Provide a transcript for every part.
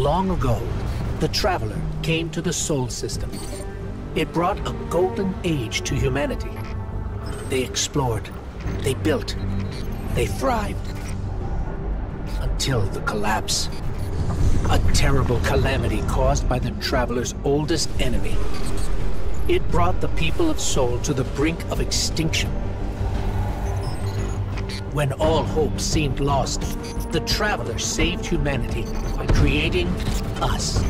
Long ago, the Traveler came to the Sol system. It brought a golden age to humanity. They explored, they built, they thrived. Until the collapse. A terrible calamity caused by the Traveler's oldest enemy. It brought the people of Sol to the brink of extinction. When all hope seemed lost, the Traveler saved humanity by creating us.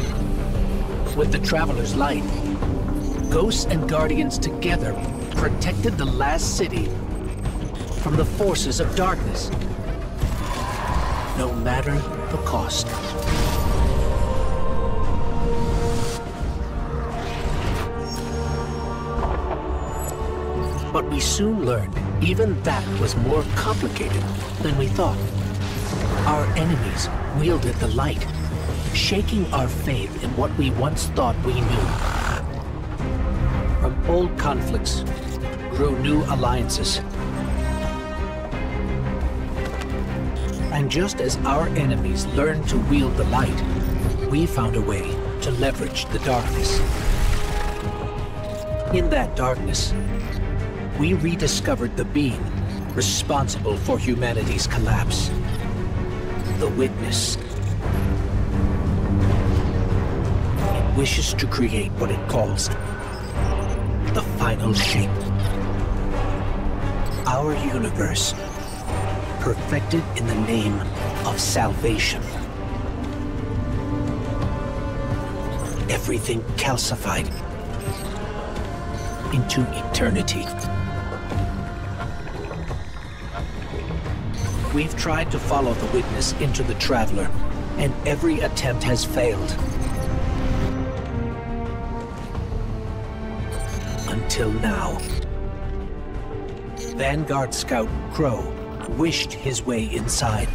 With the Traveler's light, Ghosts and Guardians together protected the last city from the forces of darkness, no matter the cost. But we soon learned even that was more complicated than we thought. Our enemies wielded the light, shaking our faith in what we once thought we knew. From old conflicts grew new alliances. And just as our enemies learned to wield the light, we found a way to leverage the darkness. In that darkness, we rediscovered the being responsible for humanity's collapse. The Witness. It wishes to create what it calls the final shape. Our universe, perfected in the name of salvation. Everything calcified into eternity. We've tried to follow the Witness into the Traveler, and every attempt has failed. Until now. Vanguard Scout Crow wished his way inside.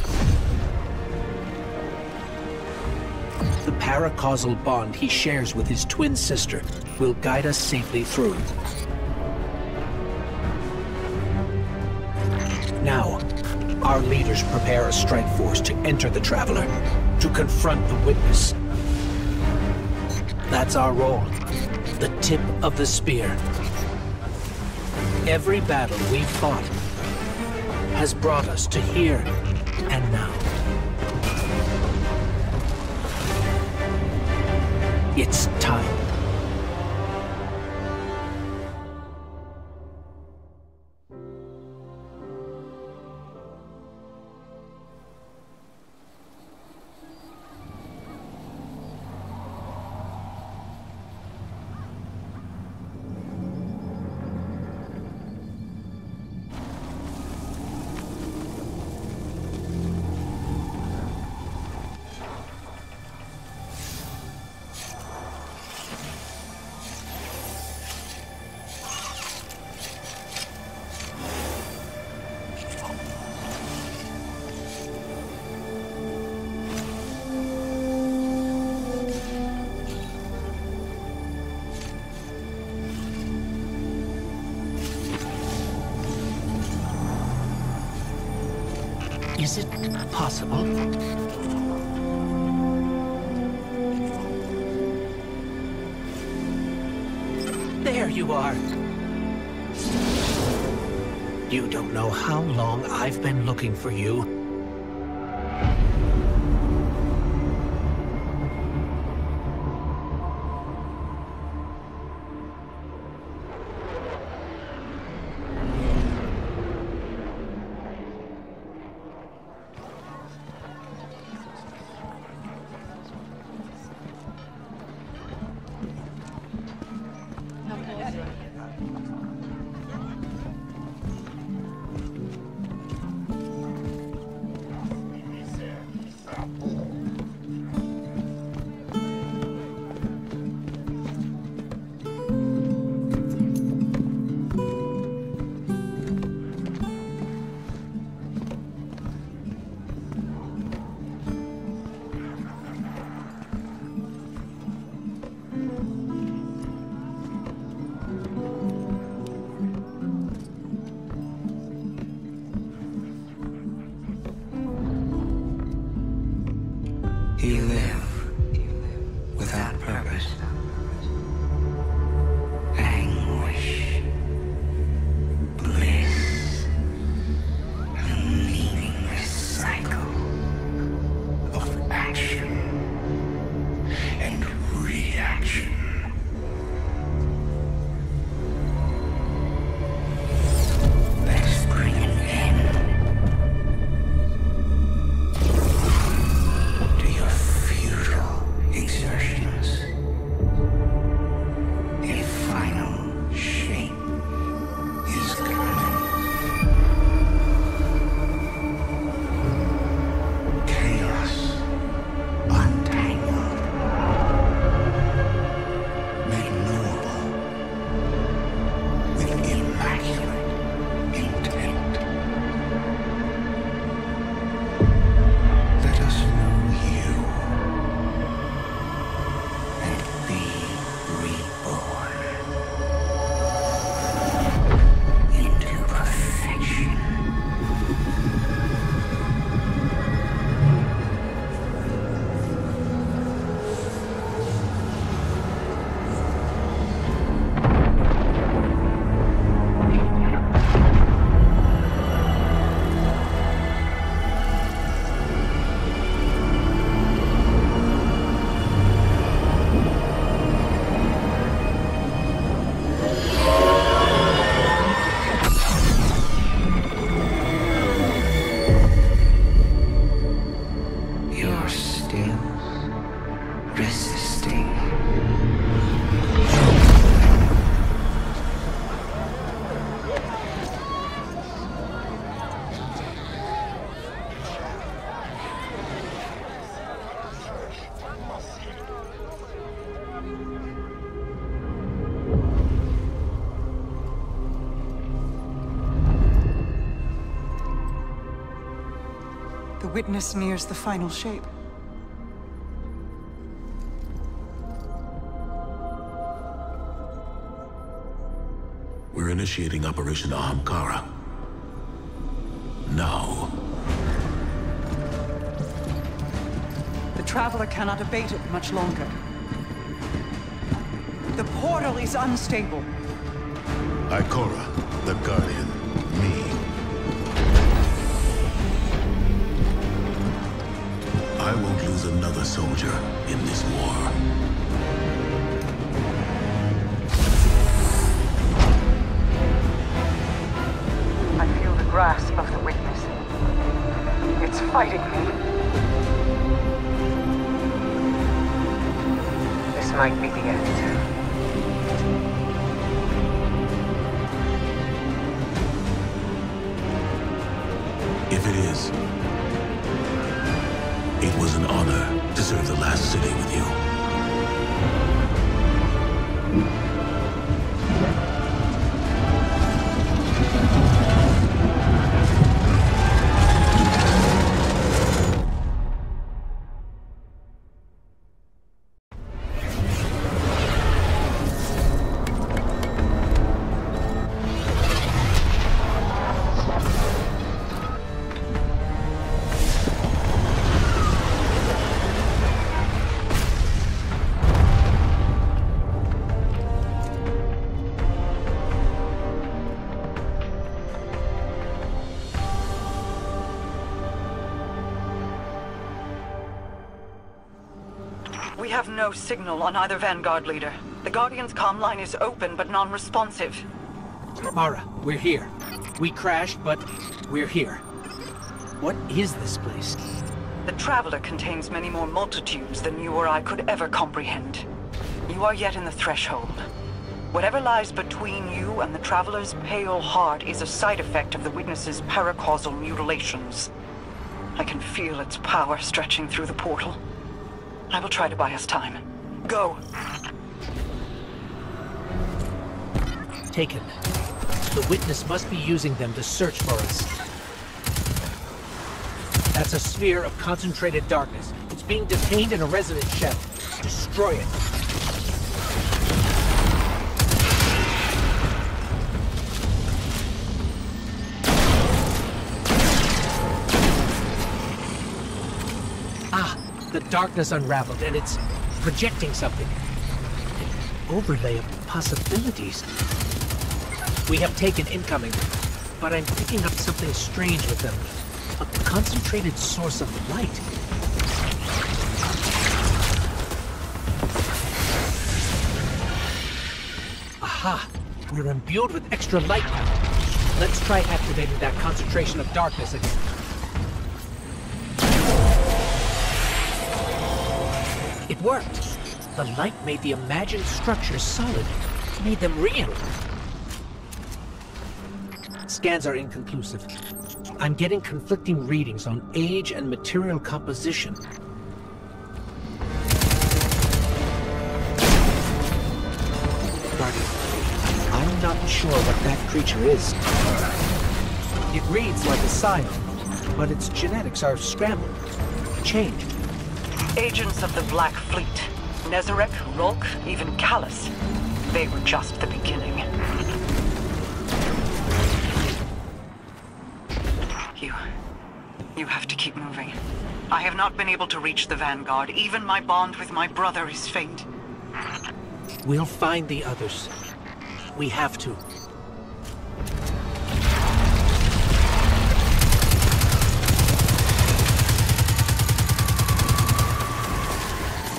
The paracausal bond he shares with his twin sister will guide us safely through. Now, our leaders prepare a strike force to enter the Traveler, to confront the Witness. That's our role, the tip of the spear. Every battle we've fought has brought us to here and now. It's time. Is it possible? There you are. You don't know how long I've been looking for you. The witness nears the final shape. We're initiating Operation Ahamkara. Now. The Traveler cannot abate it much longer. The portal is unstable. Ikora, the Guardian, me. I won't lose another soldier in this war. I feel the grasp of the witness. It's fighting me. This might be the end. If it is, it was an honor to serve the last city with you. We have no signal on either Vanguard leader. The Guardian's comm line is open but non-responsive. Mara, we're here. We crashed, but we're here. What is this place? The Traveler contains many more multitudes than you or I could ever comprehend. You are yet in the threshold. Whatever lies between you and the Traveler's pale heart is a side effect of the Witness's paracausal mutilations. I can feel its power stretching through the portal. I will try to buy us time. Go! Taken. The Witness must be using them to search for us. That's a sphere of concentrated darkness. It's being detained in a resonant shell. Destroy it. The darkness unraveled, and it's projecting something. An overlay of possibilities. We have taken incoming, but I'm picking up something strange with them. A concentrated source of light. Aha! We're imbued with extra light now. Let's try activating that concentration of darkness again. It worked. The light made the imagined structures solid, made them real. Scans are inconclusive. I'm getting conflicting readings on age and material composition. Guardian, I'm not sure what that creature is. It reads like a scion, but its genetics are scrambled, changed. Agents of the Black Fleet. Nezarek, Rolk, even Callus. They were just the beginning. You have to keep moving. I have not been able to reach the Vanguard. Even my bond with my brother is faint. We'll find the others. We have to.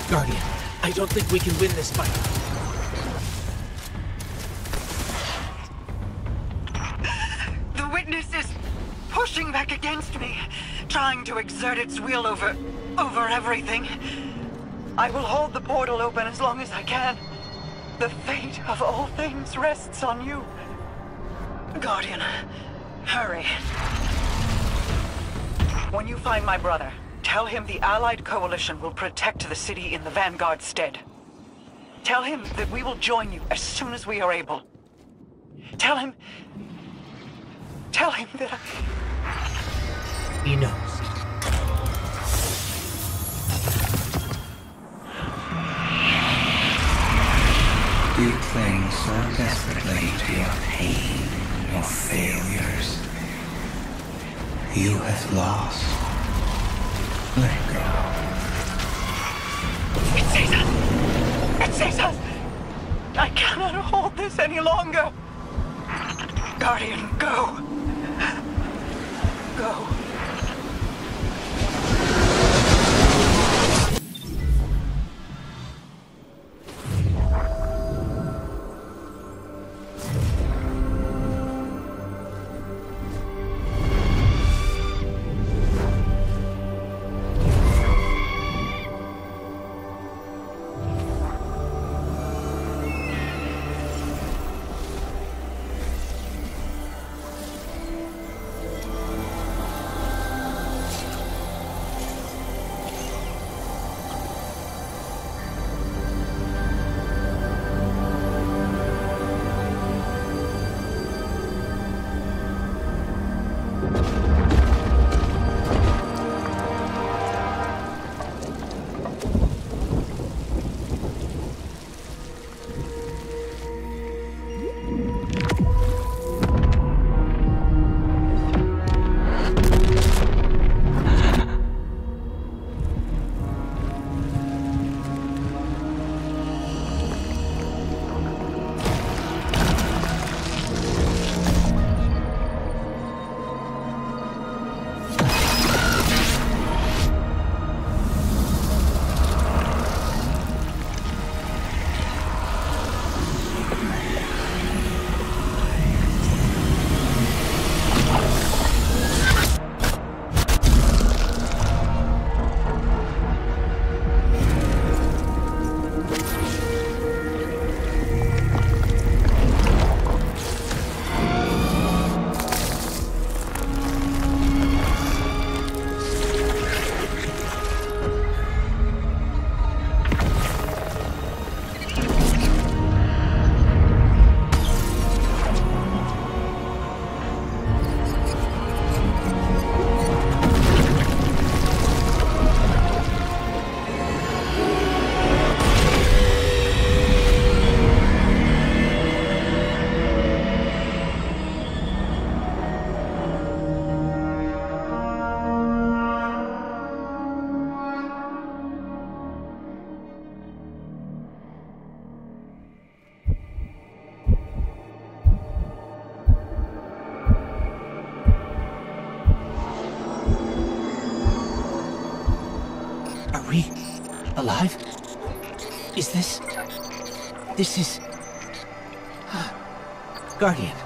Guardian, I don't think we can win this fight. The Witness is pushing back against me, trying to exert its will over everything. I will hold the portal open as long as I can. The fate of all things rests on you. Guardian, hurry. When you find my brother, tell him the Allied Coalition will protect the city in the Vanguard's stead. Tell him that we will join you as soon as we are able. Tell him that He knows. of failures. You have lost. Let go. It sees us! It sees us! I cannot hold this any longer! Guardian, go! Go. Alive? Is this... This is... Guardian.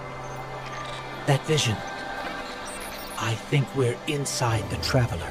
That vision. I think we're inside the Traveler.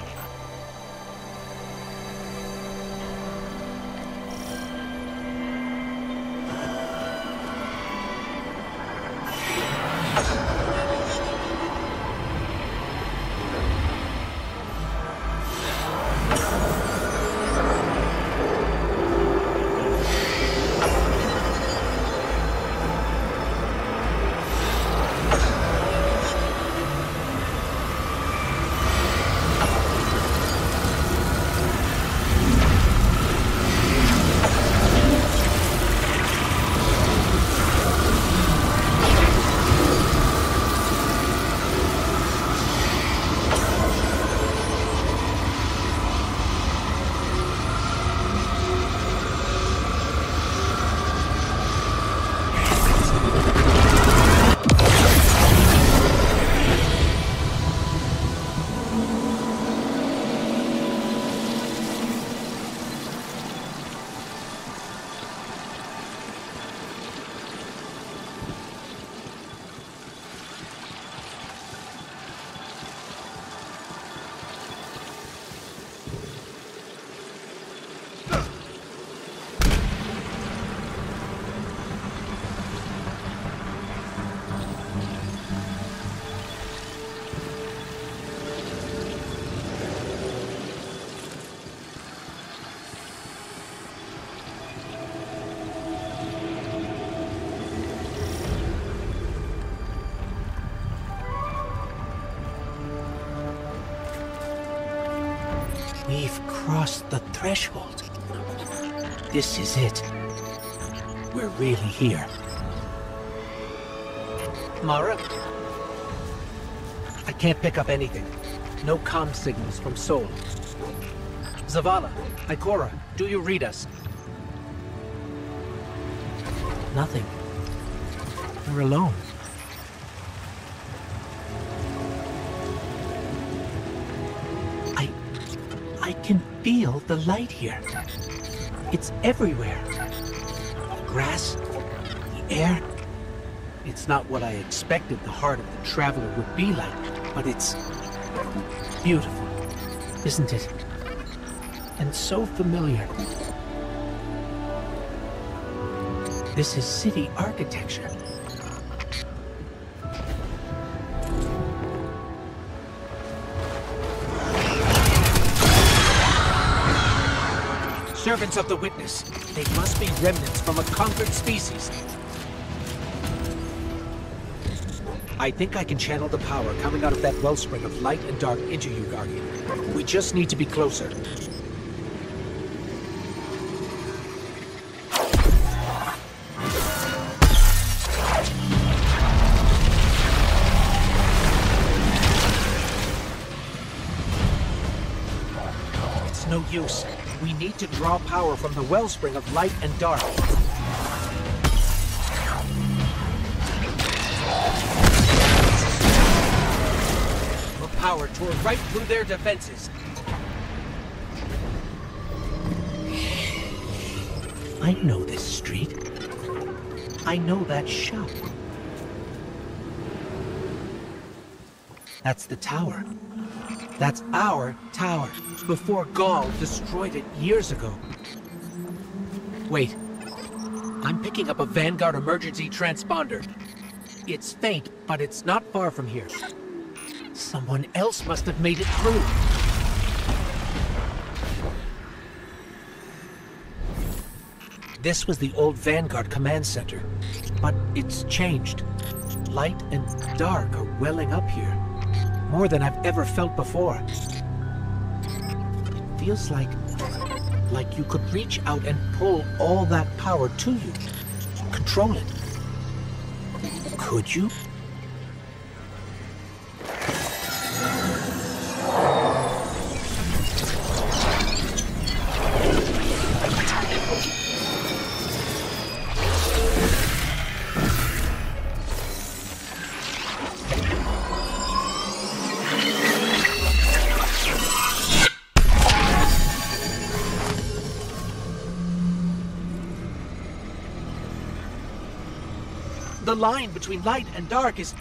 We've crossed the threshold. This is it. We're really here. Mara? I can't pick up anything. No comm signals from Sol. Zavala, Ikora, do you read us? Nothing. We're alone. I can feel the light here. It's everywhere. The grass, the air. It's not what I expected the heart of the Traveler would be like, but it's beautiful, isn't it? And so familiar. This is city architecture. Servants of the Witness. They must be remnants from a conquered species. I think I can channel the power coming out of that wellspring of light and dark into you, Guardian. We just need to be closer. It's no use. We need to draw power from the wellspring of light and dark. The power tore right through their defenses. I know this street. I know that shop. That's the tower. That's our tower, before Gaul destroyed it years ago. Wait. I'm picking up a Vanguard emergency transponder. It's faint, but it's not far from here. Someone else must have made it through. This was the old Vanguard command center, but it's changed. Light and dark are welling up here. More than I've ever felt before. It feels like you could reach out and pull all that power to you. Control it. Could you? The line between light and dark it's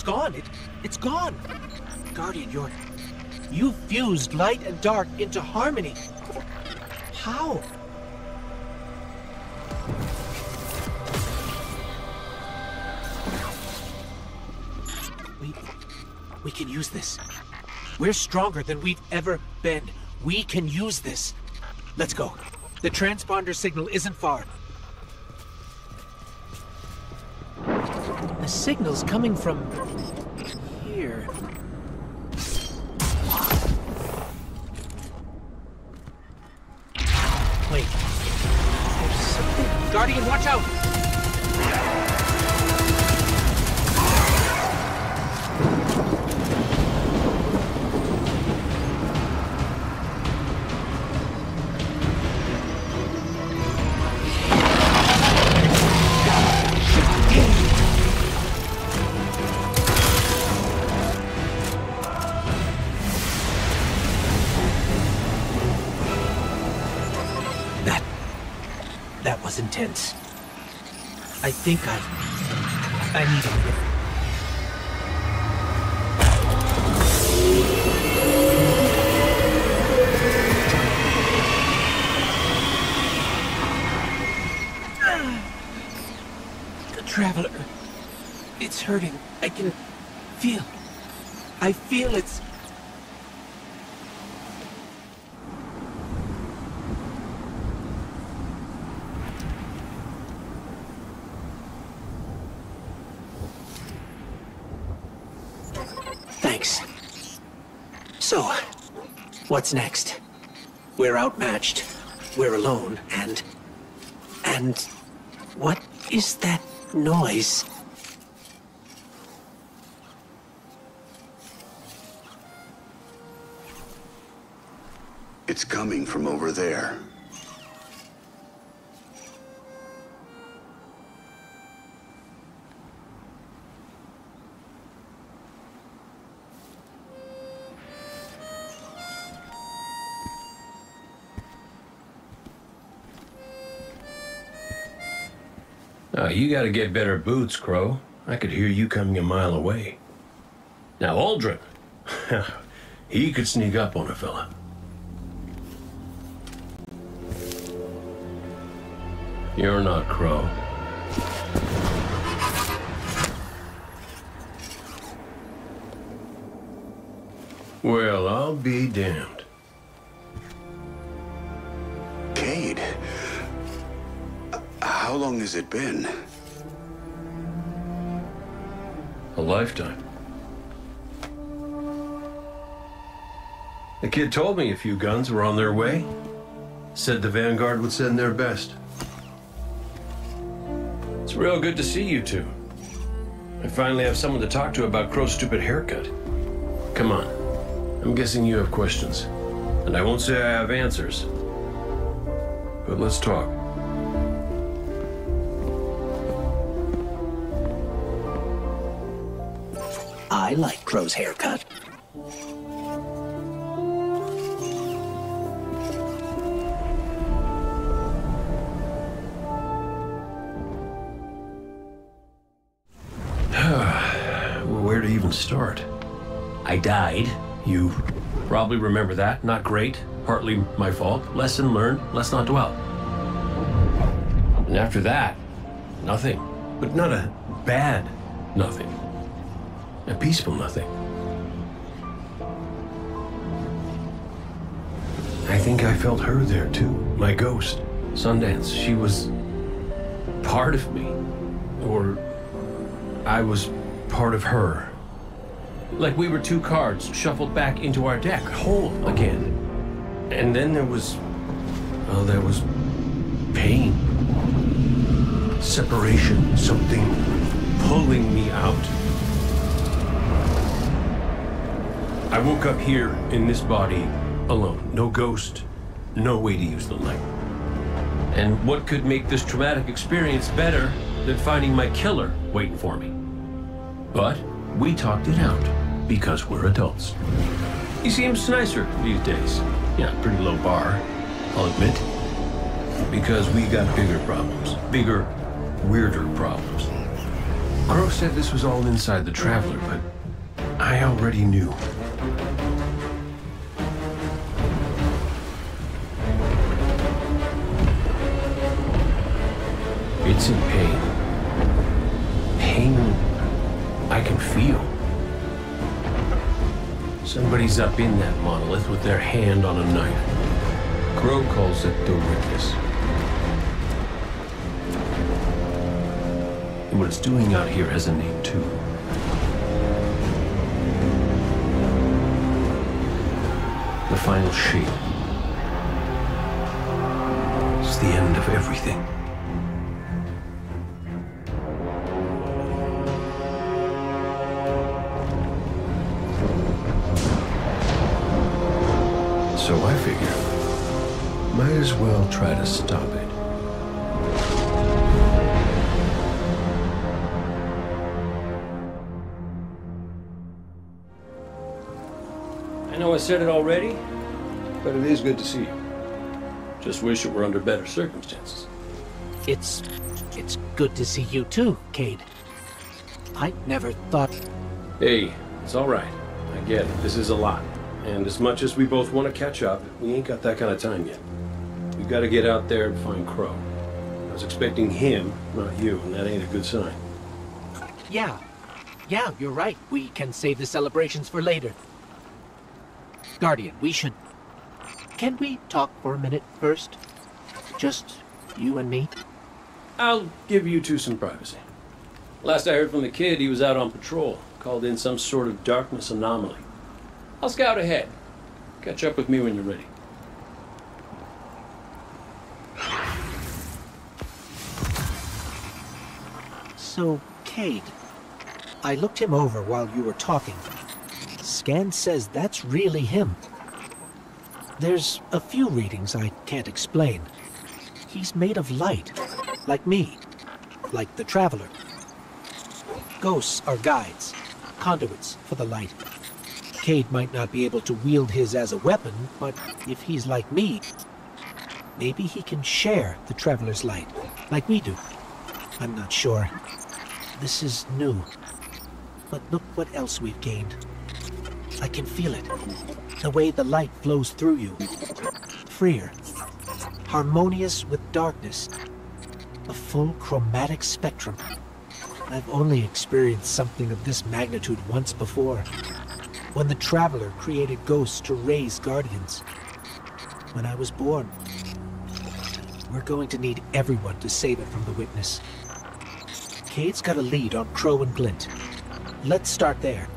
gone. It's gone. Guardian, you fused light and dark into harmony. How? We can use this. We're stronger than we've ever been. We can use this. Let's go. The transponder signal isn't far. The signal's coming from here. Wait. There's something. Guardian, watch out! That was intense. I think I need a minute. The Traveler. It's hurting. I can feel. I feel it's... Thanks. So, what's next? We're outmatched. We're alone, and what is that noise? It's coming from over there. You gotta get better boots, Crow. I could hear you coming a mile away. Now, Aldrin, he could sneak up on a fella. You're not Crow. Well, I'll be damned. Cade, how long has it been? A lifetime. The kid told me a few guns were on their way. Said the Vanguard would send their best. It's real good to see you two. I finally have someone to talk to about Crow's stupid haircut. Come on. I'm guessing you have questions. And I won't say I have answers. But let's talk. I like Crow's haircut. Where to even start? I died. You probably remember that. Not great. Partly my fault. Lesson learned. Let's not dwell. And after that, nothing. But not a bad nothing. A peaceful nothing. I think I felt her there too. My ghost. Sundance. She was part of me. Or I was part of her. Like we were two cards shuffled back into our deck, whole again. And then there was... well, there was pain. Separation. Something pulling me out. I woke up here in this body alone. No ghost, no way to use the light. And what could make this traumatic experience better than finding my killer waiting for me? But we talked it out because we're adults. He seems nicer these days. Yeah, pretty low bar, I'll admit. Because we got bigger problems. Bigger, weirder problems. Crow said this was all inside the Traveler, but I already knew. It's in pain. Pain I can feel. Somebody's up in that monolith with their hand on a knife. Crow calls it the Witness. And what it's doing out here has a name too. The final shape. It's the end of everything. So I figure, might as well try to stop it. I know I said it already, but it is good to see you. Just wish it were under better circumstances. It's good to see you too, Cade. I never thought... Hey, it's all right. I get it. This is a lot. And as much as we both want to catch up, we ain't got that kind of time yet. We got to get out there and find Crow. I was expecting him, not you, and that ain't a good sign. Yeah, you're right. We can save the celebrations for later. Guardian, we should... Can we talk for a minute first? Just you and me? I'll give you two some privacy. Last I heard from the kid, he was out on patrol, called in some sort of darkness anomaly. I'll scout ahead. Catch up with me when you're ready. So, Cade, I looked him over while you were talking. Scan says that's really him. There's a few readings I can't explain. He's made of light, like me, like the Traveler. Ghosts are guides, conduits for the light. Cade might not be able to wield his as a weapon, but if he's like me, maybe he can share the Traveler's light, like we do. I'm not sure. This is new. But look what else we've gained. I can feel it. The way the light flows through you. Freer. Harmonious with darkness. A full chromatic spectrum. I've only experienced something of this magnitude once before. When the Traveler created ghosts to raise guardians. When I was born. We're going to need everyone to save it from the Witness. Cade's got a lead on Crow and Glint. Let's start there.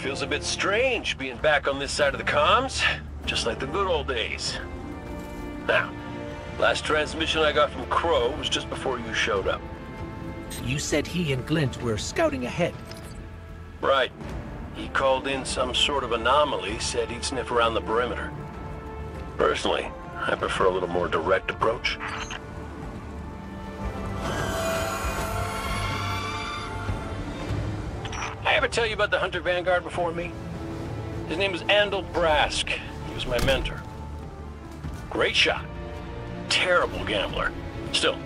Feels a bit strange being back on this side of the comms, just like the good old days. Now, last transmission I got from Crow was just before you showed up. You said he and Glint were scouting ahead. Right. He called in some sort of anomaly, said he'd sniff around the perimeter. Personally, I prefer a little more direct approach. I ever tell you about the Hunter Vanguard before me? His name was Andal Brask. He was my mentor. Great shot. Terrible gambler. Still,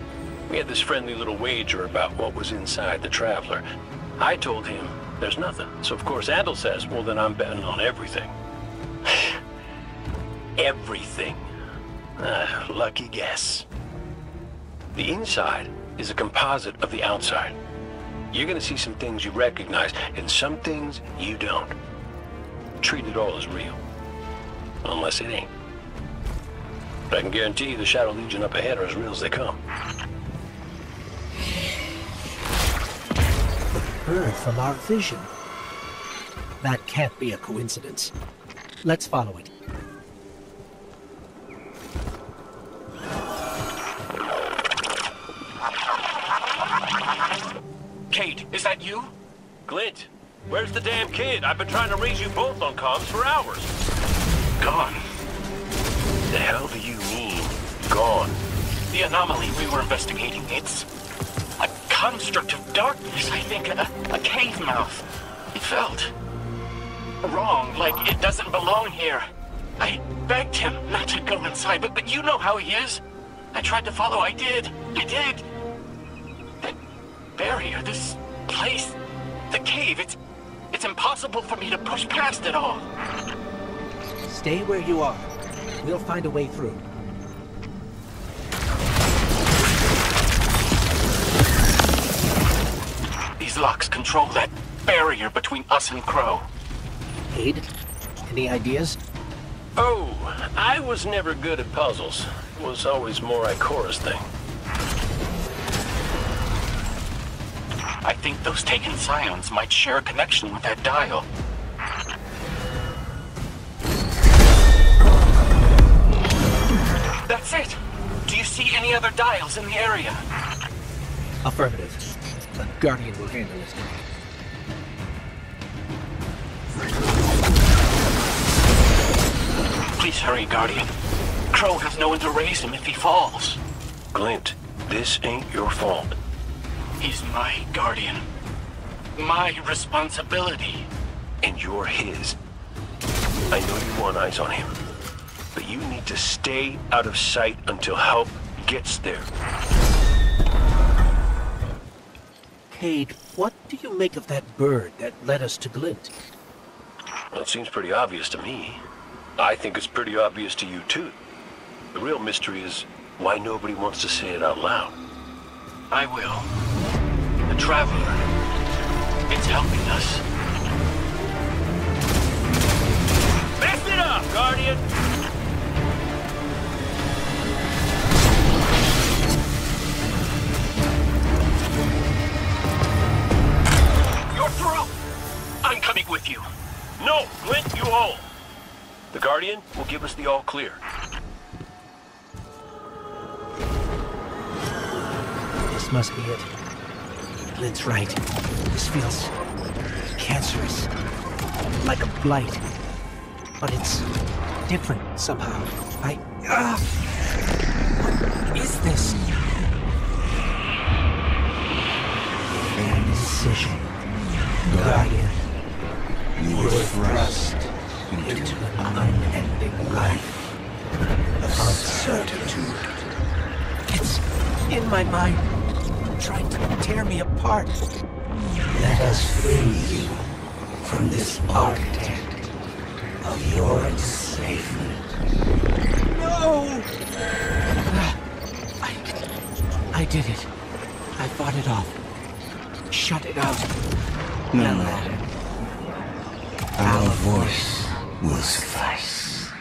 we had this friendly little wager about what was inside the Traveler. I told him there's nothing. So of course Andal says, well then I'm betting on everything. Everything. Lucky guess. The inside is a composite of the outside. You're gonna see some things you recognize, and some things you don't. Treat it all as real. Unless it ain't. But I can guarantee you the Shadow Legion up ahead are as real as they come. The bird from our vision. That can't be a coincidence. Let's follow it. Cade, is that you? Glint, where's the damn kid? I've been trying to reach you both on comms for hours. Gone. The hell do you mean, gone? The anomaly we were investigating, it's a construct of darkness, I think. A cave mouth. It felt wrong, like it doesn't belong here. I begged him not to go inside, but you know how he is. I tried to follow, I did. That barrier, this place, the cave, it's impossible for me to push past it all. Stay where you are. We'll find a way through. These locks control that barrier between us and Crow. Cade, any ideas? Oh, I was never good at puzzles. It was always more Ikora's thing. I think those taken scions might share a connection with that dial. That's it! Do you see any other dials in the area? Affirmative. The Guardian will handle it. Please hurry, Guardian. Crow has no one to raise him if he falls. Glint, this ain't your fault. He's my Guardian. My responsibility. And you're his. I know you want eyes on him, but you need to stay out of sight until help gets there. Cade, what do you make of that bird that led us to Glint? Well, it seems pretty obvious to me. I think it's pretty obvious to you, too. The real mystery is why nobody wants to say it out loud. I will. The Traveler. It's helping us. Mess it up, Guardian! You're through! I'm coming with you. No, Glint, you hold. The Guardian will give us the all clear. This must be it. Lynn's right. This feels cancerous. Like a blight. But it's different somehow. What is this? Indecision. Guardian. You were thrust into an unending life of uncertainty. It's in my mind, trying to tear me apart. Let us free you from this architect of your enslavement. No! I did it. I fought it off. Shut it out. No matter. Our voice will suffice.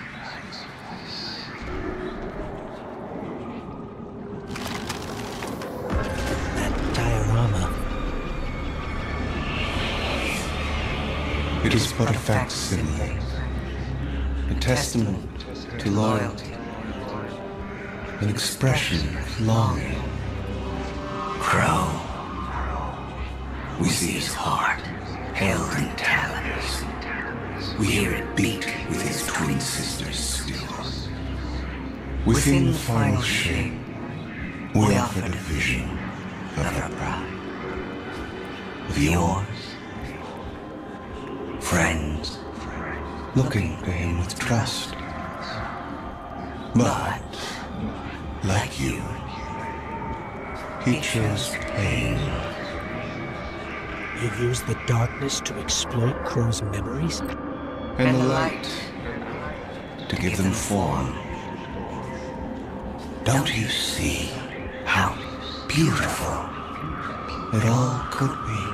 That diorama. It is but a facsimile, a testament to loyalty, an expression of longing. Crow. We see his heart held in talons. We hear it beat with his twin sister's skills. Within the final shape, we offered a vision of our pride. Of yours. Friends, looking to him with trust. But, like you, he chose pain. You used the darkness to exploit Crow's memories? And the light to give them form. Don't you see how beautiful it all could be?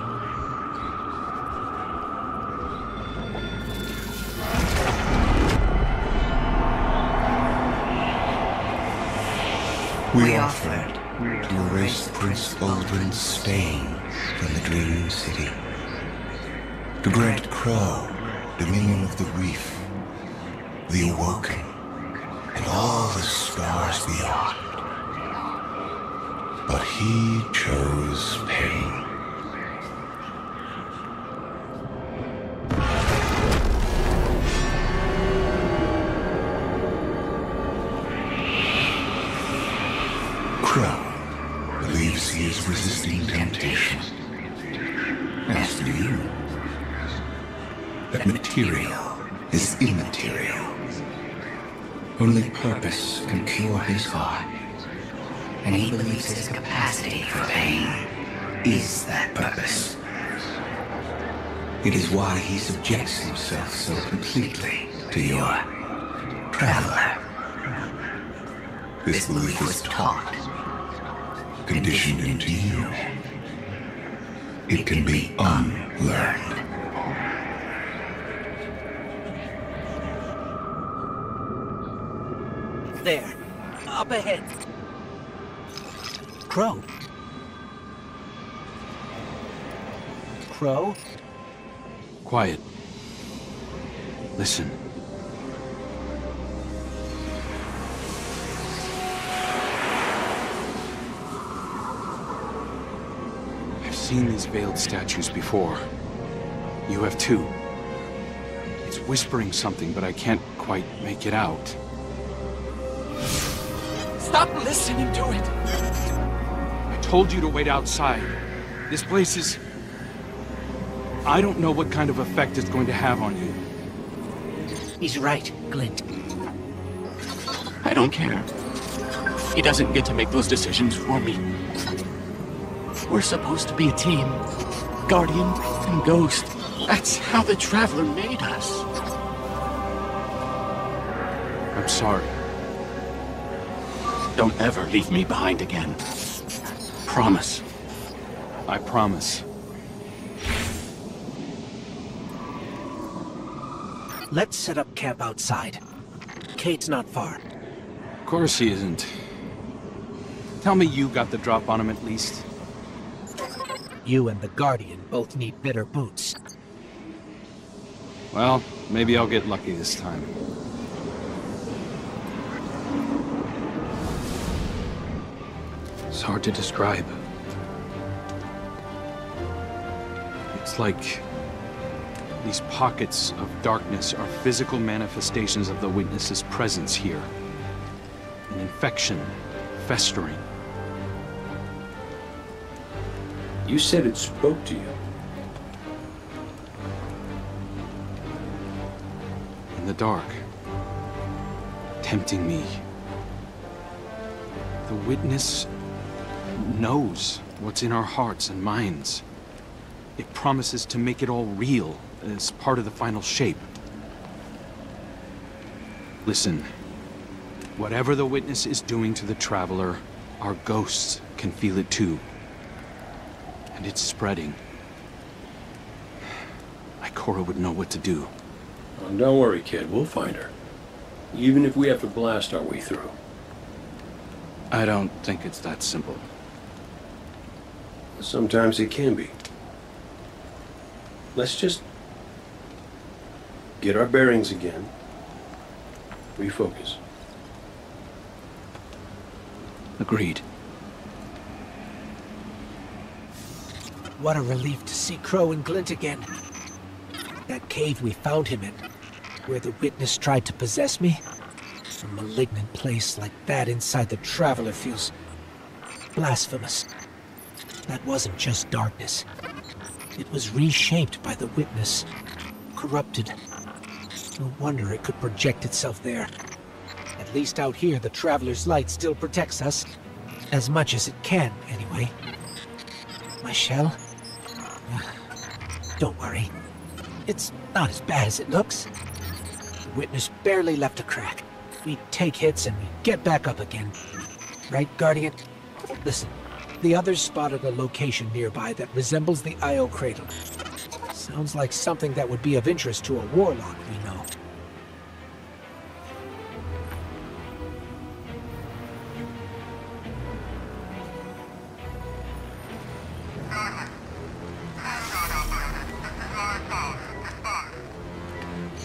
We offered to erase Prince Uldren's stain from the Dream City. To grant Crow dominion of the Reef, the Awoken, and all the stars beyond. But he chose pain. Crow believes he is resisting temptation. As do you. That material is immaterial. Only purpose can cure his heart. And he believes his capacity for pain is that purpose. It is why he subjects himself so completely to your traveler. This belief was taught, conditioned into you. It can be unlearned. There. Up ahead. Crow. Crow? Quiet. Listen. I've seen these veiled statues before. You have too. It's whispering something, but I can't quite make it out. Stop listening to it! I told you to wait outside. This place is... I don't know what kind of effect it's going to have on you. He's right, Glint. I don't care. He doesn't get to make those decisions for me. We're supposed to be a team. Guardian and Ghost. That's how the Traveler made us. I'm sorry. Don't ever leave me behind again. Promise. I promise. Let's set up camp outside. Kate's not far. Of course he isn't. Tell me you got the drop on him at least. You and the Guardian both need better boots. Well, maybe I'll get lucky this time. It's hard to describe. It's like these pockets of darkness are physical manifestations of the Witness's presence here. An infection, festering. You said it spoke to you. In the dark. Tempting me. The Witness knows what's in our hearts and minds. It promises to make it all real as part of the final shape. Listen, whatever the Witness is doing to the Traveler, our ghosts can feel it too. And it's spreading. Ikora would know what to do. Oh, don't worry, kid. We'll find her. Even if we have to blast our way through. I don't think it's that simple. Sometimes it can be. Let's just get our bearings again. Refocus. Agreed. What a relief to see Crow and Glint again. That cave we found him in, where the Witness tried to possess me. A malignant place like that inside the Traveler feels blasphemous. That wasn't just darkness. It was reshaped by the Witness, corrupted. No wonder it could project itself there. At least out here, the Traveler's light still protects us. As much as it can, anyway. My shell? Don't worry. It's not as bad as it looks. The Witness barely left a crack. We take hits and we get back up again. Right, Guardian? Listen, the others spotted a location nearby that resembles the Io cradle. Sounds like something that would be of interest to a warlock we know.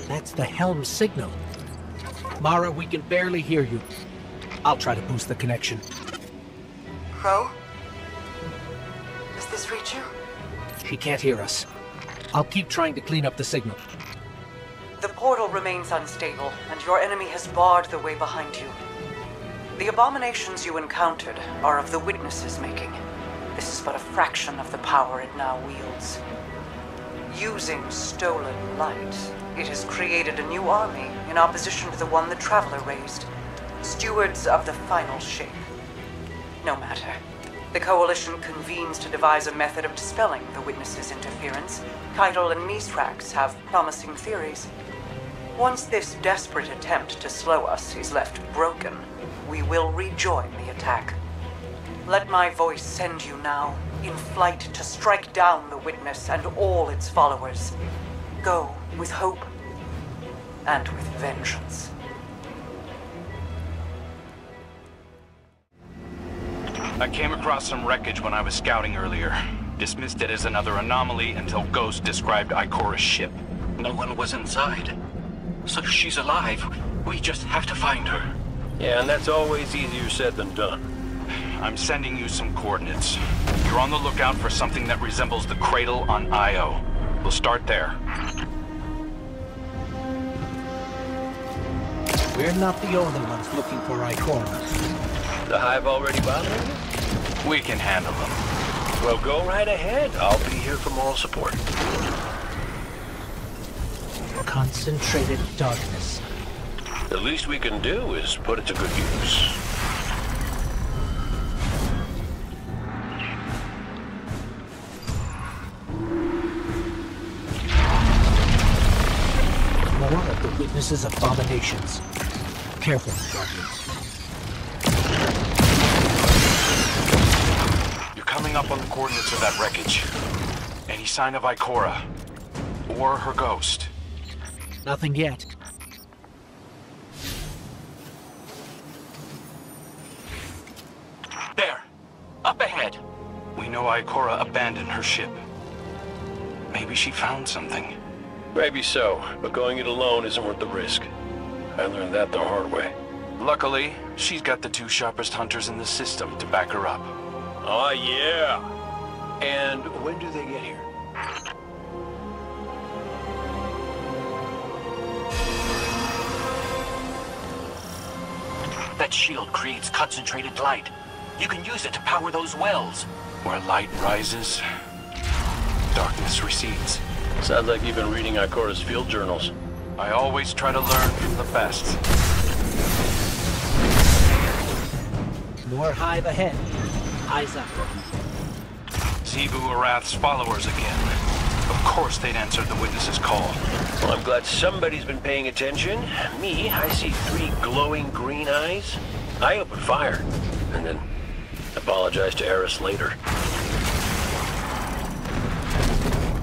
That's the helm signal. Mara, we can barely hear you. I'll try to boost the connection. Crow? Does this reach you? She can't hear us. I'll keep trying to clean up the signal. The portal remains unstable, and your enemy has barred the way behind you. The abominations you encountered are of the Witness's making. This is but a fraction of the power it now wields. Using stolen light, it has created a new army in opposition to the one the Traveler raised. Stewards of the final shape. No matter. The Coalition convenes to devise a method of dispelling the Witness's interference. Keitel and Mithrax have promising theories. Once this desperate attempt to slow us is left broken, we will rejoin the attack. Let my voice send you now, in flight to strike down the Witness and all its followers. Go with hope and with vengeance. I came across some wreckage when I was scouting earlier. Dismissed it as another anomaly until Ghost described Ikora's ship. No one was inside. So she's alive. We just have to find her. Yeah, and that's always easier said than done. I'm sending you some coordinates. You're on the lookout for something that resembles the cradle on Io. We'll start there. We're not the only ones looking for Ikora. The Hive already bothering you? We can handle them. Well, go right ahead. I'll be here for moral support. Concentrated darkness. The least we can do is put it to good use. More of the Witness's abominations. Careful, Guardians. You're coming up on the coordinates of that wreckage. Any sign of Ikora? Or her ghost? Nothing yet. There! Up ahead! We know Ikora abandoned her ship. Maybe she found something. Maybe so, but going it alone isn't worth the risk. I learned that the hard way. Luckily, she's got the two sharpest hunters in the system to back her up. Oh, yeah. And when do they get here? That shield creates concentrated light. You can use it to power those wells. Where light rises, darkness recedes. Sounds like you've been reading Ikora's field journals. I always try to learn from the best. More hive ahead. Eyes up. Zebu Arath's followers again. Of course they'd answered the witness's call. Well, I'm glad somebody's been paying attention. Me, I see 3 glowing green eyes. I open fire, and then apologize to Eris later.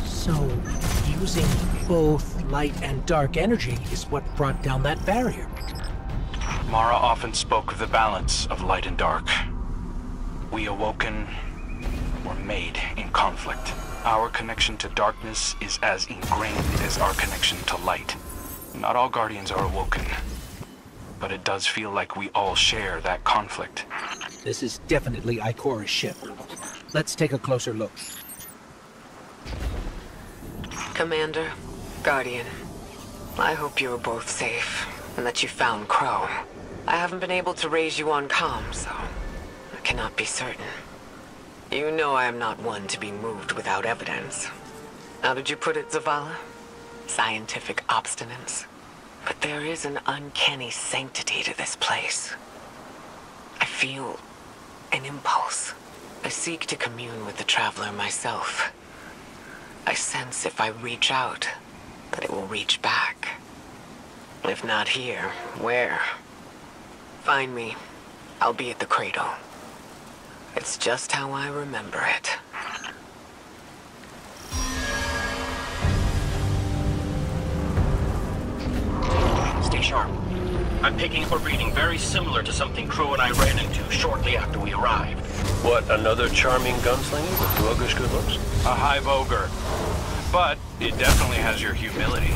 So, using both light and dark energy is what brought down that barrier. Mara often spoke of the balance of light and dark. We awoken were made in conflict. Our connection to darkness is as ingrained as our connection to light. Not all Guardians are awoken, but it does feel like we all share that conflict. This is definitely Ikora's ship. Let's take a closer look. Commander, Guardian, I hope you are both safe, and that you found Crow. I haven't been able to raise you on comm, so I cannot be certain. You know I am not one to be moved without evidence. How did you put it, Zavala? Scientific obstinance. But there is an uncanny sanctity to this place. I feel an impulse. I seek to commune with the Traveler myself. I sense if I reach out, that it will reach back. If not here, where? Find me. I'll be at the cradle. It's just how I remember it. Stay sharp. I'm picking up a reading very similar to something Crow and I ran into shortly after we arrived. What, another charming gunslinger with roguish good looks? A hive ogre. But it definitely has your humility.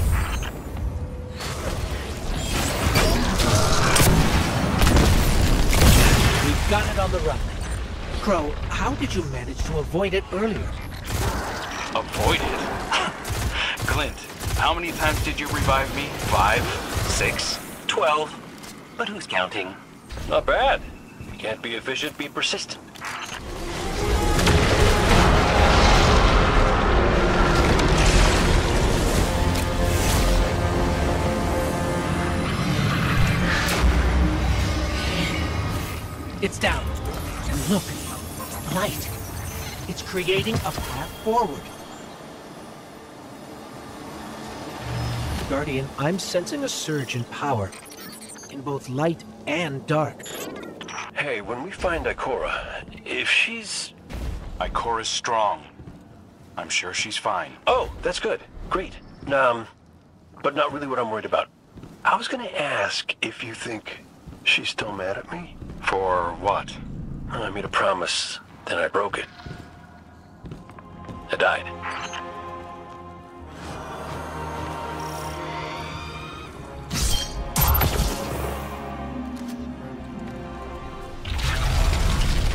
We've got it on the run. Crow, how did you manage to avoid it earlier? Avoid it? Glint, how many times did you revive me? 5? 6? 12. But who's counting? Not bad. Can't be efficient, be persistent. It's down. And look, light. It's creating a path forward. Guardian, I'm sensing a surge in power. In both light and dark. Hey, when we find Ikora, if she's... Ikora's strong. I'm sure she's fine. Oh, that's good. Great. But not really what I'm worried about. I was gonna ask if you think she's still mad at me? For what? I made a promise, then I broke it. I died.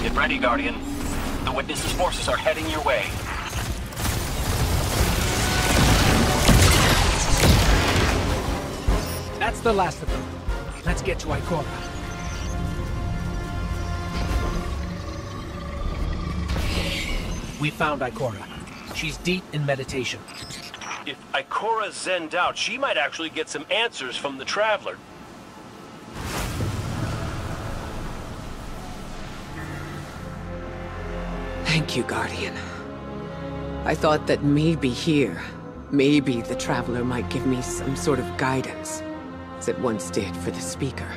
Get ready, Guardian. The Witness's forces are heading your way. That's the last of them. Let's get to Ikora. We found Ikora. She's deep in meditation. If Ikora zenned out, she might actually get some answers from the Traveler. Thank you, Guardian. I thought that maybe here, maybe the Traveler might give me some sort of guidance, as it once did for the Speaker.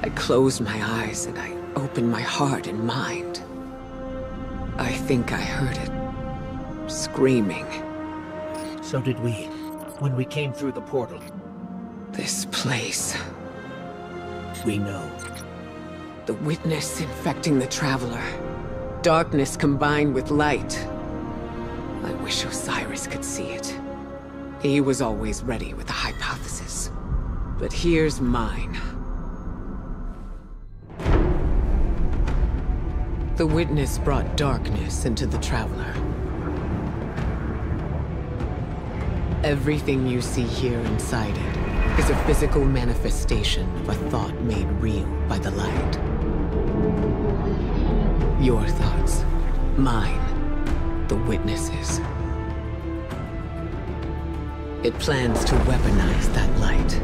I closed my eyes and I opened my heart and mind. I think I heard it, screaming. So did we, when we came through the portal. This place. We know. The Witness infecting the Traveler. Darkness combined with light. I wish Osiris could see it. He was always ready with a hypothesis. But here's mine. The Witness brought darkness into the Traveler. Everything you see here inside it is a physical manifestation of a thought made real by the light. Your thoughts, mine, the Witness's. It plans to weaponize that light,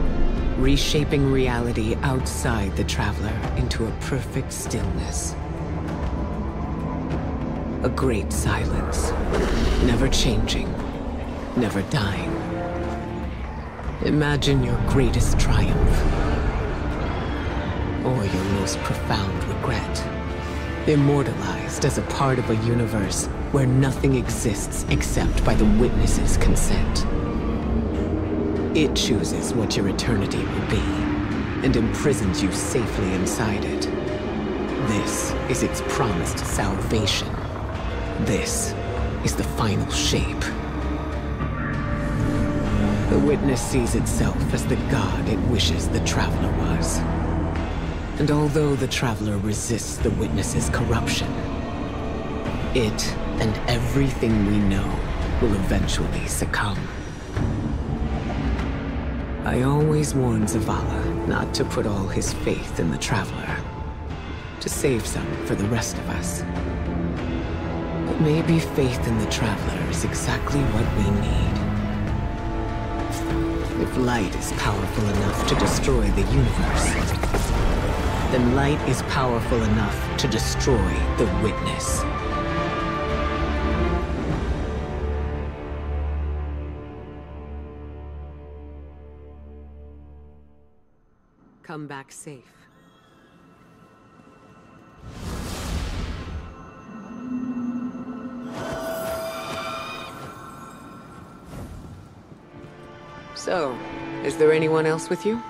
reshaping reality outside the Traveler into a perfect stillness. A great silence, never changing, never dying. Imagine your greatest triumph, or your most profound regret, immortalized as a part of a universe where nothing exists except by the Witness's consent. It chooses what your eternity will be, and imprisons you safely inside it. This is its promised salvation. This is the final shape. The Witness sees itself as the god it wishes the Traveler was. And although the Traveler resists the Witness's corruption, it and everything we know will eventually succumb. I always warn Zavala not to put all his faith in the Traveler, to save some for the rest of us. But maybe faith in the Traveler is exactly what we need. If light is powerful enough to destroy the universe, then light is powerful enough to destroy the Witness. Come back safe. So, is there anyone else with you?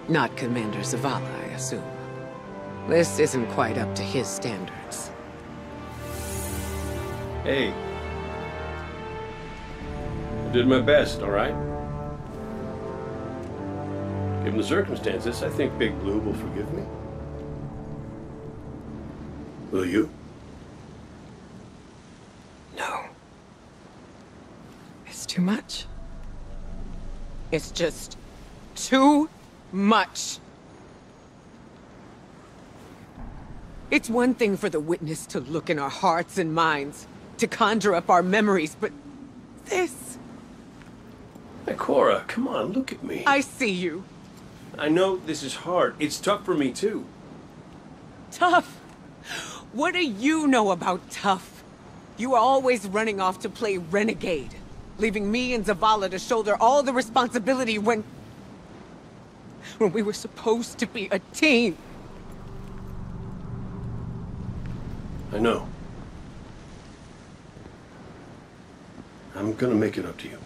Not Commander Zavala, I assume. This isn't quite up to his standards. Hey. I did my best, all right? Given the circumstances, I think Big Blue will forgive me. Will you? No. It's too much. It's just too much. It's one thing for the Witness to look in our hearts and minds, to conjure up our memories, but this... Hey, Cora, come on, look at me. I see you. I know this is hard. It's tough for me, too. Tough? What do you know about tough? You are always running off to play renegade, leaving me and Zavala to shoulder all the responsibility when we were supposed to be a team. I know. I'm gonna make it up to you.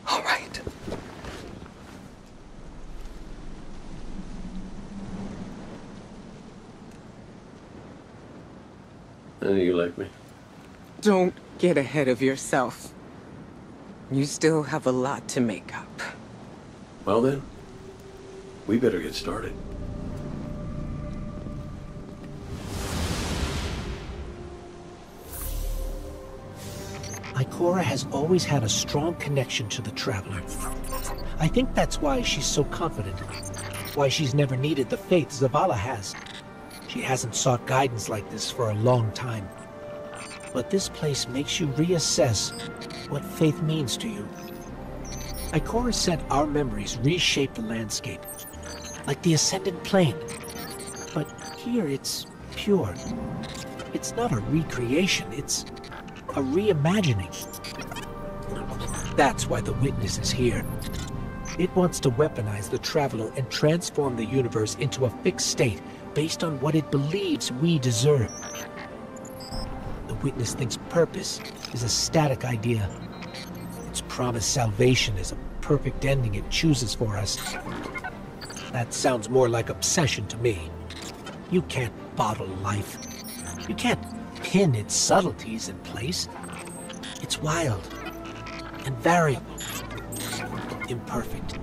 All right. I know you like me. Don't get ahead of yourself. You still have a lot to make up. Well then, we better get started. Ikora has always had a strong connection to the Traveler. I think that's why she's so confident. Why she's never needed the faith Zavala has. She hasn't sought guidance like this for a long time. But this place makes you reassess what faith means to you. Ikora said our memories reshape the landscape, like the ascendant plane. But here it's pure. It's not a recreation, it's a reimagining. That's why the Witness is here. It wants to weaponize the Traveler and transform the universe into a fixed state based on what it believes we deserve. The Witness thinks purpose is a static idea. Its promised salvation is a perfect ending it chooses for us. That sounds more like obsession to me. You can't bottle life. You can't pin its subtleties in place. It's wild and variable, imperfect.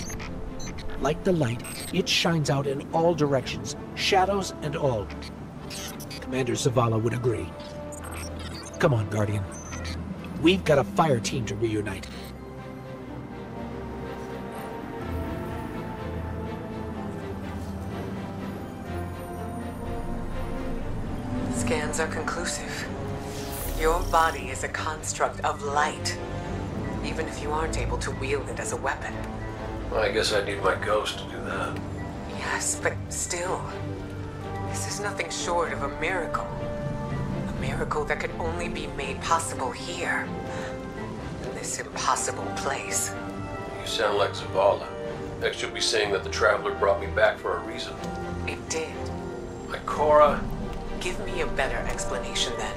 Like the light, it shines out in all directions, shadows and all. Commander Zavala would agree. Come on, Guardian. We've got a fire team to reunite. Scans are conclusive. Your body is a construct of light, even if you aren't able to wield it as a weapon. Well, I guess I need my ghost to do that. Yes, but still, this is nothing short of a miracle. A miracle that could only be made possible here, in this impossible place. You sound like Zavala. Next you'll be saying that the Traveler brought me back for a reason. It did. Like Cora? Give me a better explanation then.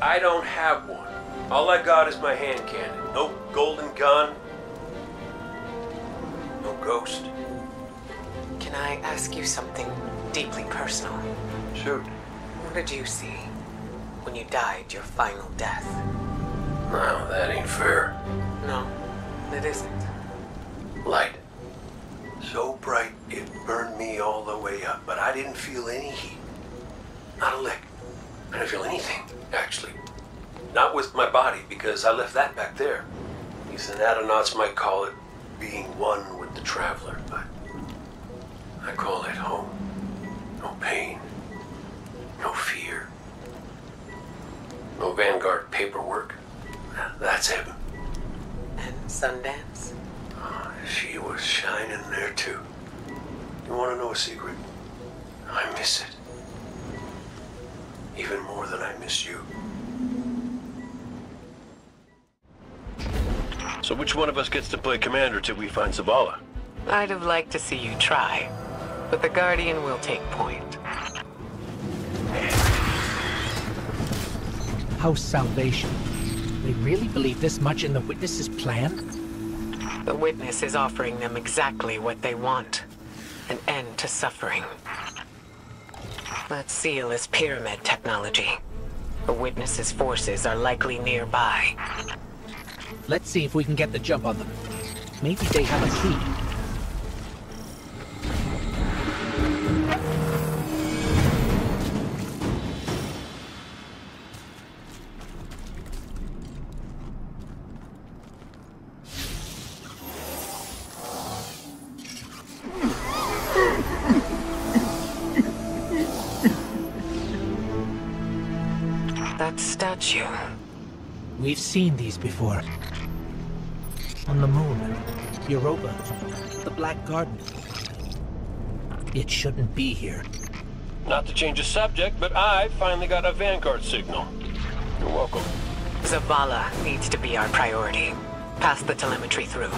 I don't have one. All I got is my hand cannon. No golden gun. No ghost. Can I ask you something deeply personal? Shoot. What did you see when you died your final death? No, that ain't fair. No, it isn't. Light. So bright it burned me all the way up, but I didn't feel any heat. Not a lick. I didn't feel anything, actually. Not with my body, because I left that back there. These anatronauts might call it being one with the Traveler, but I call it home. No pain. No fear. No Vanguard paperwork. That's heaven. And Sundance? Oh, she was shining there too. You want to know a secret? I miss it. Even more than I miss you. So which one of us gets to play commander till we find Zavala? I'd have liked to see you try, but the Guardian will take point. House Salvation. They really believe this much in the Witness's plan? The Witness is offering them exactly what they want. An end to suffering. That seal is pyramid technology. The Witness's forces are likely nearby. Let's see if we can get the jump on them. Maybe they have a key. That statue. We've seen these before. On the moon, Europa, the Black Garden. It shouldn't be here. Not to change the subject, but I finally got a Vanguard signal. You're welcome. Zavala needs to be our priority. Pass the telemetry through.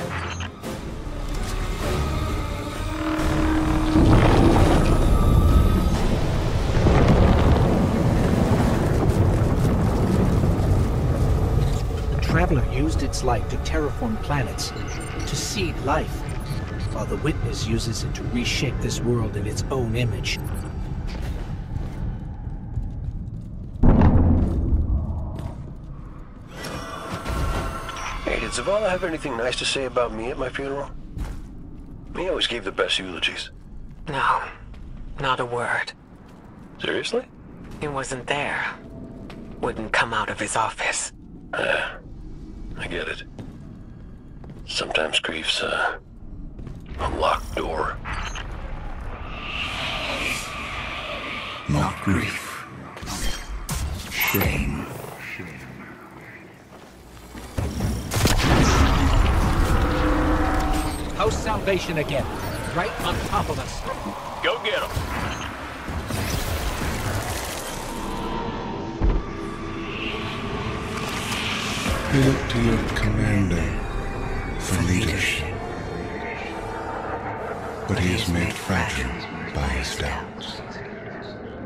Traveler used its light to terraform planets, to seed life, while the Witness uses it to reshape this world in its own image. Hey, did Zavala have anything nice to say about me at my funeral? He always gave the best eulogies. No, not a word. Seriously? He wasn't there. Wouldn't come out of his office. I get it. Sometimes grief's a locked door. Not grief. Shame. House Salvation again, right on top of us. Go get him! You look to your commander for leadership. But he is made fragile by his doubts.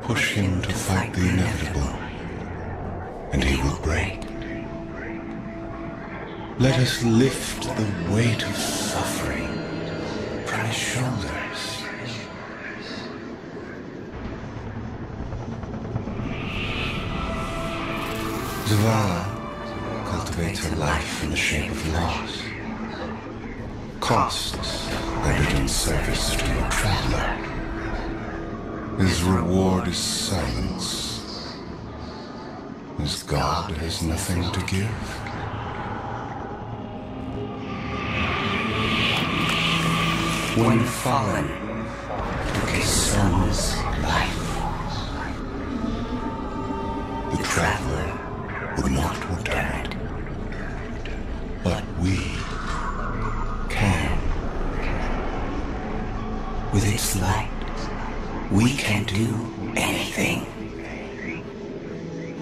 Push him to fight the inevitable, and he will break. Let us lift the weight of suffering from his shoulders. Zavala cultivates her life in the shape of loss. costs a hidden service to your traveler. His reward is silence. His god has nothing to give. When fallen took his son's life, the traveler would not return it. But we can. With its light, we can do anything.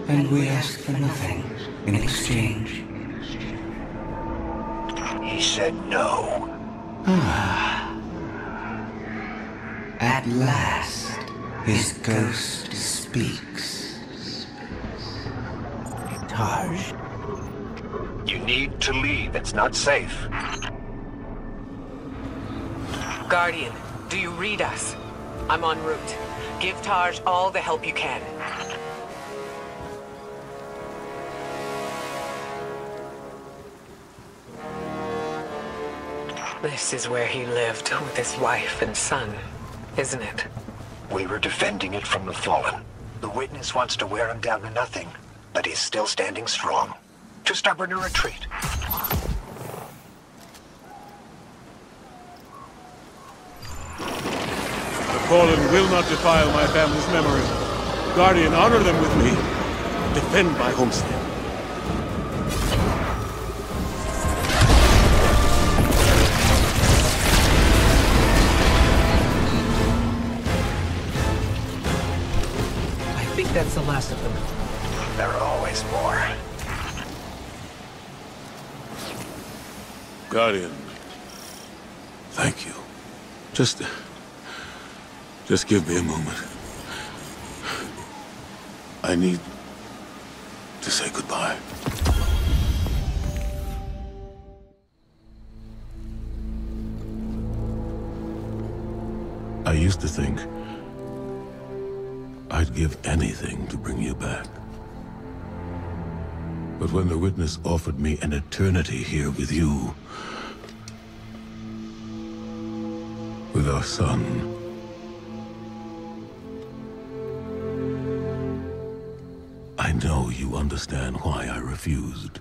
And we ask for nothing in exchange. He said no. At last, his ghost speaks. Taj. You need to leave. It's not safe. Guardian, do you read us? I'm en route. Give Taj all the help you can. This is where he lived with his wife and son, isn't it? We were defending it from the fallen. The witness wants to wear him down to nothing, but he's still standing strong. Too stubborn to retreat. The fallen will not defile my family's memory. Guardian, honor them with me. Defend my homestead. I think that's the last of them. There are always more. Guardian, thank you. Just give me a moment. I need to say goodbye. I used to think I'd give anything to bring you back. But when the witness offered me an eternity here with you, with our son, I know you understand why I refused.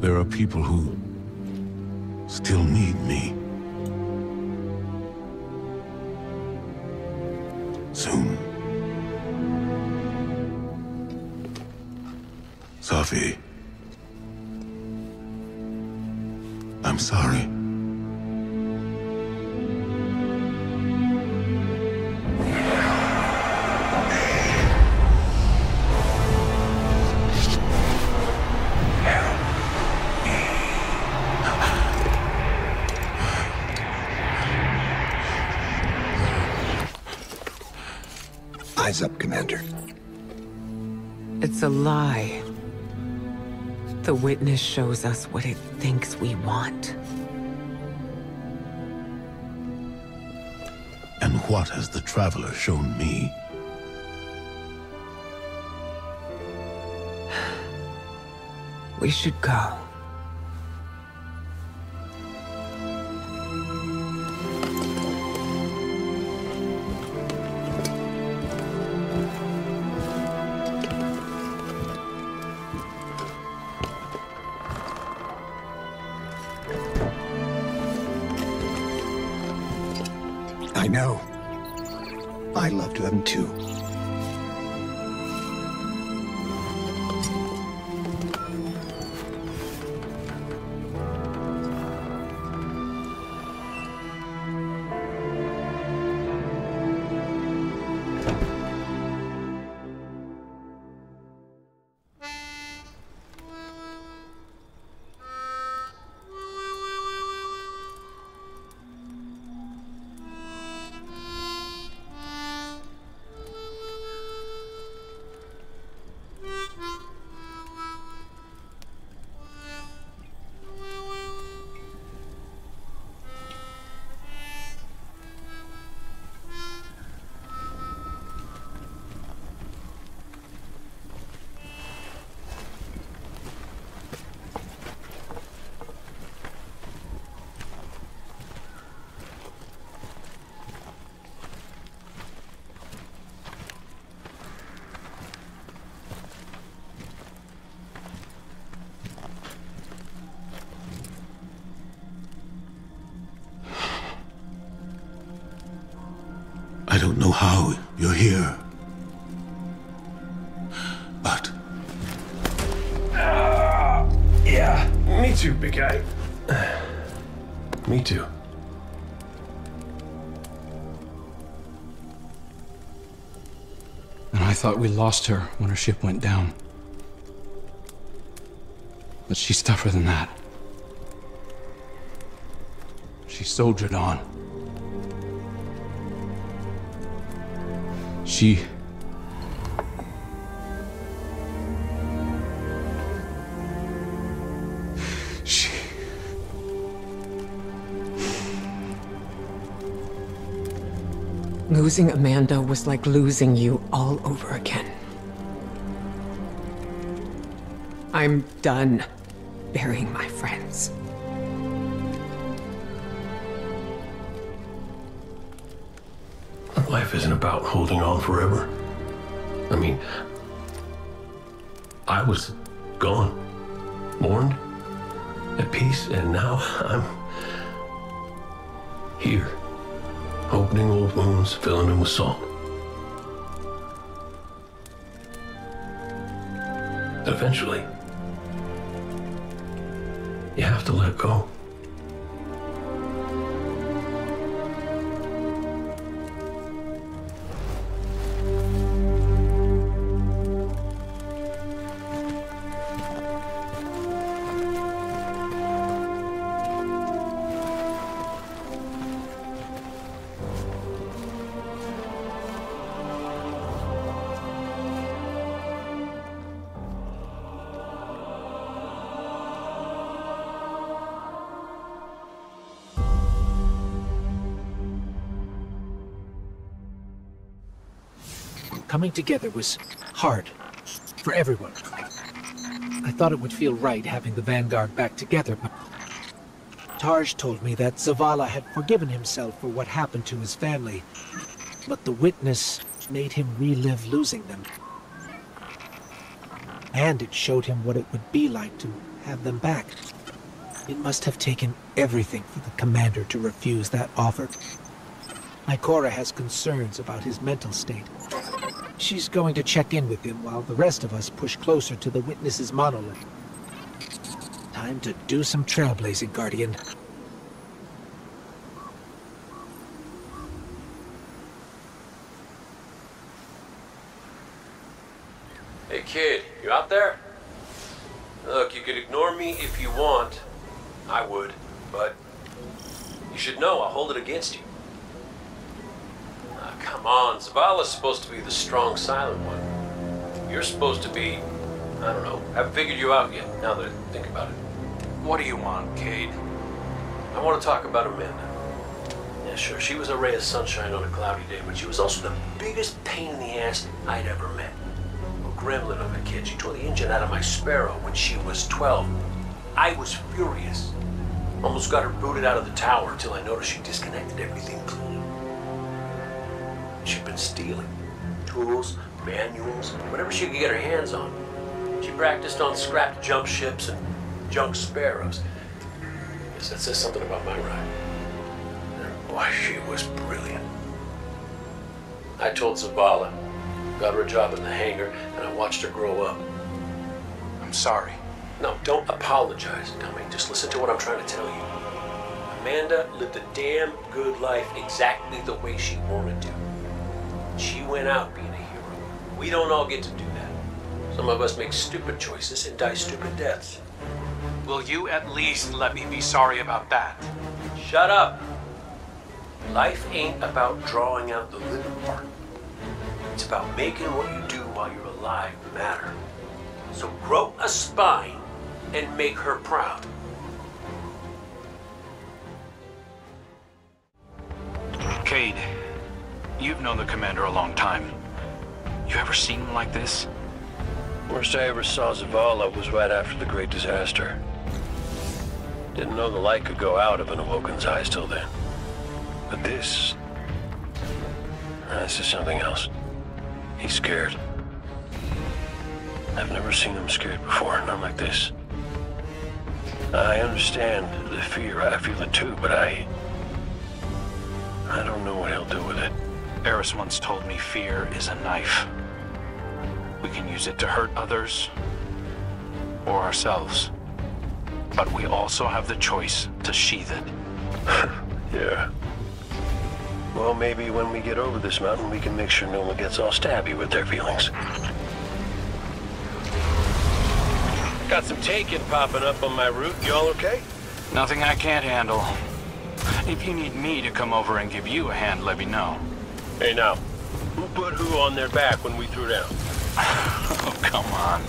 There are people who still need me. Soon. Safi, I'm sorry. Eyes up, Commander. It's a lie. The witness shows us what it thinks we want. And what has the Traveler shown me? We should go. I know. I loved them too. I don't know how you're here. But... Yeah, me too, big guy. Me too. And I thought we lost her when her ship went down. But she's tougher than that. She soldiered on. She... Losing Amanda was like losing you all over again. I'm done burying my friends. Life isn't about holding on forever. I mean, I was gone, mourned, at peace, and now I'm here, opening old wounds, filling them with salt. Eventually, you have to let go. Coming together was hard for everyone. I thought it would feel right having the Vanguard back together, but Tarj told me that Zavala had forgiven himself for what happened to his family, but the witness made him relive losing them. And it showed him what it would be like to have them back. It must have taken everything for the commander to refuse that offer. Ikora has concerns about his mental state. She's going to check in with him while the rest of us push closer to the witness's monolith. Time to do some trailblazing, Guardian. Hey kid, you out there? Look, you could ignore me if you want. I would, but you should know I'll hold it against you. Come on, Zavala's supposed to be the strong, silent one. You're supposed to be, I don't know, haven't figured you out yet, now that I think about it. What do you want, Cade? I want to talk about Amanda. Yeah, sure, she was a ray of sunshine on a cloudy day, but she was also the biggest pain in the ass I'd ever met. A gremlin of a kid. She tore the engine out of my Sparrow when she was 12. I was furious. Almost got her booted out of the tower until I noticed she disconnected everything clean. She'd been stealing tools, manuals, whatever she could get her hands on. She practiced on scrapped jump ships and junk Sparrows. Guess that says something about my ride. And boy, she was brilliant. I told Zavala, got her a job in the hangar, and I watched her grow up. I'm sorry. No, don't apologize, dummy. Just listen to what I'm trying to tell you. Amanda lived a damn good life exactly the way she wanted to. She went out being a hero. We don't all get to do that. Some of us make stupid choices and die stupid deaths. Will you at least let me be sorry about that? Shut up. Life ain't about drawing out the little part. It's about making what you do while you're alive matter. So grow a spine and make her proud. Cade, you've known the commander a long time. You ever seen him like this? Worst I ever saw Zavala was right after the Great Disaster. Didn't know the light could go out of an Awoken's eyes till then. But this is something else. He's scared. I've never seen him scared before, not like this. I understand the fear, I feel it too, but I don't know what he'll do with it. Eris once told me fear is a knife. We can use it to hurt others or ourselves. But we also have the choice to sheath it. Yeah. Well, maybe when we get over this mountain, we can make sure no one gets all stabby with their feelings. Got some taken popping up on my route. You all okay? Nothing I can't handle. If you need me to come over and give you a hand, let me know. Hey, now, who put who on their back when we threw down? Oh, come on.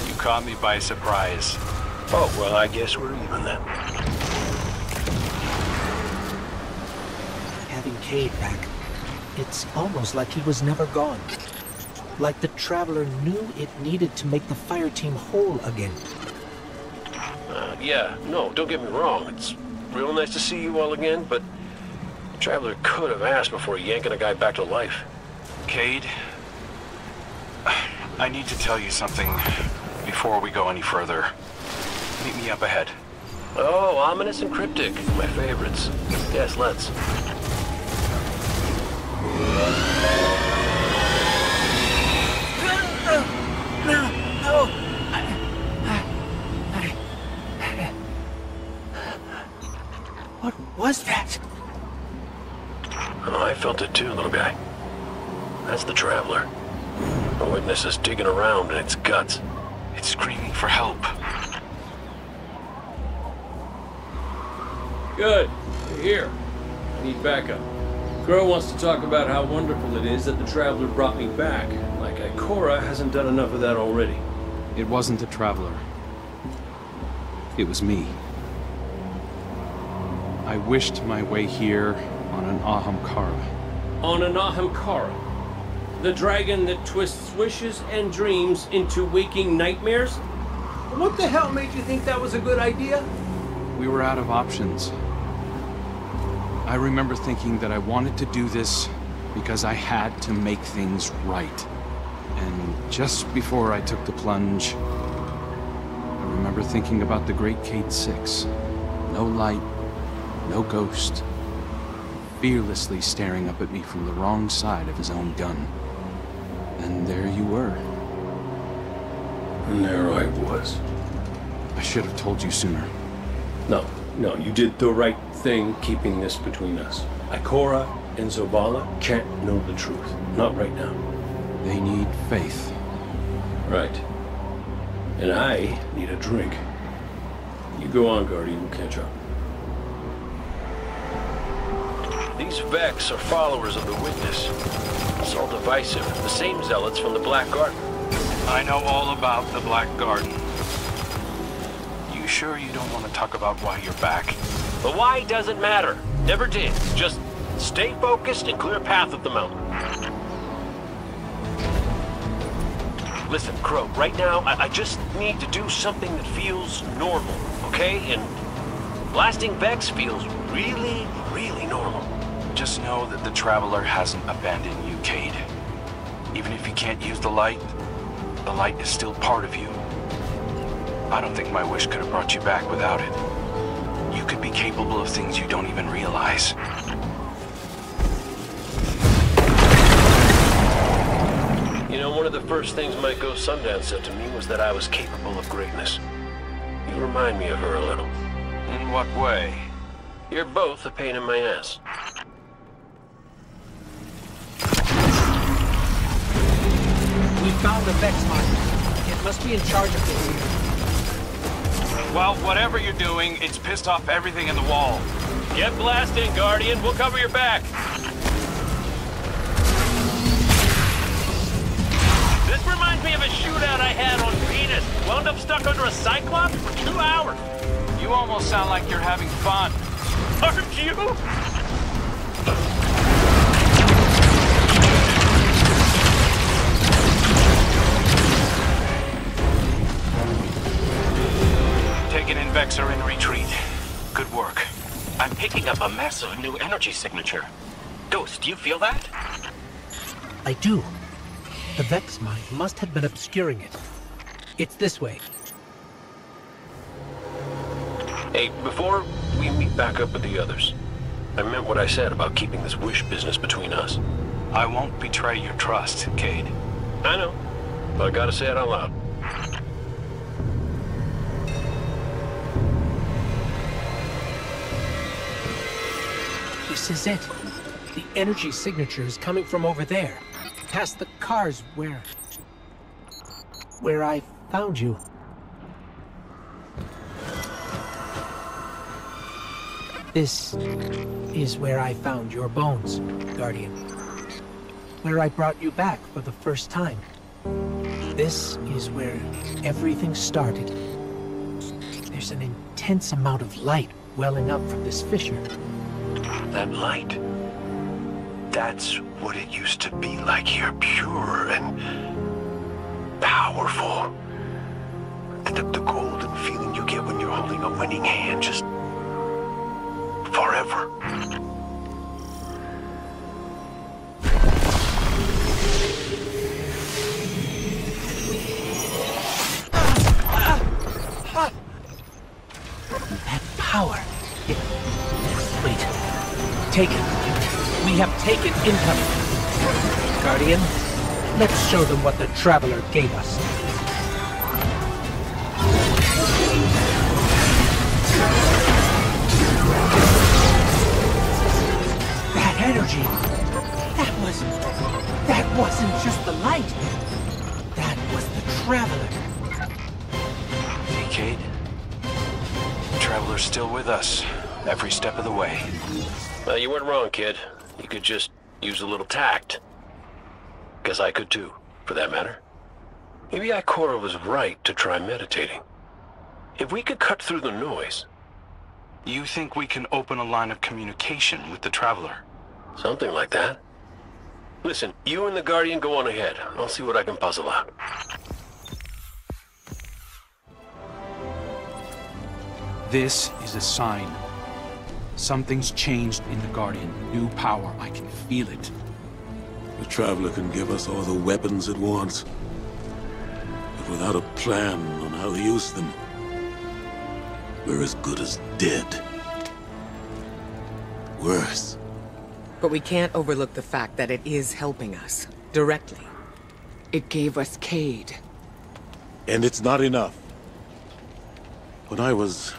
You caught me by surprise. Oh, well, I guess we're even then. Having Cade back, it's almost like he was never gone. Like the Traveler knew it needed to make the fire team whole again. Yeah, no, don't get me wrong. It's real nice to see you all again, but the Traveler could have asked before yanking a guy back to life. Cade, I need to tell you something before we go any further. Meet me up ahead. Oh, ominous and cryptic. My favorites. Yes, let's. No! What was that? Oh, I felt it too, little guy. That's the Traveler. The witness is digging around in its guts. It's screaming for help. Good. We're here. I need backup. Crow wants to talk about how wonderful it is that the Traveler brought me back. Like Ikora hasn't done enough of that already. It wasn't the Traveler. It was me. I wished my way here on an Ahamkara. On an Ahamkara? The dragon that twists wishes and dreams into waking nightmares? What the hell made you think that was a good idea? We were out of options. I remember thinking that I wanted to do this because I had to make things right. And just before I took the plunge, I remember thinking about the great Cade 6. No light, no ghost. Fearlessly staring up at me from the wrong side of his own gun. And there you were. And there I was. I should have told you sooner. No, you did the right thing keeping this between us. Ikora and Zavala can't know the truth. Not right now. They need faith. Right. And I need a drink. You go on, Guardian. We'll catch up. These Vex are followers of the Witness. It's all divisive. The same zealots from the Black Garden. I know all about the Black Garden. You sure you don't want to talk about why you're back? The why doesn't matter. Never did. Just stay focused and clear a path up the mountain. Listen, Crow, right now, I just need to do something that feels normal, okay? And blasting Vex feels really, really normal. Just know that the Traveler hasn't abandoned you, Cade. Even if you can't use the light is still part of you. I don't think my wish could have brought you back without it. You could be capable of things you don't even realize. You know, one of the first things my ghost Sundown said to me was that I was capable of greatness. You remind me of her a little. In what way? You're both a pain in my ass. We found the Vex mine. It must be in charge of this here. Well, whatever you're doing, it's pissed off everything in the wall. Get blasting, Guardian. We'll cover your back. This reminds me of a shootout I had on Venus. Wound up stuck under a Cyclops for 2 hours. You almost sound like you're having fun. Aren't you? Taken in Vex are in retreat. Good work. I'm picking up a massive new energy signature. Ghost, do you feel that? I do. The Vex mine must have been obscuring it. It's this way. Hey, before we meet back up with the others, I meant what I said about keeping this wish business between us. I won't betray your trust, Cade. I know, but I gotta say it out loud. This is it. The energy signature is coming from over there, past the cars where I found you. This is where I found your bones, Guardian. Where I brought you back for the first time. This is where everything started. There's an intense amount of light welling up from this fissure. That light. That's what it used to be like here, pure and powerful. The golden feeling you get when you're holding a winning hand, just forever. That power. Wait. Taken. We have taken incoming. Guardian, let's show them what the Traveler gave us. That energy. That wasn't just the light. That was the Traveler. Hey, Cade. The Traveler's still with us, every step of the way. Well, you weren't wrong, kid. You could just use a little tact. Guess I could too, for that matter. Maybe Ikora was right to try meditating. If we could cut through the noise... You think we can open a line of communication with the Traveler? Something like that. Listen, you and the Guardian go on ahead. I'll see what I can puzzle out. This is a sign. Something's changed in the Guardian. New power. I can feel it. The Traveler can give us all the weapons it wants, but without a plan on how to use them, we're as good as dead. Worse. But we can't overlook the fact that it is helping us, directly. It gave us Cade. And it's not enough. When I was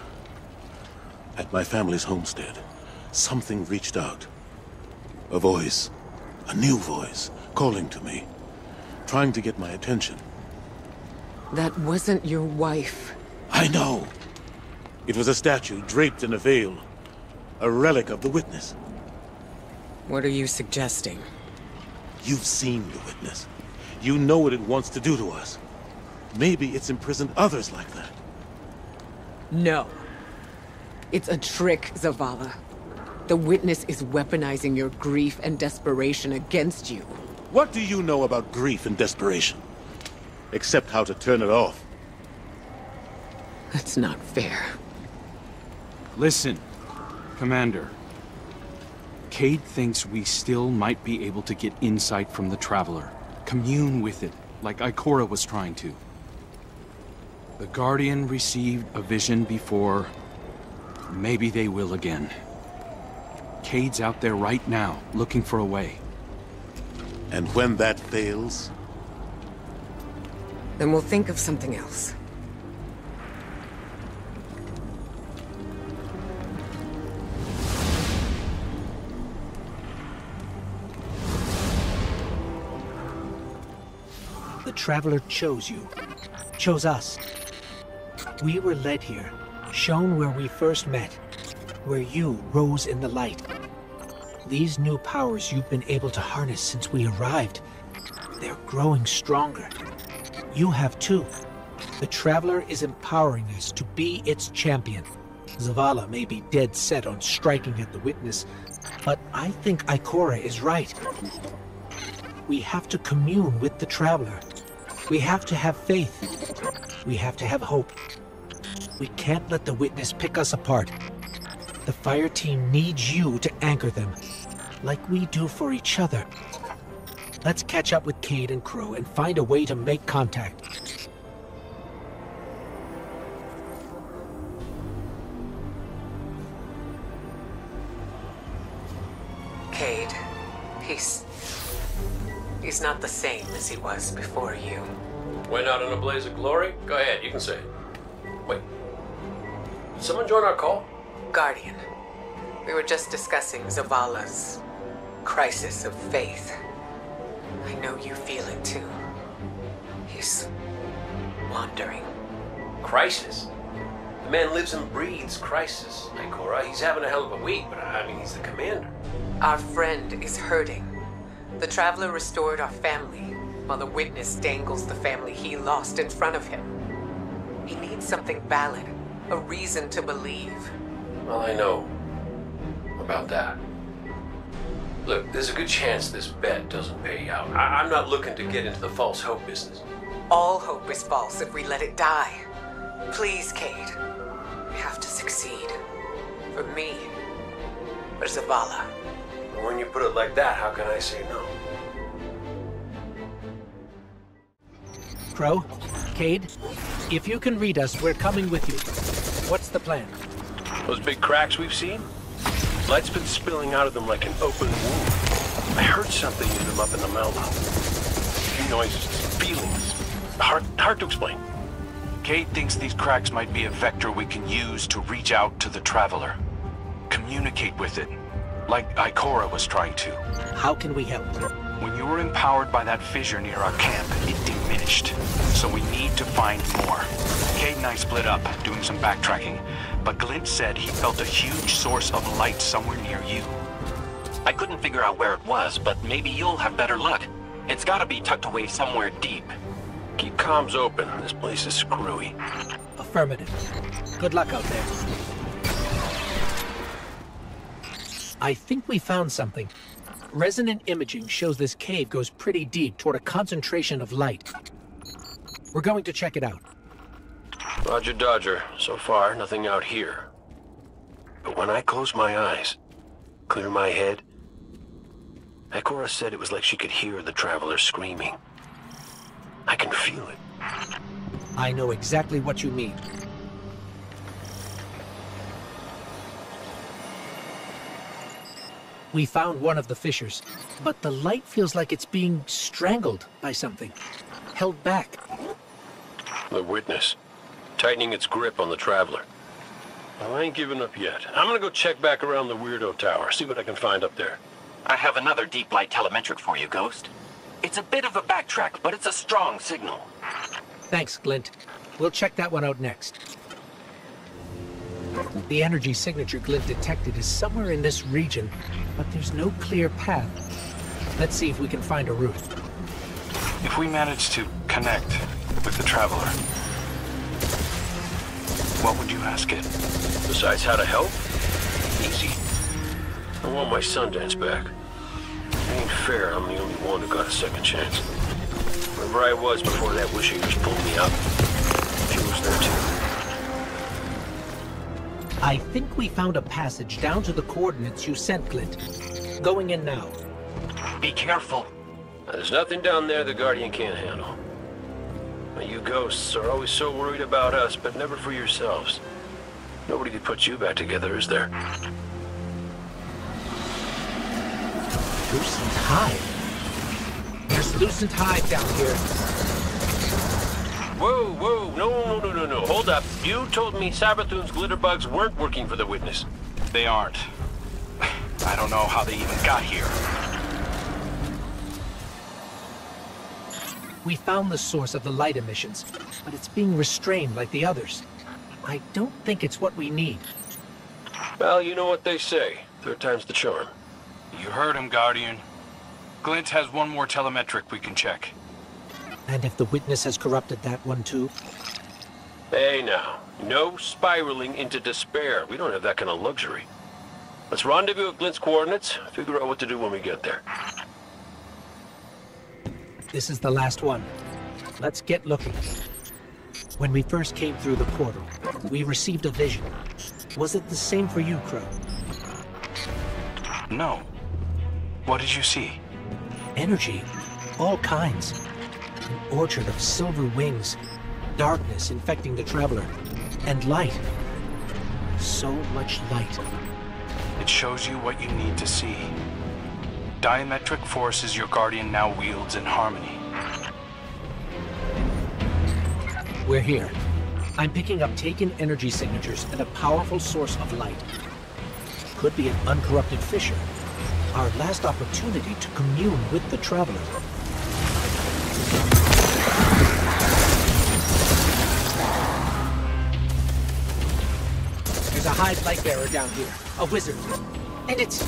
at my family's homestead, something reached out. A voice, a new voice, calling to me, trying to get my attention. That wasn't your wife. I know. It was a statue draped in a veil, a relic of the Witness. What are you suggesting? You've seen the Witness. You know what it wants to do to us. Maybe it's imprisoned others like that. No. It's a trick, Zavala. The Witness is weaponizing your grief and desperation against you. What do you know about grief and desperation? Except how to turn it off. That's not fair. Listen, Commander. Cade thinks we still might be able to get insight from the Traveler. Commune with it, like Ikora was trying to. The Guardian received a vision before. Maybe they will again. Cade's out there right now, looking for a way. And when that fails? Then we'll think of something else. The Traveler chose you. Chose us. We were led here, shown where we first met, where you rose in the light. These new powers you've been able to harness since we arrived, they're growing stronger. You have too. The Traveler is empowering us to be its champion. Zavala may be dead set on striking at the Witness, but I think Ikora is right. We have to commune with the Traveler. We have to have faith. We have to have hope. We can't let the Witness pick us apart. The fire team needs you to anchor them, like we do for each other. Let's catch up with Cade and Crow and find a way to make contact. Cade, peace. He's not the same as he was before you. Went out in a blaze of glory? Go ahead, you can say it. Wait. Did someone join our call? Guardian, we were just discussing Zavala's crisis of faith. I know you feel it too. He's wandering. Crisis? The man lives and breathes crisis, Ikora. He's having a hell of a week, but I mean, he's the commander. Our friend is hurting. The Traveler restored our family, while the Witness dangles the family he lost in front of him. He needs something valid, a reason to believe. Well, I know about that. Look, there's a good chance this bet doesn't pay out. I'm not looking to get into the false hope business. All hope is false if we let it die. Please, Cade. We have to succeed. For me. For Zavala. When you put it like that, how can I say no? Crow, Cade, if you can read us, we're coming with you. What's the plan? Those big cracks we've seen? Light's been spilling out of them like an open wound. I heard something in them up in the mountain. Noises, feelings. Hard to explain. Cade thinks these cracks might be a vector we can use to reach out to the Traveler. Communicate with it, like Ikora was trying to. How can we help? When you were empowered by that fissure near our camp, it diminished. So we need to find more. Cade and I split up, doing some backtracking, but Glint said he felt a huge source of light somewhere near you. I couldn't figure out where it was, but maybe you'll have better luck. It's gotta be tucked away somewhere deep. Keep comms open. This place is screwy. Affirmative. Good luck out there. I think we found something. Resonant imaging shows this cave goes pretty deep toward a concentration of light. We're going to check it out. Roger Dodger. So far, nothing out here. But when I close my eyes, clear my head, Ikora said it was like she could hear the Traveler screaming. I can feel it. I know exactly what you mean. We found one of the fissures, but the light feels like it's being strangled by something. Held back. The Witness. Tightening its grip on the Traveler. Well, I ain't giving up yet. I'm gonna go check back around the Weirdo Tower, see what I can find up there. I have another deep light telemetric for you, Ghost. It's a bit of a backtrack, but it's a strong signal. Thanks, Glint. We'll check that one out next. The energy signature Glint detected is somewhere in this region, but there's no clear path. Let's see if we can find a route. If we manage to connect with the Traveler, what would you ask it? Besides how to help? Easy. I want my Sundance back. It ain't fair I'm the only one who got a second chance. Wherever I was before that Wisher just pulled me up, she was there too. I think we found a passage down to the coordinates you sent, Glint. Going in now. Be careful. There's nothing down there the Guardian can't handle. Now, you ghosts are always so worried about us, but never for yourselves. Nobody could put you back together, is there? Lucent Hive? There's Lucent Hive down here. Whoa, no, hold up. You told me Sabathun's glitterbugs weren't working for the Witness. They aren't. I don't know how they even got here. We found the source of the light emissions, but it's being restrained like the others. I don't think it's what we need. Well, you know what they say. Third time's the charm. You heard him, Guardian. Glint has one more telemetric we can check. And if the Witness has corrupted that one too? Hey now, no spiraling into despair. We don't have that kind of luxury. Let's rendezvous at Glint's coordinates, figure out what to do when we get there. This is the last one. Let's get looking. When we first came through the portal, we received a vision. Was it the same for you, Crow? No. What did you see? Energy. All kinds. An orchard of silver wings. Darkness infecting the Traveler. And light. So much light. It shows you what you need to see. diametric forces your Guardian now wields in harmony. We're here. I'm picking up taken energy signatures and a powerful source of light. Could be an uncorrupted fissure. Our last opportunity to commune with the Traveler. There's a Hive light bearer down here. A wizard. And it's...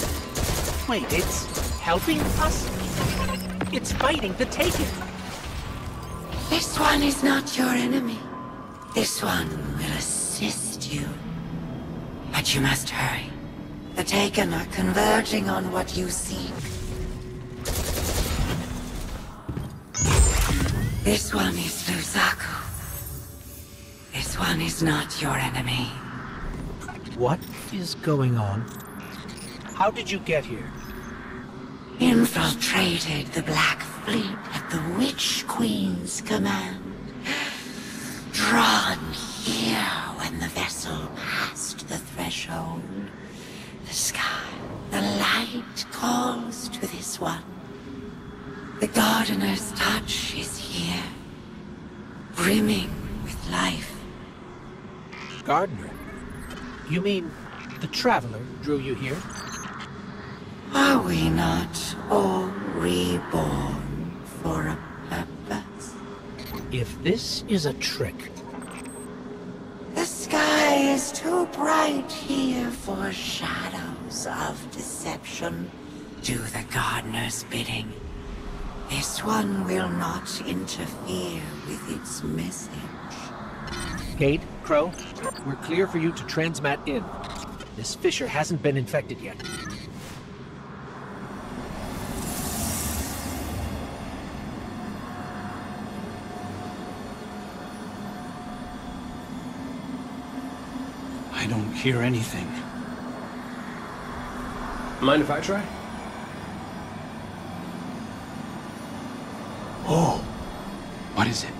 Wait, it's helping us? It's fighting the Taken. This one is not your enemy. This one will assist you. But you must hurry. The Taken are converging on what you seek. This one is Luzaku. This one is not your enemy. What is going on? How did you get here? Infiltrated the Black Fleet at the Witch Queen's command. Drawn here when the vessel passed the threshold. The sky, the light calls to this one. The Gardener's touch is here, brimming with life. Gardener? You mean the Traveler drew you here? Are we not all reborn for a purpose? If this is a trick... The sky is too bright here for shadows of deception. Do the Gardener's bidding. This one will not interfere with its message. Cade, Crow, we're clear for you to transmat in. This fissure hasn't been infected yet. I don't hear anything. Mind if I try? Oh! What is it?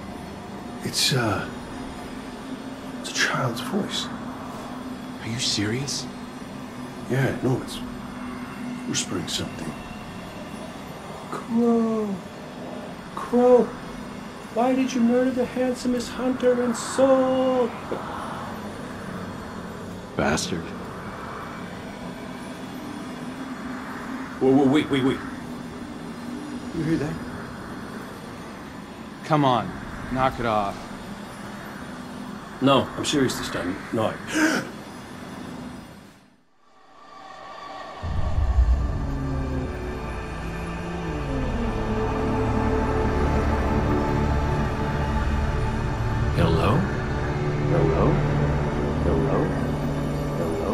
It's a child's voice. Are you serious? Yeah, no, it's whispering something. Crow! Crow! Why did you murder the handsomest hunter in Seoul? Bastard. Whoa, wait. You hear that? Come on, knock it off. No, I'm serious this time. No, Hello? Hello? Hello? Hello?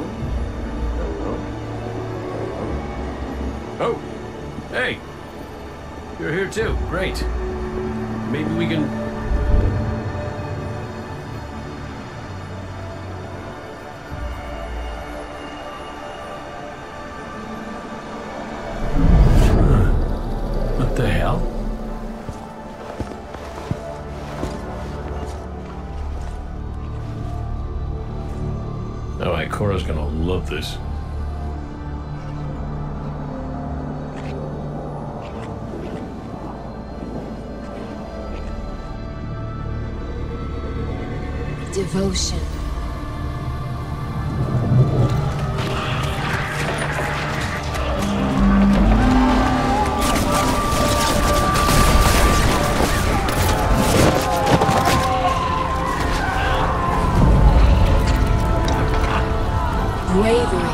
Hello? Hello? Oh! Hey! You're here too. Great. Maybe we can... What the hell? Oh, Ikora's gonna love this. Devotion. Bravery.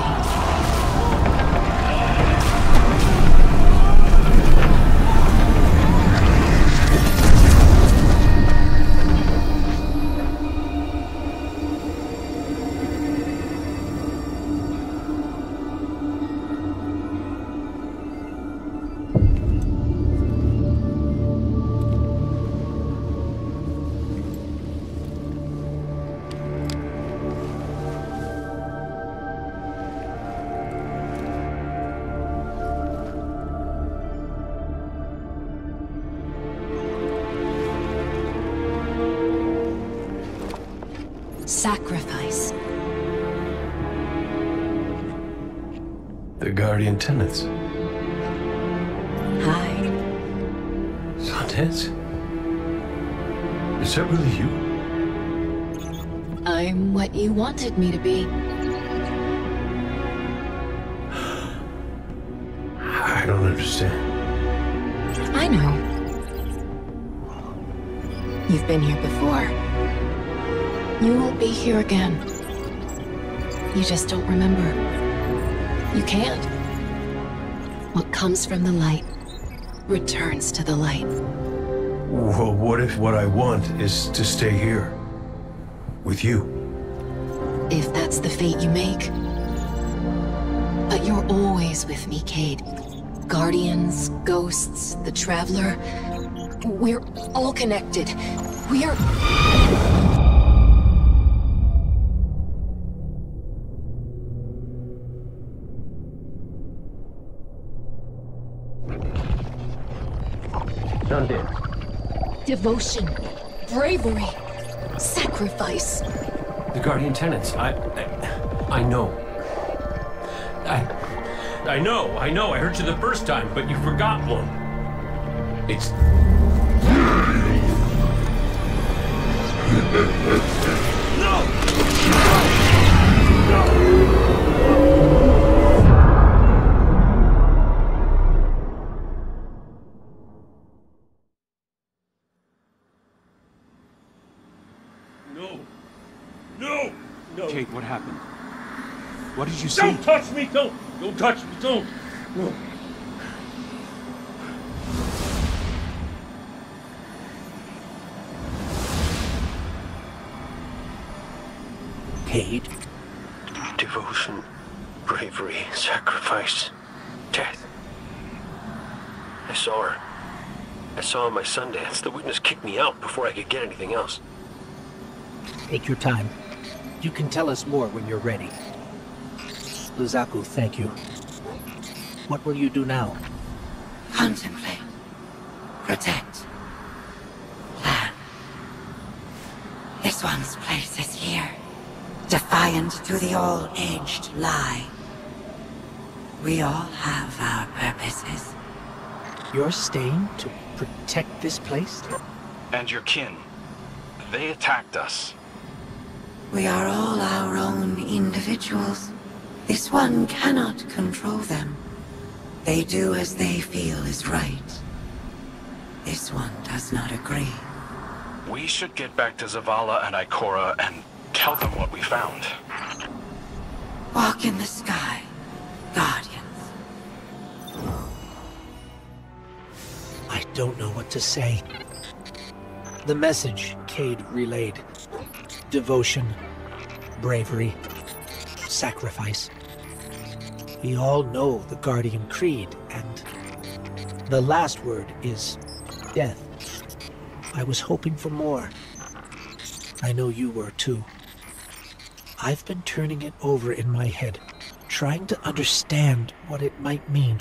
Sacrifice. The Guardian tenets. tense. Is that really you? I'm what you wanted me to be. I don't understand. I know. You've been here before. You will be here again. You just don't remember. You can't. What comes from the light returns to the light. Well, what if what I want is to stay here? With you? If that's the fate you make. But you're always with me, Cade. Guardians, ghosts, the Traveler. We're all connected. We are... Done dead. Devotion, bravery, sacrifice. The Guardian tenants. I know. I know. I heard you the first time, but you forgot one. It's... No! No! Cade, what happened? What did you see? Don't touch me! Don't touch me! Don't! No. Cade? Devotion, bravery, sacrifice, death. I saw her. I saw her my Sundance. The witness kicked me out before I could get anything else. Take your time. You can tell us more when you're ready. Luzaku, thank you. What will you do now? Contemplate. Protect. Plan. This one's place is here. Defiant to the all-aged lie. We all have our purposes. You're staying to protect this place? And your kin. They attacked us. We are all our own individuals. This one cannot control them. They do as they feel is right. This one does not agree. We should get back to Zavala and Ikora and tell them what we found. Walk in the sky, Guardians. I don't know what to say. The message Cade relayed. Devotion, bravery, sacrifice. We all know the Guardian Creed, and the last word is death. I was hoping for more. I know you were too. I've been turning it over in my head, trying to understand what it might mean.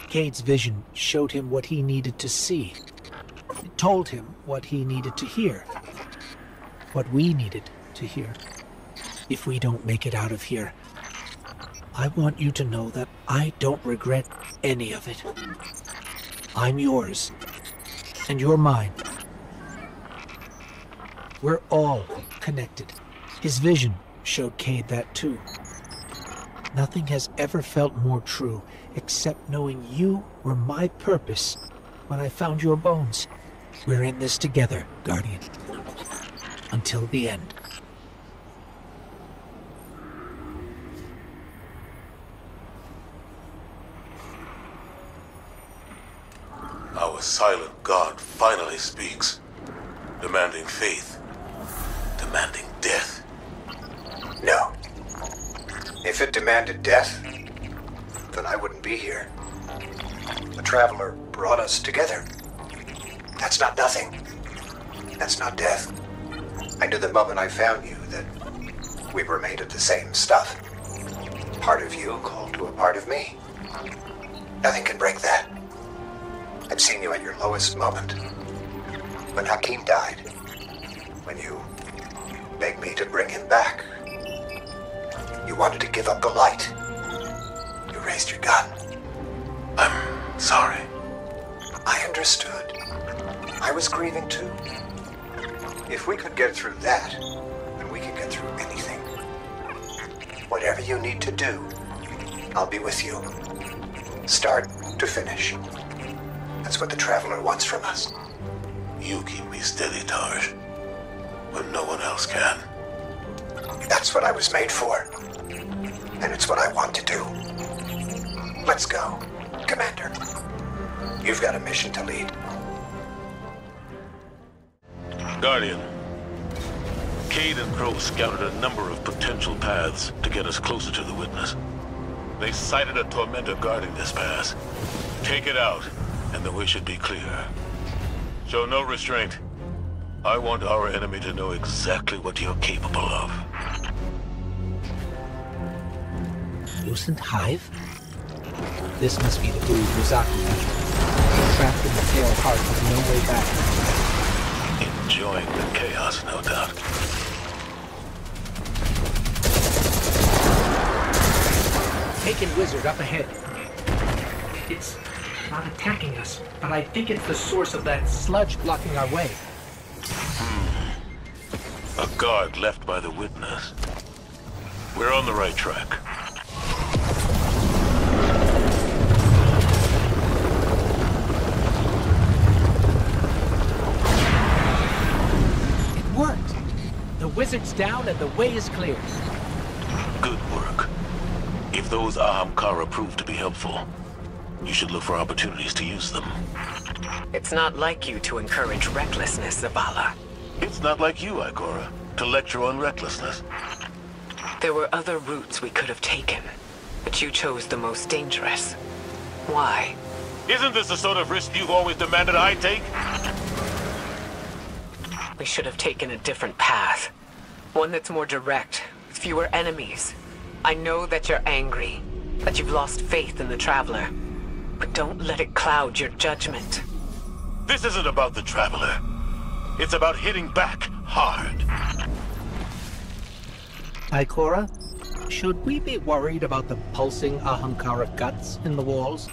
Cade's vision showed him what he needed to see. It told him what he needed to hear. What we needed to hear. If we don't make it out of here, I want you to know that I don't regret any of it. I'm yours, and you're mine. We're all connected. His vision showed Cade that too. Nothing has ever felt more true, except knowing you were my purpose when I found your bones. We're in this together, Guardian. Until the end. Our silent God finally speaks, demanding faith, demanding death. No. If it demanded death, then I wouldn't be here. The Traveler brought us together. That's not nothing. That's not death. I knew the moment I found you that we were made of the same stuff. Part of you called to a part of me. Nothing can break that. I've seen you at your lowest moment. When Hakim died. When you begged me to bring him back. You wanted to give up the light. You raised your gun. I'm sorry. I understand. understood. I was grieving too. If we could get through that, then we can get through anything. Whatever you need to do, I'll be with you. Start to finish. That's what the Traveler wants from us. You keep me steady, Tarj, when no one else can. That's what I was made for. And it's what I want to do. Let's go, Commander. You've got a mission to lead. Guardian, Cade and Crow scouted a number of potential paths to get us closer to the Witness. They sighted a tormentor guarding this pass. Take it out, and the way should be clear. Show no restraint. I want our enemy to know exactly what you're capable of. Lucent Hive? This must be the brood Ruzaki found. Trapped in the pale heart with no way back. Enjoying the chaos, no doubt. Taken wizard up ahead. It's not attacking us, but I think it's the source of that sludge blocking our way. A guard left by the Witness. We're on the right track. It worked! The wizard's down and the way is clear. Good work. If those Ahamkara prove to be helpful, you should look for opportunities to use them. It's not like you to encourage recklessness, Zavala. It's not like you, Ikora, to lecture on recklessness. There were other routes we could have taken, but you chose the most dangerous. Why? Isn't this the sort of risk you've always demanded I take? We should have taken a different path. One that's more direct, with fewer enemies. I know that you're angry, that you've lost faith in the Traveler. But don't let it cloud your judgment. This isn't about the Traveler. It's about hitting back hard. Ikora, should we be worried about the pulsing Ahamkara guts in the walls?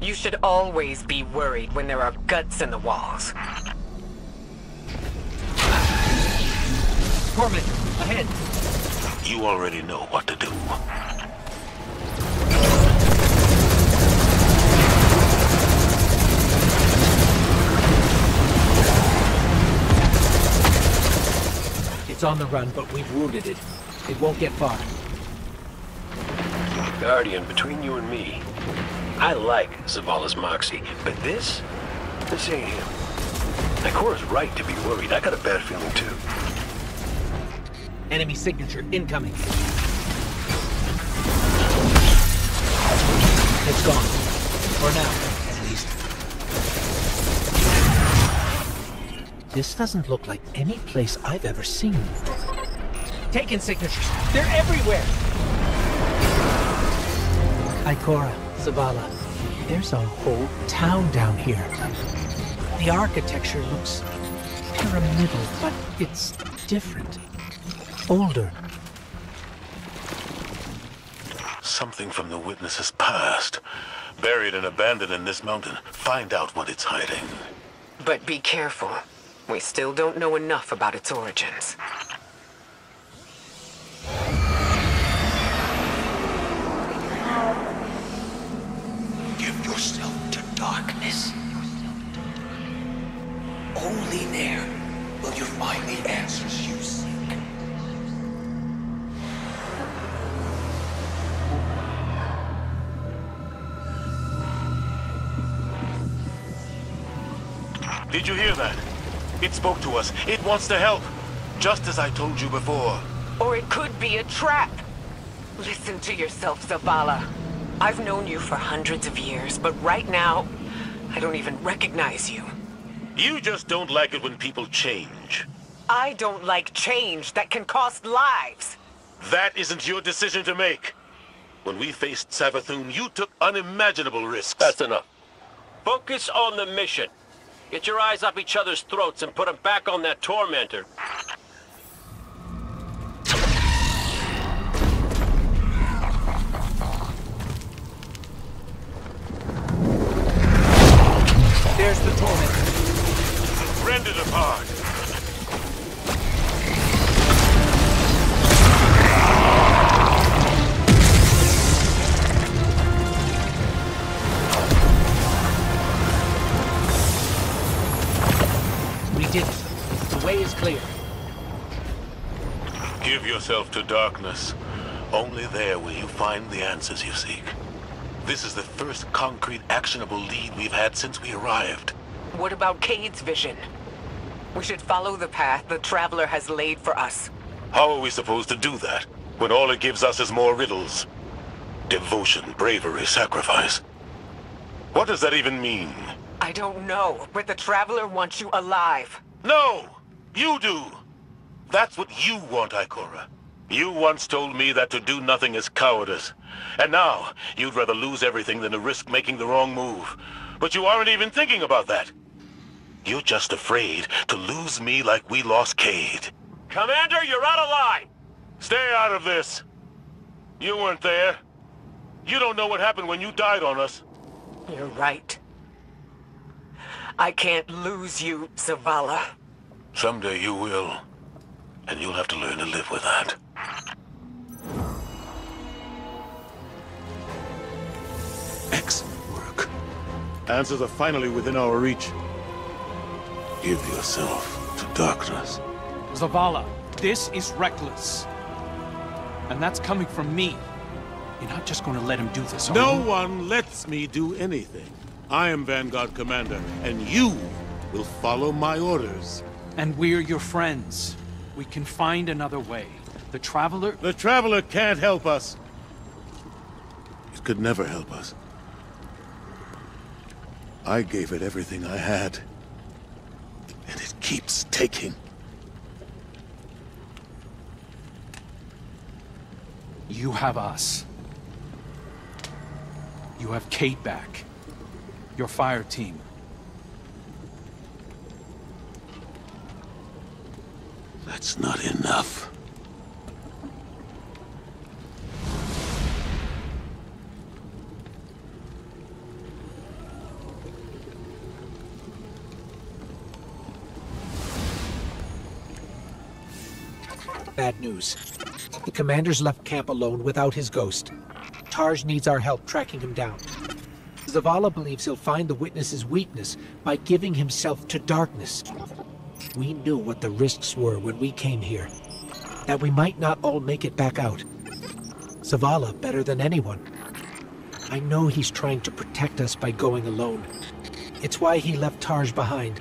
You should always be worried when there are guts in the walls. Torment, ahead! You already know what to do. It's on the run, but we've wounded it. It won't get far. Guardian, between you and me, I like Zavala's moxie, but this ain't him. Ikora's right to be worried. I got a bad feeling too. Enemy signature incoming. It's gone. For now, at least. This doesn't look like any place I've ever seen. Taken signatures. They're everywhere! Ikora, Zavala, there's a whole town down here. The architecture looks pyramidal, but it's different. Older. Something from the Witness's past. Buried and abandoned in this mountain. Find out what it's hiding. But be careful. We still don't know enough about its origins. Give yourself to darkness. Only there will you find the answers you seek. Did you hear that? It spoke to us. It wants to help. Just as I told you before. Or it could be a trap. Listen to yourself, Zavala. I've known you for hundreds of years, but right now, I don't even recognize you. You just don't like it when people change. I don't like change that can cost lives. That isn't your decision to make. When we faced Savathun, you took unimaginable risks. That's enough. Focus on the mission. Get your eyes up each other's throats and put them back on that tormentor. There yourself to darkness. Only there will you find the answers you seek. This is the first concrete, actionable lead we've had since we arrived. What about Cade's vision? We should follow the path the Traveler has laid for us. How are we supposed to do that, when all it gives us is more riddles? Devotion, bravery, sacrifice. What does that even mean? I don't know, but the Traveler wants you alive. No! You do! That's what you want, Ikora. You once told me that to do nothing is cowardice. And now, you'd rather lose everything than to risk making the wrong move. But you aren't even thinking about that. You're just afraid to lose me like we lost Cade. Commander, you're out of line! Stay out of this. You weren't there. You don't know what happened when you died on us. You're right. I can't lose you, Zavala. Someday you will. And you'll have to learn to live with that. Excellent work. Answers are finally within our reach. Give yourself to darkness. Zavala, this is reckless. And that's coming from me. You're not just going to let him do this, are you? No one lets me do anything. I am Vanguard Commander, and you will follow my orders. And we're your friends. We can find another way. The Traveler... The Traveler can't help us. It could never help us. I gave it everything I had. And it keeps taking. You have us. You have Kate back. Your fire team. That's not enough. Bad news. The commander's left camp alone without his ghost. Tarj needs our help tracking him down. Zavala believes he'll find the witness's weakness by giving himself to darkness. We knew what the risks were when we came here. That we might not all make it back out. Zavala better than anyone. I know he's trying to protect us by going alone. It's why he left Tarj behind.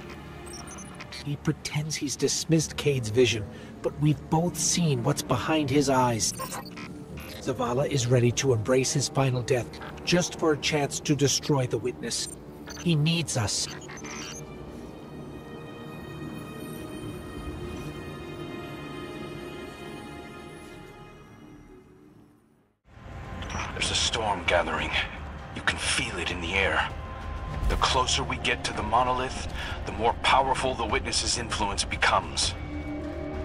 He pretends he's dismissed Cade's vision, but we've both seen what's behind his eyes. Zavala is ready to embrace his final death, just for a chance to destroy the witness. He needs us. There's a storm gathering. You can feel it in the air. The closer we get to the monolith, the more powerful the witness's influence becomes.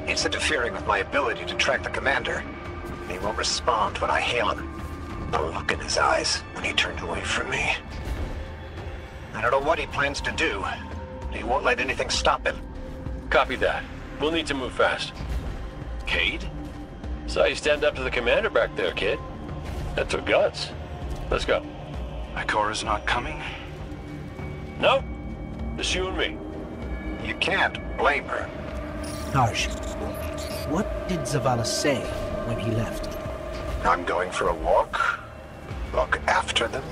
It's interfering with my ability to track the commander. He won't respond when I hail him. The look in his eyes when he turned away from me. I don't know what he plans to do. He won't let anything stop him. Copy that. We'll need to move fast. Cade? Saw you stand up to the commander back there, kid. That took guts. Let's go. Ikora's not coming? No. Just you and me. You can't blame her. Tarj, what did Zavala say when he left? I'm going for a walk. Look after them.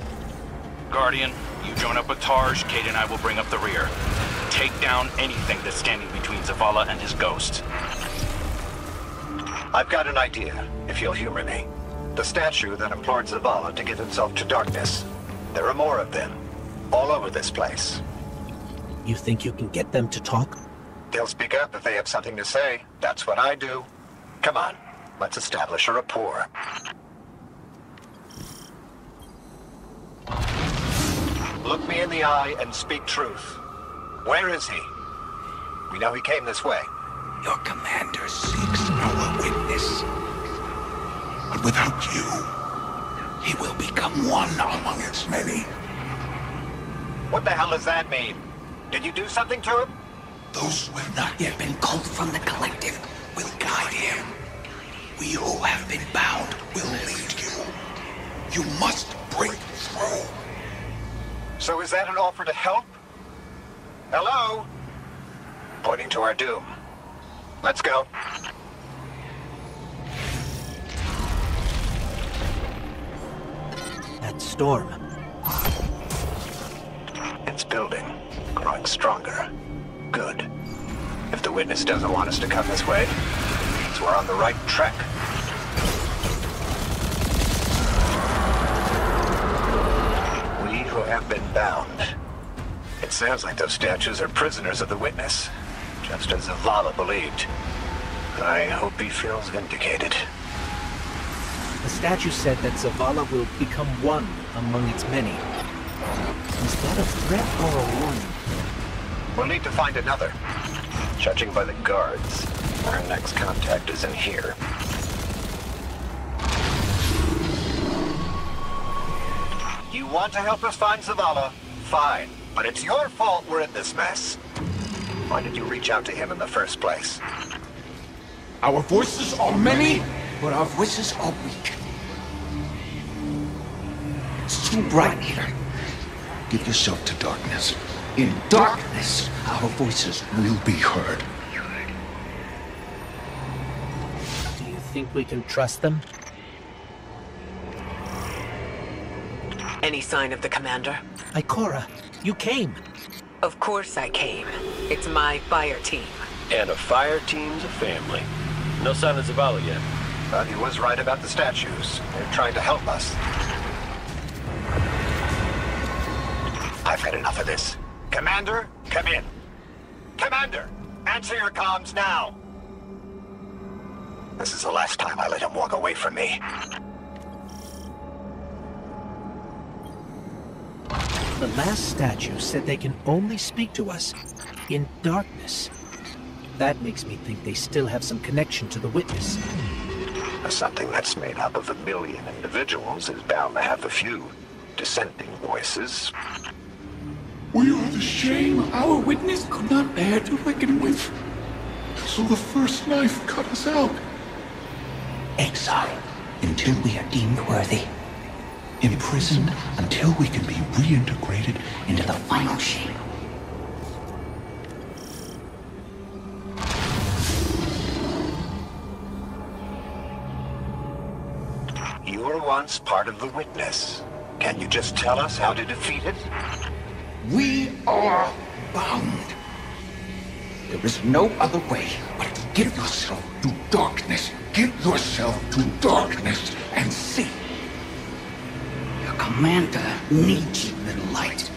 Guardian, you join up with Tarj, Cade and I will bring up the rear. Take down anything that's standing between Zavala and his ghost. I've got an idea, if you'll humor me. The statue that implored Zavala to give himself to darkness. There are more of them, all over this place. You think you can get them to talk? They'll speak up if they have something to say. That's what I do. Come on, let's establish a rapport. Look me in the eye and speak truth. Where is he? We know he came this way. Your commander seeks our witness. But without you, he will become one among its many. What the hell does that mean? Did you do something to him? Those who have not yet been called from the collective will guide him. We who have been bound will lead you. You must break through. So is that an offer to help? Hello? Pointing to our doom. Let's go. storm. It's building, growing stronger. Good. If the witness doesn't want us to come this way, it means we're on the right track. We who have been bound. It sounds like those statues are prisoners of the witness, just as Zavala believed. I hope he feels vindicated. The statue said that Zavala will become one among its many. Is that a threat or a warning? We'll need to find another. Judging by the guards, our next contact is in here. You want to help us find Zavala? Fine. But it's your fault we're in this mess. Why did you reach out to him in the first place? Our voices are many, but our voices are weak. It's too bright here. Give yourself to darkness. In darkness, our voices will be heard. Do you think we can trust them? Any sign of the commander? Ikora, you came. Of course I came. It's my fire team. And a fire team's a family. No sign of Zavala yet. But he was right about the statues. They're trying to help us. I've had enough of this. Commander, come in. Commander, answer your comms now. This is the last time I let him walk away from me. The last statue said they can only speak to us in darkness. That makes me think they still have some connection to the witness. Something that's made up of 1 million individuals is bound to have a few dissenting voices. We are the shame our witness could not bear to reckon with. So the first knife cut us out. Exile until we are deemed worthy. Imprisoned until we can be reintegrated into the final shape. You were once part of the witness. Can you just tell us how to defeat it? We are bound. There is no other way but to give yourself to darkness. Give yourself to darkness and see. Your commander needs you, little light.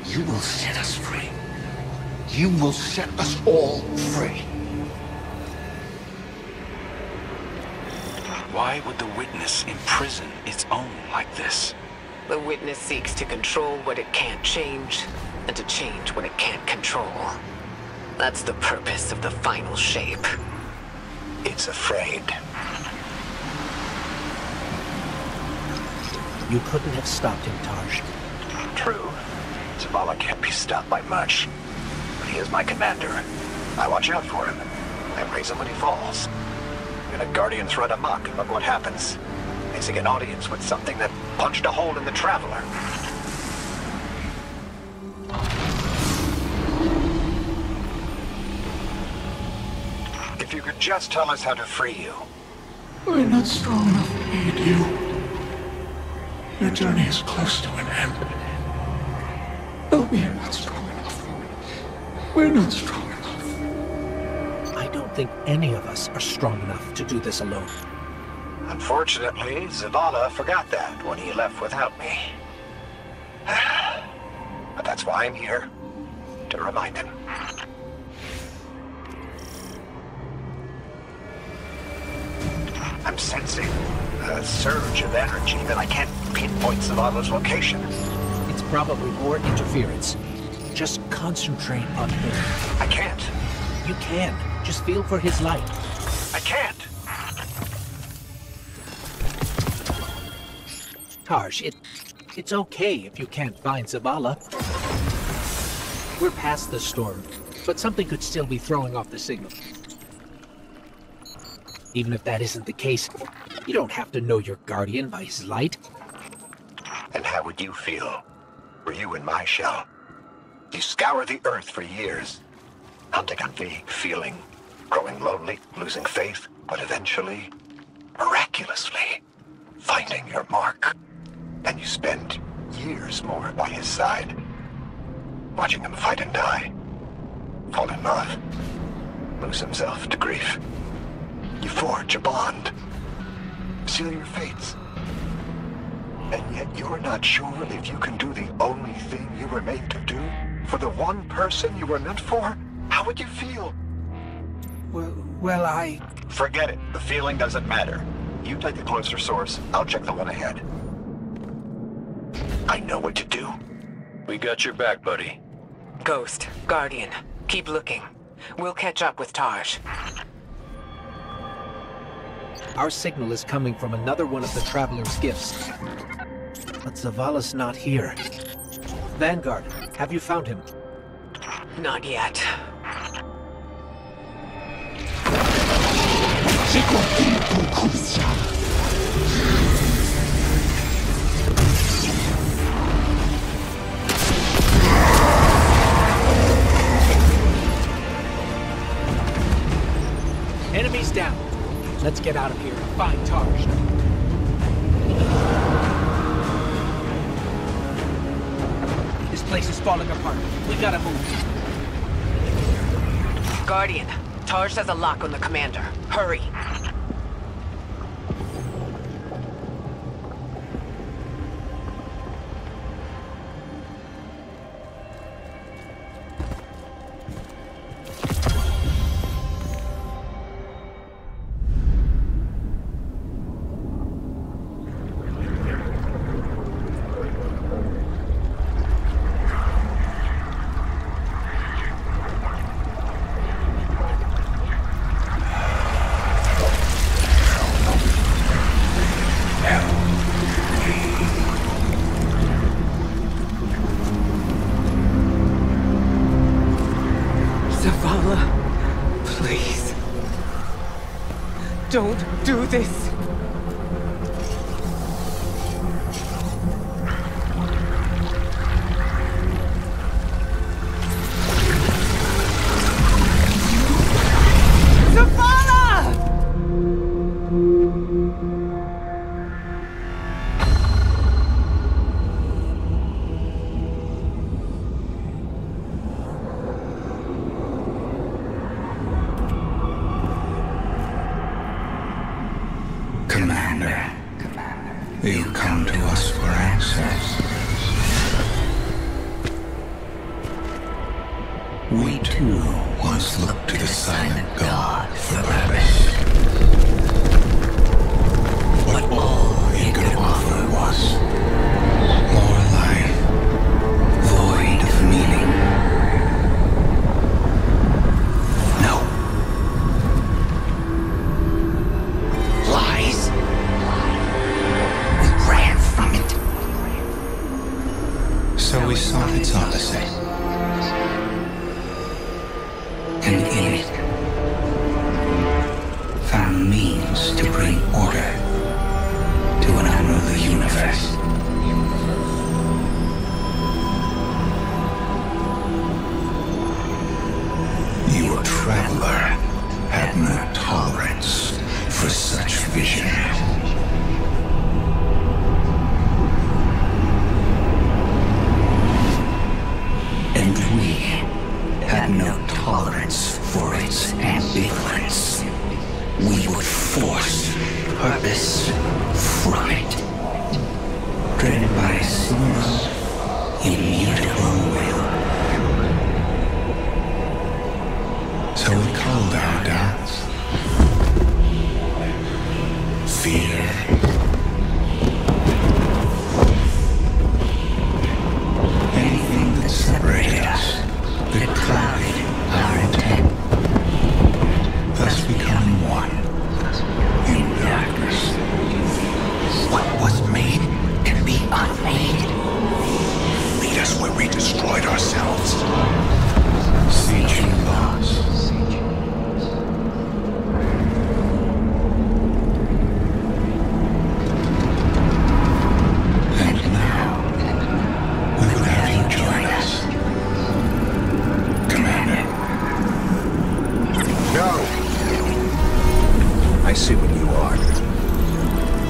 You will set us free. You will set us all free. Why would the witness imprison its own like this? The witness seeks to control what it can't change, and to change what it can't control. That's the purpose of the final shape. It's afraid. You couldn't have stopped him, Taj. True. Zavala can't be stopped by much. But he is my commander. I watch out for him. I raise him when he falls. And a Guardians run amok, and look what happens. Facing an audience with something that punched a hole in the Traveler. If you could just tell us how to free you. We're not strong enough to aid you. Your journey is close to an end. No, we are not strong enough. We're not strong enough. I don't think any of us are strong enough to do this alone. Unfortunately, Zavala forgot that when he left without me. But that's why I'm here. To remind him. I'm sensing a surge of energy that I can't pinpoint Zavala's location. It's probably more interference. Just concentrate on him. I can't. You can. Just feel for his light. I can't. Taj, it's okay if you can't find Zavala. We're past the storm, but something could still be throwing off the signal. Even if that isn't the case, you don't have to know your Guardian by his light. And how would you feel? Were you in my shell? You scour the earth for years, hunting on vague feeling, growing lonely, losing faith, but eventually, miraculously, finding your mark. And you spend years more by his side, watching him fight and die, fall in love, lose himself to grief. You forge a bond, seal your fates. And yet you're not sure if you can do the only thing you were made to do for the one person you were meant for? How would you feel? Well, I... Forget it. The feeling doesn't matter. You take the closer source, I'll check the one ahead. I know what to do. We got your back, buddy. Ghost, Guardian, keep looking. We'll catch up with Taj. Our signal is coming from another one of the Traveler's gifts. But Zavala's not here. Vanguard, have you found him? Not yet. Enemies down. Let's get out of here and find Taj. This place is falling apart. We gotta move. Guardian, Taj has a lock on the commander. Hurry. Please. Don't do this. Commander, you come to us for answers. We too once looked to the silent God for purpose. But all he could offer was more life, void of meaning. No. Lies. We ran from it. So we sought its opposite. And in it, found means to bring order to an unruly universe. Your traveler had no tolerance for such vision. And we had no tolerance for its ambivalence. We would force purpose from it, driven by a single, immutable will. So we called our doubts fear. Anything that separated us, that clouded our intent, thus becoming one in darkness. What was made can be unmade. Lead us where we destroyed ourselves. Sieging lost. And now, we would have you join us. Commander. No! I see what you are.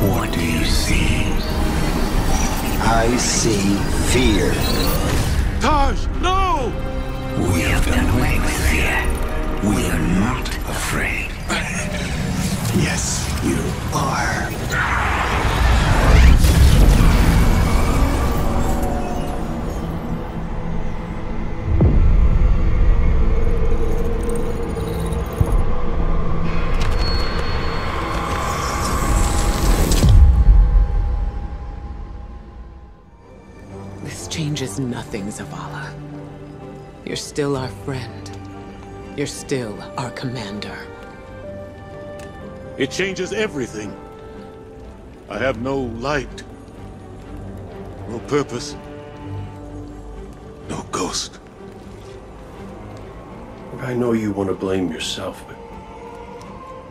What do you see? I see fear. Taj, no! We have done away with fear. We are not afraid. Yes, you are. This changes nothing, Zavala. You're still our friend. You're still our commander. It changes everything. I have no light, no purpose, no ghost. I know you want to blame yourself, but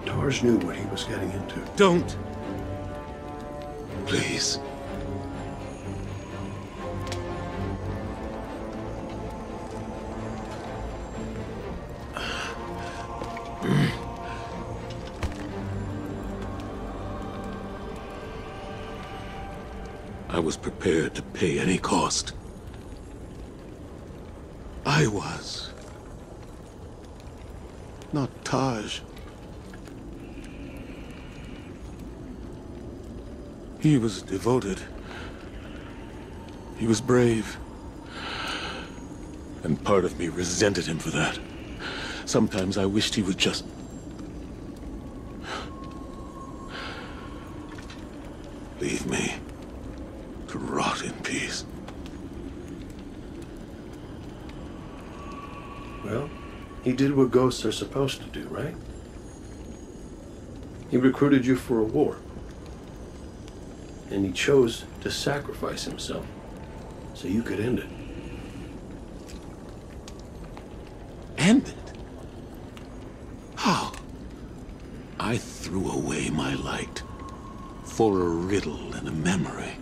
Taj knew what he was getting into. Don't. Please. I was prepared to pay any cost. I was. Not Taj. He was devoted. He was brave. And part of me resented him for that. Sometimes I wished he would just... leave me to rot in peace. Well, he did what ghosts are supposed to do, right? He recruited you for a war. And he chose to sacrifice himself so you could end it. End it? How? I threw away my light for a riddle and a memory.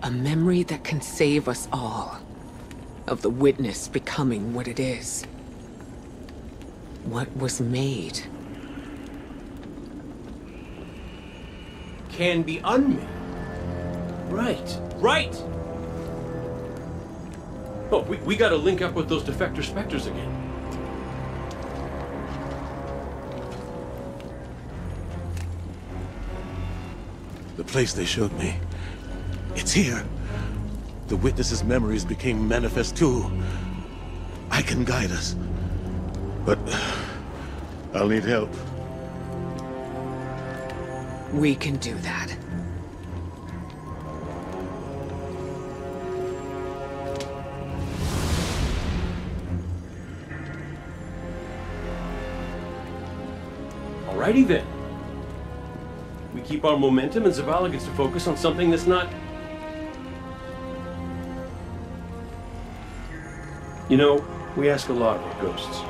A memory that can save us all. Of the witness becoming what it is. What was made. Can be unmade. Right. Right! Oh, we gotta link up with those defector specters again. The place they showed me. It's here. The witness's memories became manifest too. I can guide us. But I'll need help. We can do that. Alrighty then. We keep our momentum and Zavala gets to focus on something that's not... You know, we ask a lot of ghosts.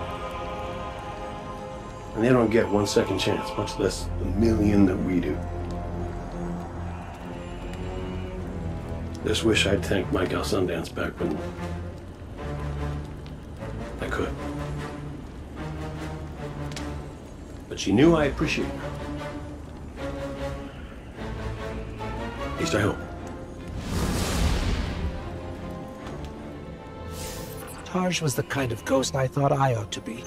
And they don't get 1 second chance, much less the million that we do. Just wish I'd tanked Mike out Sundance back when I could. But she knew I appreciated her. At least I hope. Taj was the kind of ghost I thought I ought to be.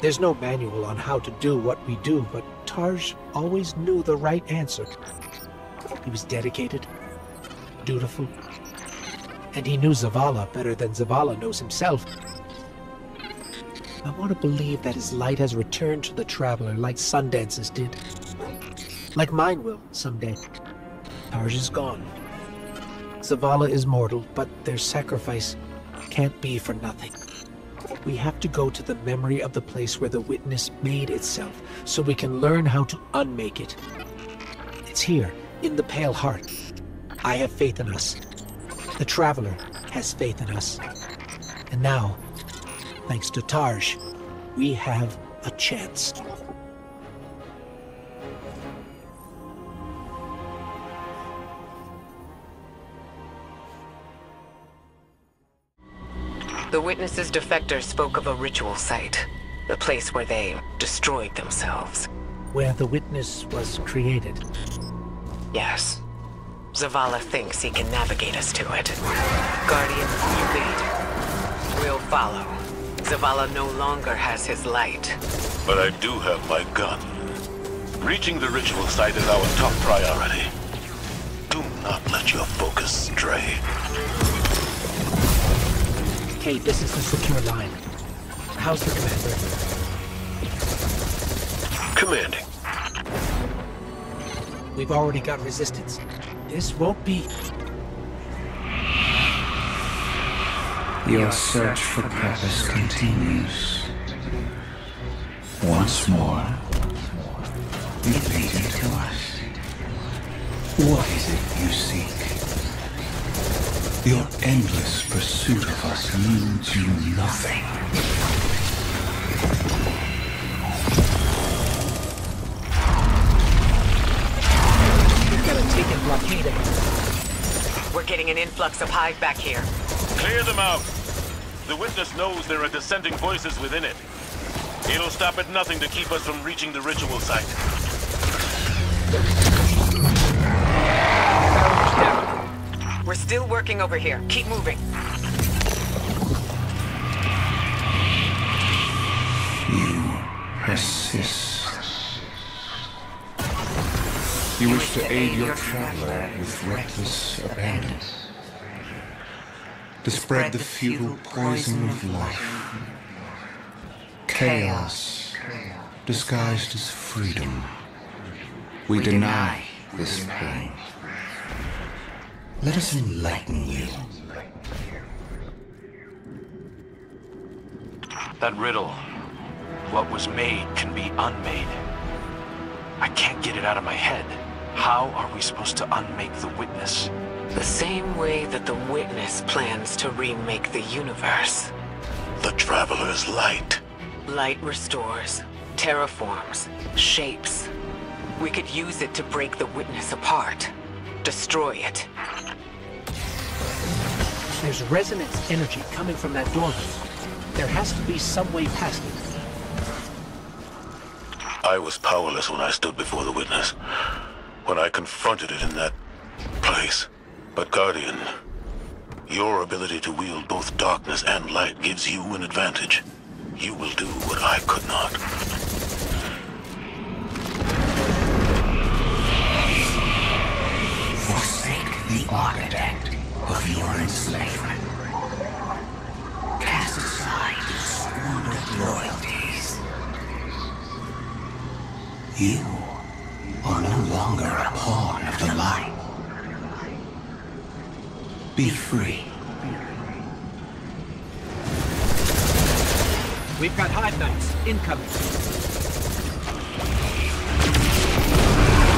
There's no manual on how to do what we do, but Taj always knew the right answer. He was dedicated, dutiful, and he knew Zavala better than Zavala knows himself. I want to believe that his light has returned to the Traveler like Sundance's did. Like mine will someday. Taj is gone. Zavala is mortal, but their sacrifice can't be for nothing. We have to go to the memory of the place where the witness made itself, so we can learn how to unmake it. It's here, in the Pale Heart. I have faith in us. The Traveler has faith in us. And now, thanks to Taj, we have a chance. The witness's defector spoke of a ritual site. The place where they destroyed themselves. where the witness was created. Yes. Zavala thinks he can navigate us to it. Guardian, you lead. We'll follow. Zavala no longer has his light. But I do have my gun. Reaching the ritual site is our top priority. Do not let your focus stray. Kate, this is the secure line. How's the commander? Commanding. We've already got resistance. This won't be... Your search for purpose continues. Once more, repeat it to us. What is it you seek? Your endless pursuit of us yields you nothing. We've got to take and blockade it. We're getting an influx of Hive back here. Clear them out. The witness knows there are dissenting voices within it. It'll stop at nothing to keep us from reaching the ritual site. We're still working over here. Keep moving. You persist. You wish to aid your traveler with reckless abandon. To spread the futile poison of life. Chaos, disguised as freedom. We deny this pain. Let us enlighten you. That riddle, what was made can be unmade. I can't get it out of my head. How are we supposed to unmake the witness? The same way that the witness plans to remake the universe. The Traveler's light. Light restores, terraforms, shapes. We could use it to break the witness apart. Destroy it. There's resonance energy coming from that doorway. There has to be some way past it. I was powerless when I stood before the witness. When I confronted it in that place. But Guardian, your ability to wield both darkness and light gives you an advantage. You will do what I could not. Forsake the architect of your enslavement. Cast aside your squandered loyalties. You are no longer a pawn of the light. Be free. We've got Hive Knights incoming.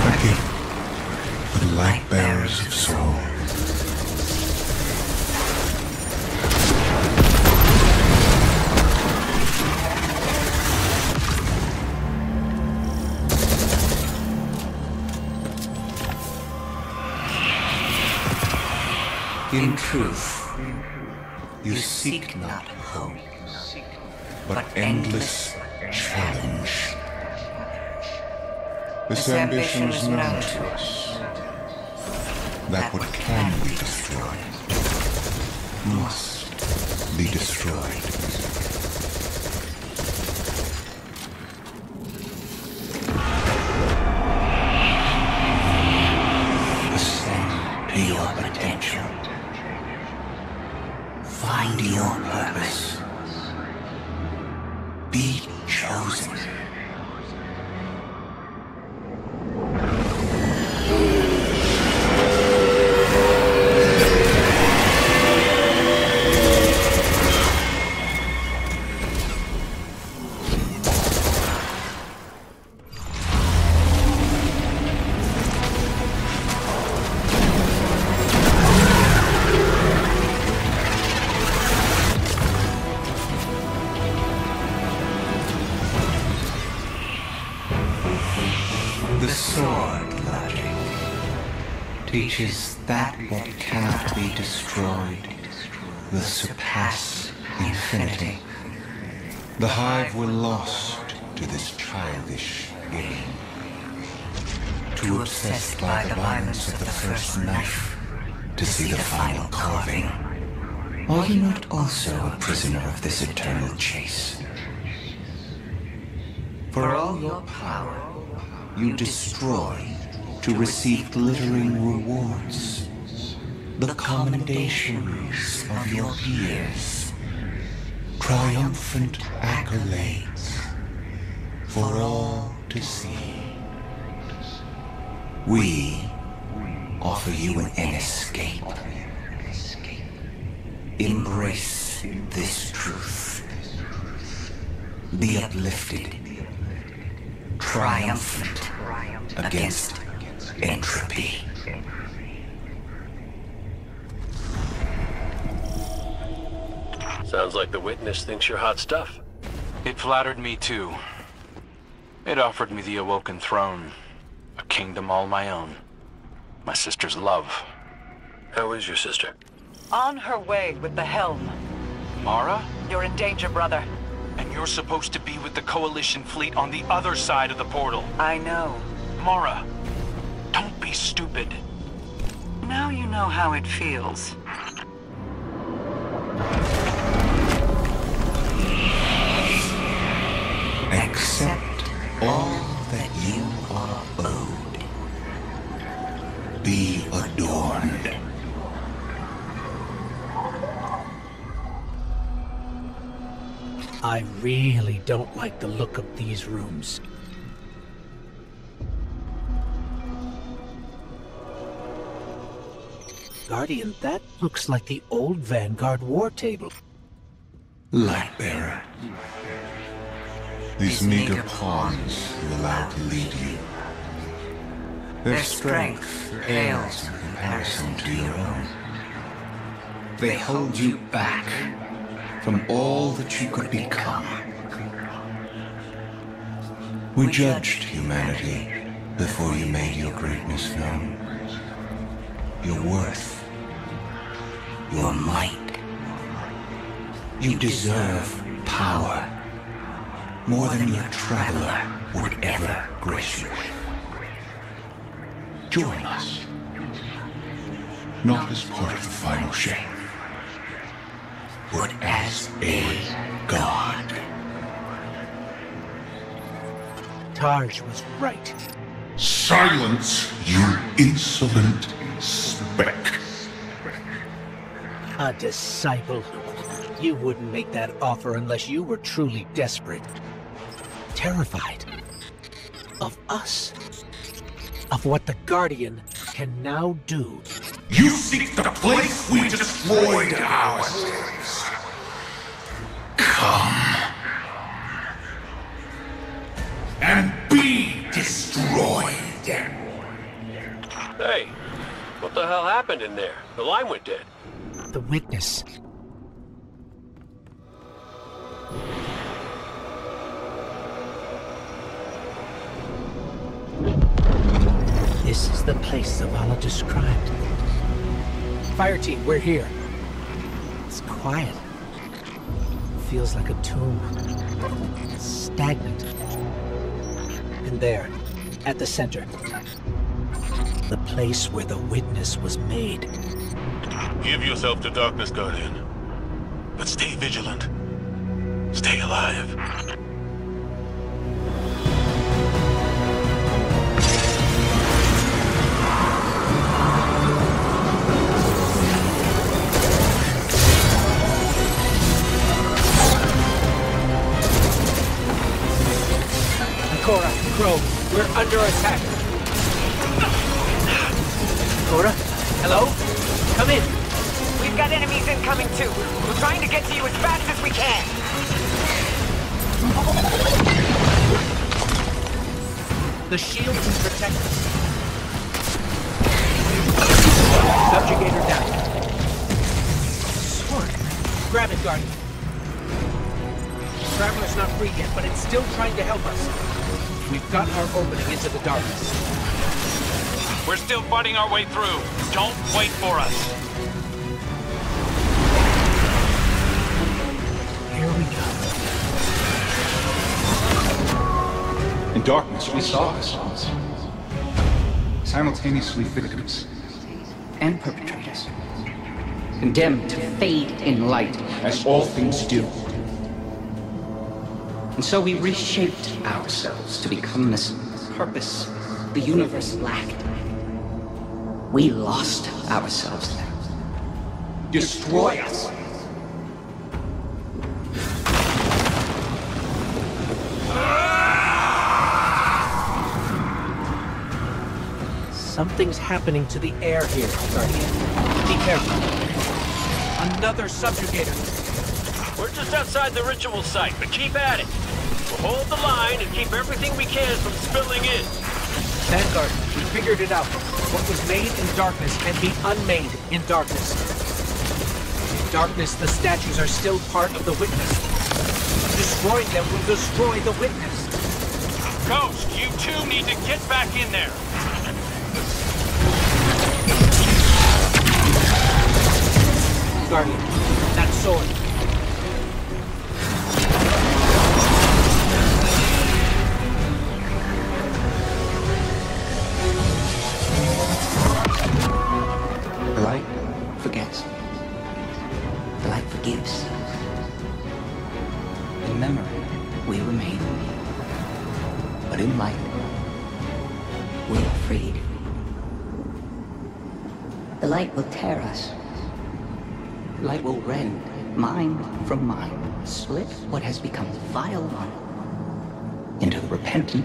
A gift for the light bearers of soul. In truth, you seek not hope, but endless challenge. This ambition is known to us. That what can be destroyed must be destroyed. Ascend to your potential. Find your purpose. Be chosen. The sword logic teaches that what cannot be destroyed will surpass infinity. The Hive were lost to this childish game. Too obsessed by the violence of the first knife to see the final carving. Are you not also a prisoner of this eternal chase? For all your power, you destroy to receive glittering rewards, the commendations of your peers, triumphant accolades for all to see. We offer you an escape. Embrace this truth. Be uplifted, triumphant against entropy. Sounds like the witness thinks you're hot stuff. It flattered me too. It offered me the Awoken Throne, a kingdom all my own. My sister's love. How is your sister? On her way with the helm. Mara? You're in danger, brother. And you're supposed to be with the Coalition fleet on the other side of the portal. I know. Mara, don't be stupid. Now you know how it feels. Accept all that you are owed. Be adorned. I really don't like the look of these rooms. Guardian, that looks like the old Vanguard war table. Lightbearer. These meager pawns you allow to lead you. Their strength pales in comparison to your own. They hold you back from all that you could become. We judged humanity before you made your greatness known. Your worth, your might. You deserve power more than your traveler would ever grace you with. Join us, not as part of the final shape, but as a god. Tarj was right. Silence, you insolent speck. A disciple. You wouldn't make that offer unless you were truly desperate. Terrified. Of us. Of what the Guardian can now do. You seek the place we destroyed ourselves. Come. And be destroyed. Hey, what the hell happened in there? The line went dead. The witness. This is the place Zavala described. Fire team, we're here. It's quiet. Feels like a tomb. Stagnant. And there, at the center, the place where the witness was made. Give yourself to darkness, Guardian. But stay vigilant. Stay alive. Cora, Crow, we're under attack. Cora? Hello? Come in. We've got enemies incoming too. We're trying to get to you as fast as we can. The shield can protect us. Subjugator down. Sword. Grab it, Guardian. Traveler's not free yet, but it's still trying to help us. We've got our opening into the darkness. We're still fighting our way through. Don't wait for us. Here we go. In darkness, we saw ourselves. Simultaneously victims and perpetrators. Condemned to fade in light, as all things do. And so we reshaped ourselves to become this purpose the universe lacked. We lost ourselves then. Destroy us. Something's happening to the air here, Guardian. Be careful. Another subjugator. We're just outside the ritual site, but keep at it. We'll hold the line and keep everything we can from spilling in. Vanguard, we figured it out. What was made in darkness can be unmade in darkness. In darkness, the statues are still part of the witness. Destroying them will destroy the witness. Ghost, you two need to get back in there. Guardian, that sword. The light forgets. The light forgives. In memory, we were made. But in light, we are freed. The light will tear us. Light will rend mind from mind, split what has become the vile one into the repentant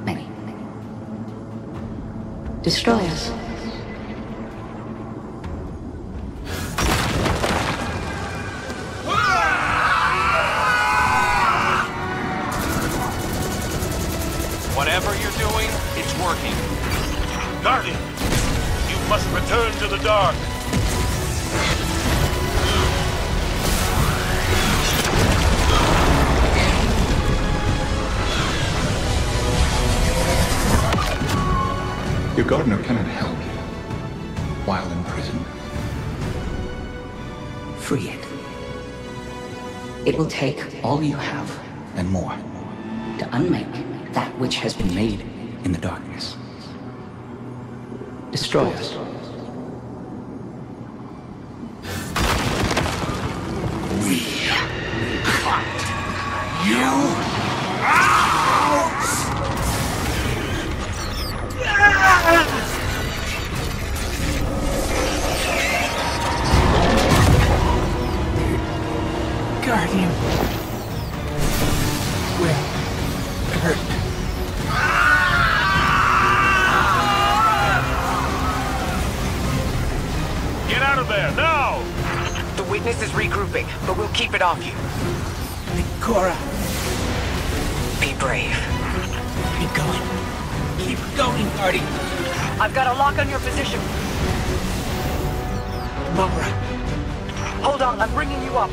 many. Destroy us. Whatever you're doing, it's working. Guardian, you must return to the dark. Your gardener cannot help you while in prison. Free it. It will take all you have and more to unmake that which has been made in the darkness. Destroy us. We cut you out! Guardian. We're hurt. Get out of there, now! The witness is regrouping, but we'll keep it off you. Cora. Be brave. Keep going. Keep going, Guardian. I've got a lock on your position. Mara. Hold on, I'm bringing you up.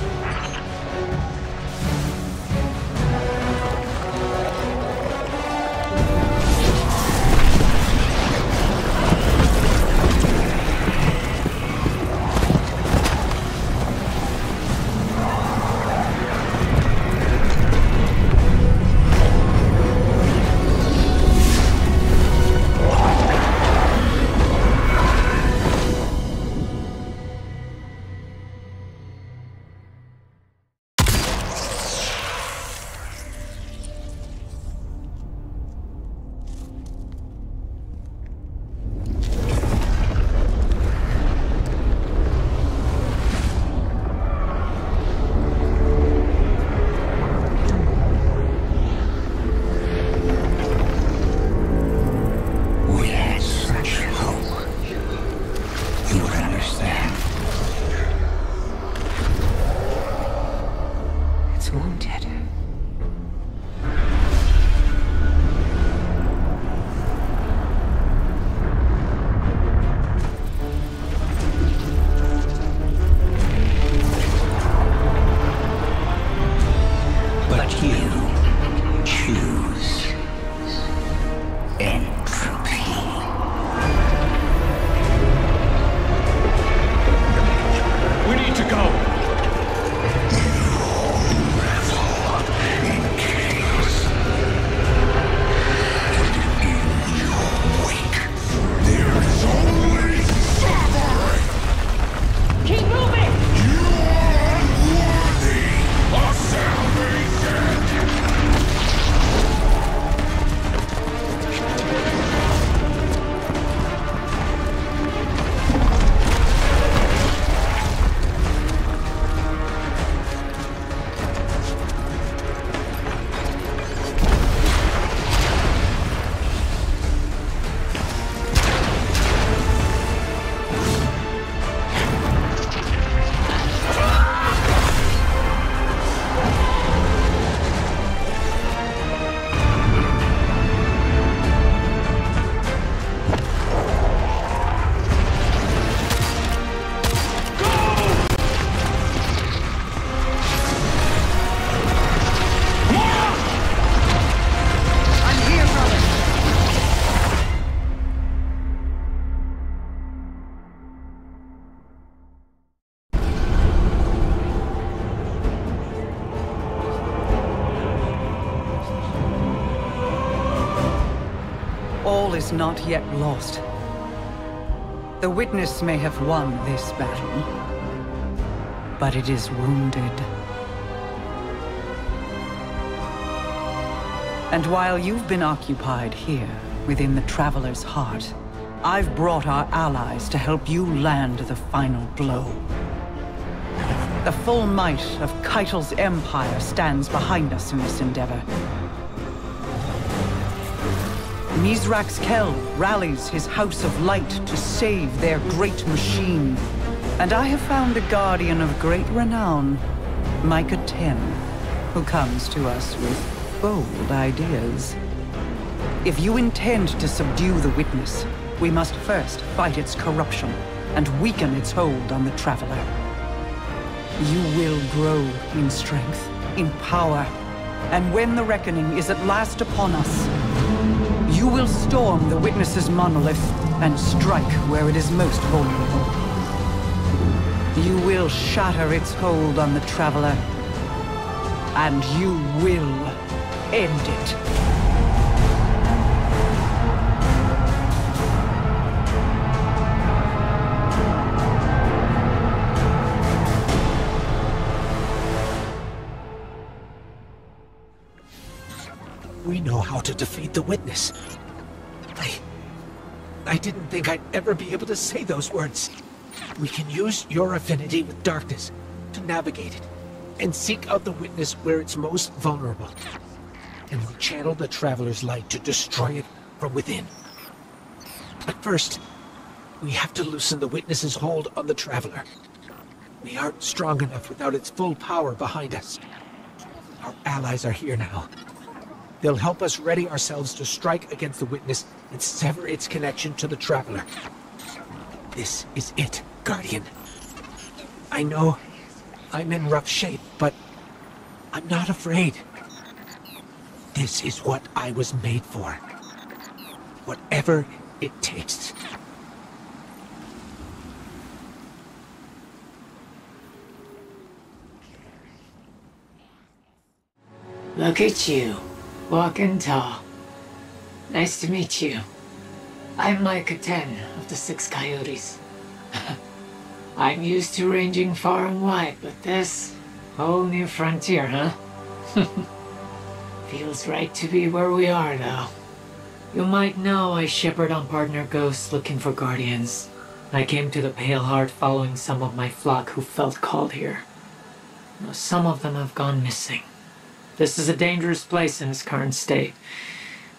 all is not yet lost. The Witness may have won this battle, but it is wounded. And while you've been occupied here, within the Traveler's heart, I've brought our allies to help you land the final blow. The full might of Keitel's empire stands behind us in this endeavor. Mizrax Kel rallies his House of Light to save their great machine. And I have found a guardian of great renown, Micah 10, who comes to us with bold ideas. If you intend to subdue the Witness, we must first fight its corruption and weaken its hold on the Traveler. You will grow in strength, in power, and when the reckoning is at last upon us, you will storm the Witness's monolith and strike where it is most vulnerable. You will shatter its hold on the Traveler, and you will end it. We know how to defeat the Witness. I didn't think I'd ever be able to say those words. We can use your affinity with darkness to navigate it and seek out the Witness where it's most vulnerable. And we channel the Traveler's light to destroy it from within. But first, we have to loosen the Witness's hold on the Traveler. We aren't strong enough without its full power behind us. Our allies are here now. They'll help us ready ourselves to strike against the Witness and sever its connection to the Traveler. This is it, Guardian. I know I'm in rough shape, but I'm not afraid. This is what I was made for. Whatever it takes. Look at you. Walking tall. Nice to meet you. I'm Micah 10 of the 6 Coyotes. I'm used to ranging far and wide, but this whole new frontier, huh? Feels right to be where we are, though. You might know I shepherd on partner ghosts looking for guardians. I came to the Pale Heart following some of my flock who felt called here. Now, some of them have gone missing. This is a dangerous place in its current state.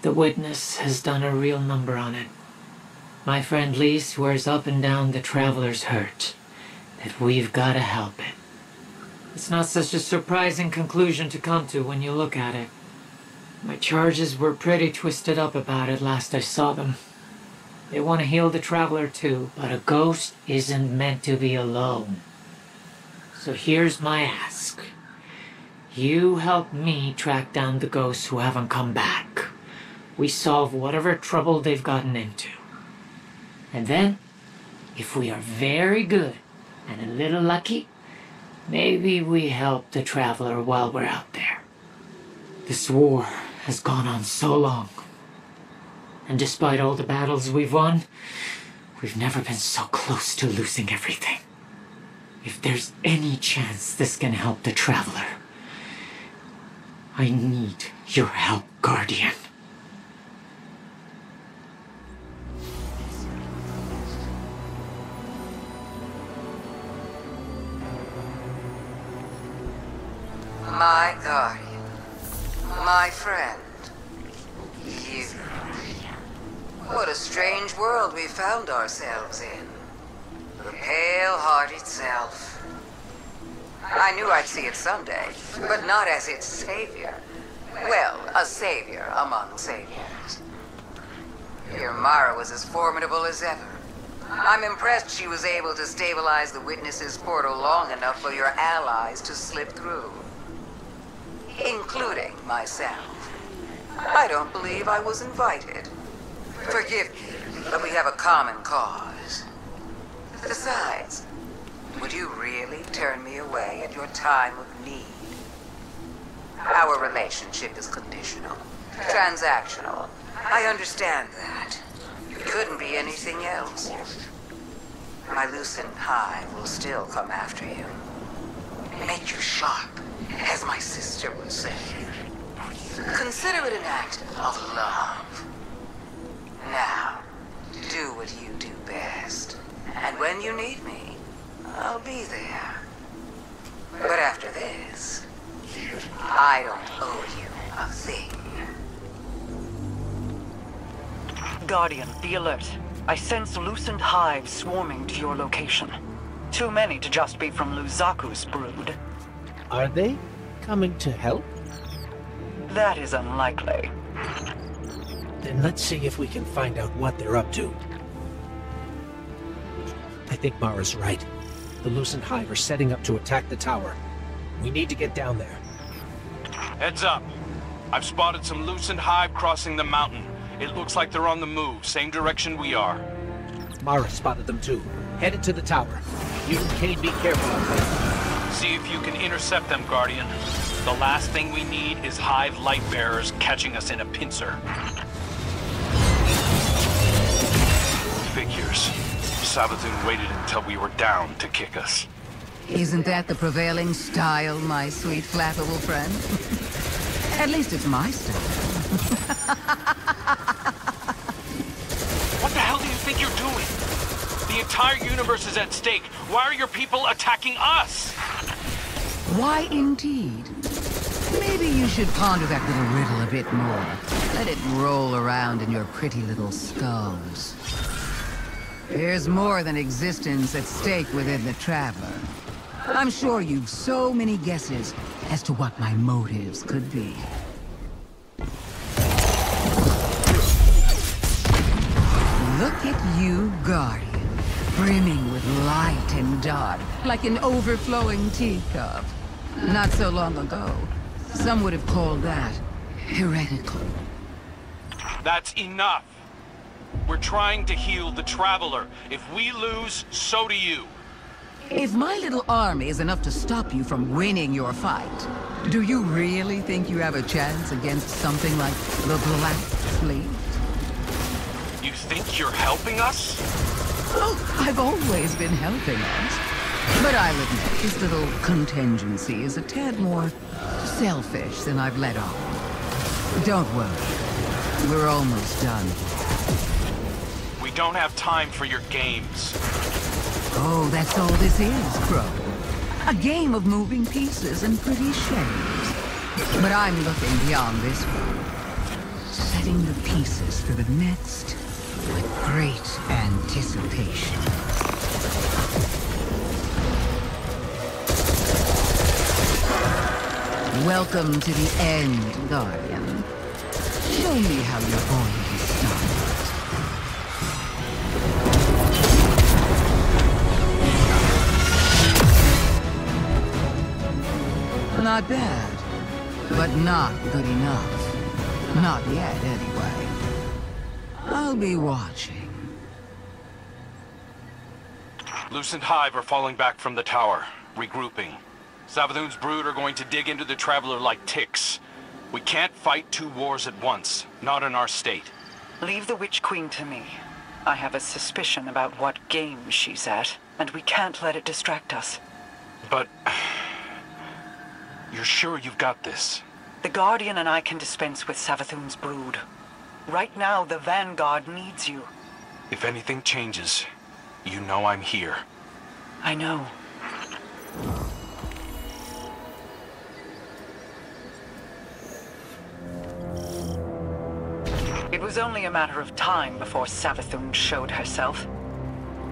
The Witness has done a real number on it. My friend Lee swears up and down the Traveler's hurt, that we've got to help it. It's not such a surprising conclusion to come to when you look at it. My charges were pretty twisted up about it last I saw them. They want to heal the Traveler too, but a ghost isn't meant to be alone. So here's my ask. You help me track down the ghosts who haven't come back. We solve whatever trouble they've gotten into. And then, if we are very good and a little lucky, maybe we help the Traveler while we're out there. This war has gone on so long. And despite all the battles we've won, we've never been so close to losing everything. If there's any chance this can help the Traveler, I need your help, Guardian. My guardian. My friend. You. What a strange world we found ourselves in. The Pale Heart itself. I knew I'd see it someday, but not as its savior. Well, a savior among saviors. Your Mara was as formidable as ever. I'm impressed she was able to stabilize the Witness's portal long enough for your allies to slip through. Including myself. I don't believe I was invited. Forgive me, but we have a common cause. Besides, would you really turn me away at your time of need? Our relationship is conditional, transactional. I understand that. couldn't be anything else. My loosened hive will still come after you. Make you sharp, as my sister would say. Consider it an act of love. Now, do what you do best. And when you need me, I'll be there. But after this, I don't owe you a thing. Guardian, be alert. I sense loosened hives swarming to your location. Too many to just be from Luzaku's brood. Are they coming to help? That is unlikely. Then let's see if we can find out what they're up to. I think Mara's right. The loosened hive are setting up to attack the tower. We need to get down there. Heads up. I've spotted some loosened hive crossing the mountain. It looks like they're on the move, same direction we are. Mara spotted them too. Headed to the tower. You and Kane be careful out there. See if you can intercept them, Guardian. The last thing we need is hive light bearers catching us in a pincer. Figures. Savathun waited until we were down to kick us. Isn't that the prevailing style, my sweet flappable friend? At least it's my style. What the hell do you think you're doing? The entire universe is at stake. Why are your people attacking us? Why indeed? Maybe you should ponder that little riddle a bit more. Let it roll around in your pretty little skulls. There's more than existence at stake within the Traveler. I'm sure you've so many guesses as to what my motives could be. Look at you, Guardian, brimming with light and dark, like an overflowing teacup. Not so long ago, some would have called that heretical. That's enough. We're trying to heal the Traveler. If we lose, so do you. If my little army is enough to stop you from winning your fight, do you really think you have a chance against something like the Black Fleet? You think you're helping us? Oh, I've always been helping us. But I'll admit, this little contingency is a tad more selfish than I've let on. Don't worry. We're almost done. We don't have time for your games. Oh, that's all this is, Crow. A game of moving pieces and pretty shapes. But I'm looking beyond this one. Setting the pieces for the next with great anticipation. Welcome to the end, Guardian. Show me how you're going to start. Not bad, but not good enough. Not yet, anyway. I'll be watching. Loosened Hive are falling back from the tower, regrouping. Savathun's brood are going to dig into the Traveler like ticks. We can't fight two wars at once, not in our state. Leave the Witch Queen to me. I have a suspicion about what game she's at, and we can't let it distract us. But... you're sure you've got this? The Guardian and I can dispense with Savathun's brood. Right now, the Vanguard needs you. If anything changes, you know I'm here. I know. It was only a matter of time before Savathun showed herself.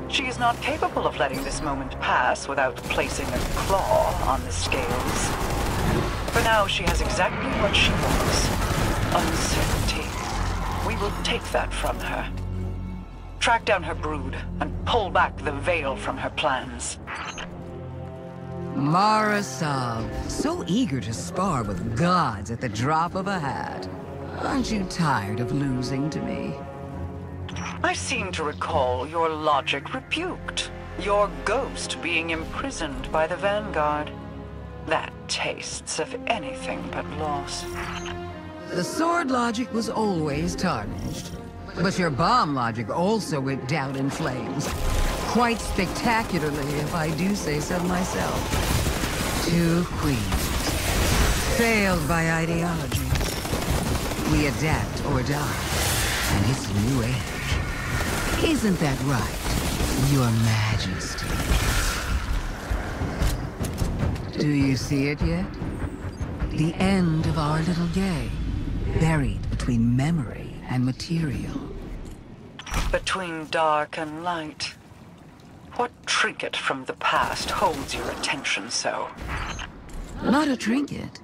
She is not capable of letting this moment pass without placing a claw on the scales. For now, she has exactly what she wants. Uncertainty. We will take that from her. Track down her brood and pull back the veil from her plans. Mara Sal, so eager to spar with gods at the drop of a hat. Aren't you tired of losing to me? I seem to recall your logic rebuked. Your ghost being imprisoned by the Vanguard. That tastes of anything but loss. The sword logic was always tarnished. But your bomb logic also went down in flames. Quite spectacularly, if I do say so myself. 2 queens. Failed by ideology. We adapt or die. And it's a new age. Isn't that right, Your Majesty? Do you see it yet? The end of our little game. Buried between memory and material. Between dark and light. What trinket from the past holds your attention so? Not a trinket.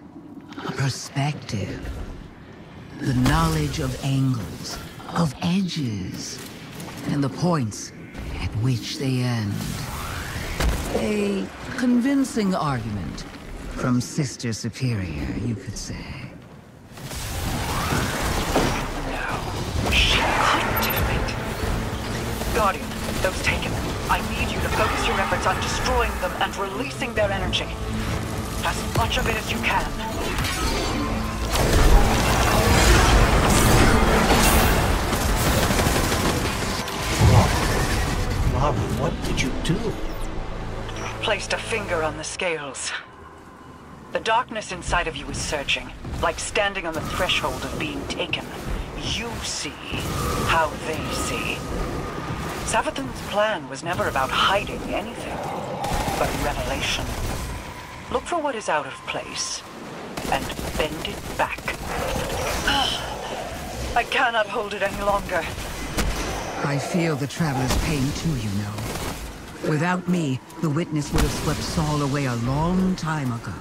A perspective. The knowledge of angles, of edges, and the points at which they end. A convincing argument from Sister Superior, you could say. She couldn't defeat. Guardian, those taken. I need you to focus your efforts on destroying them and releasing their energy. As much of it as you can. Mara, what did you do? Placed a finger on the scales. The darkness inside of you is surging, like standing on the threshold of being taken. You see how they see. Savathun's plan was never about hiding anything, but revelation. Look for what is out of place, and bend it back. I cannot hold it any longer. I feel the Traveler's pain too, you know. Without me, the Witness would have swept Saul away a long time ago.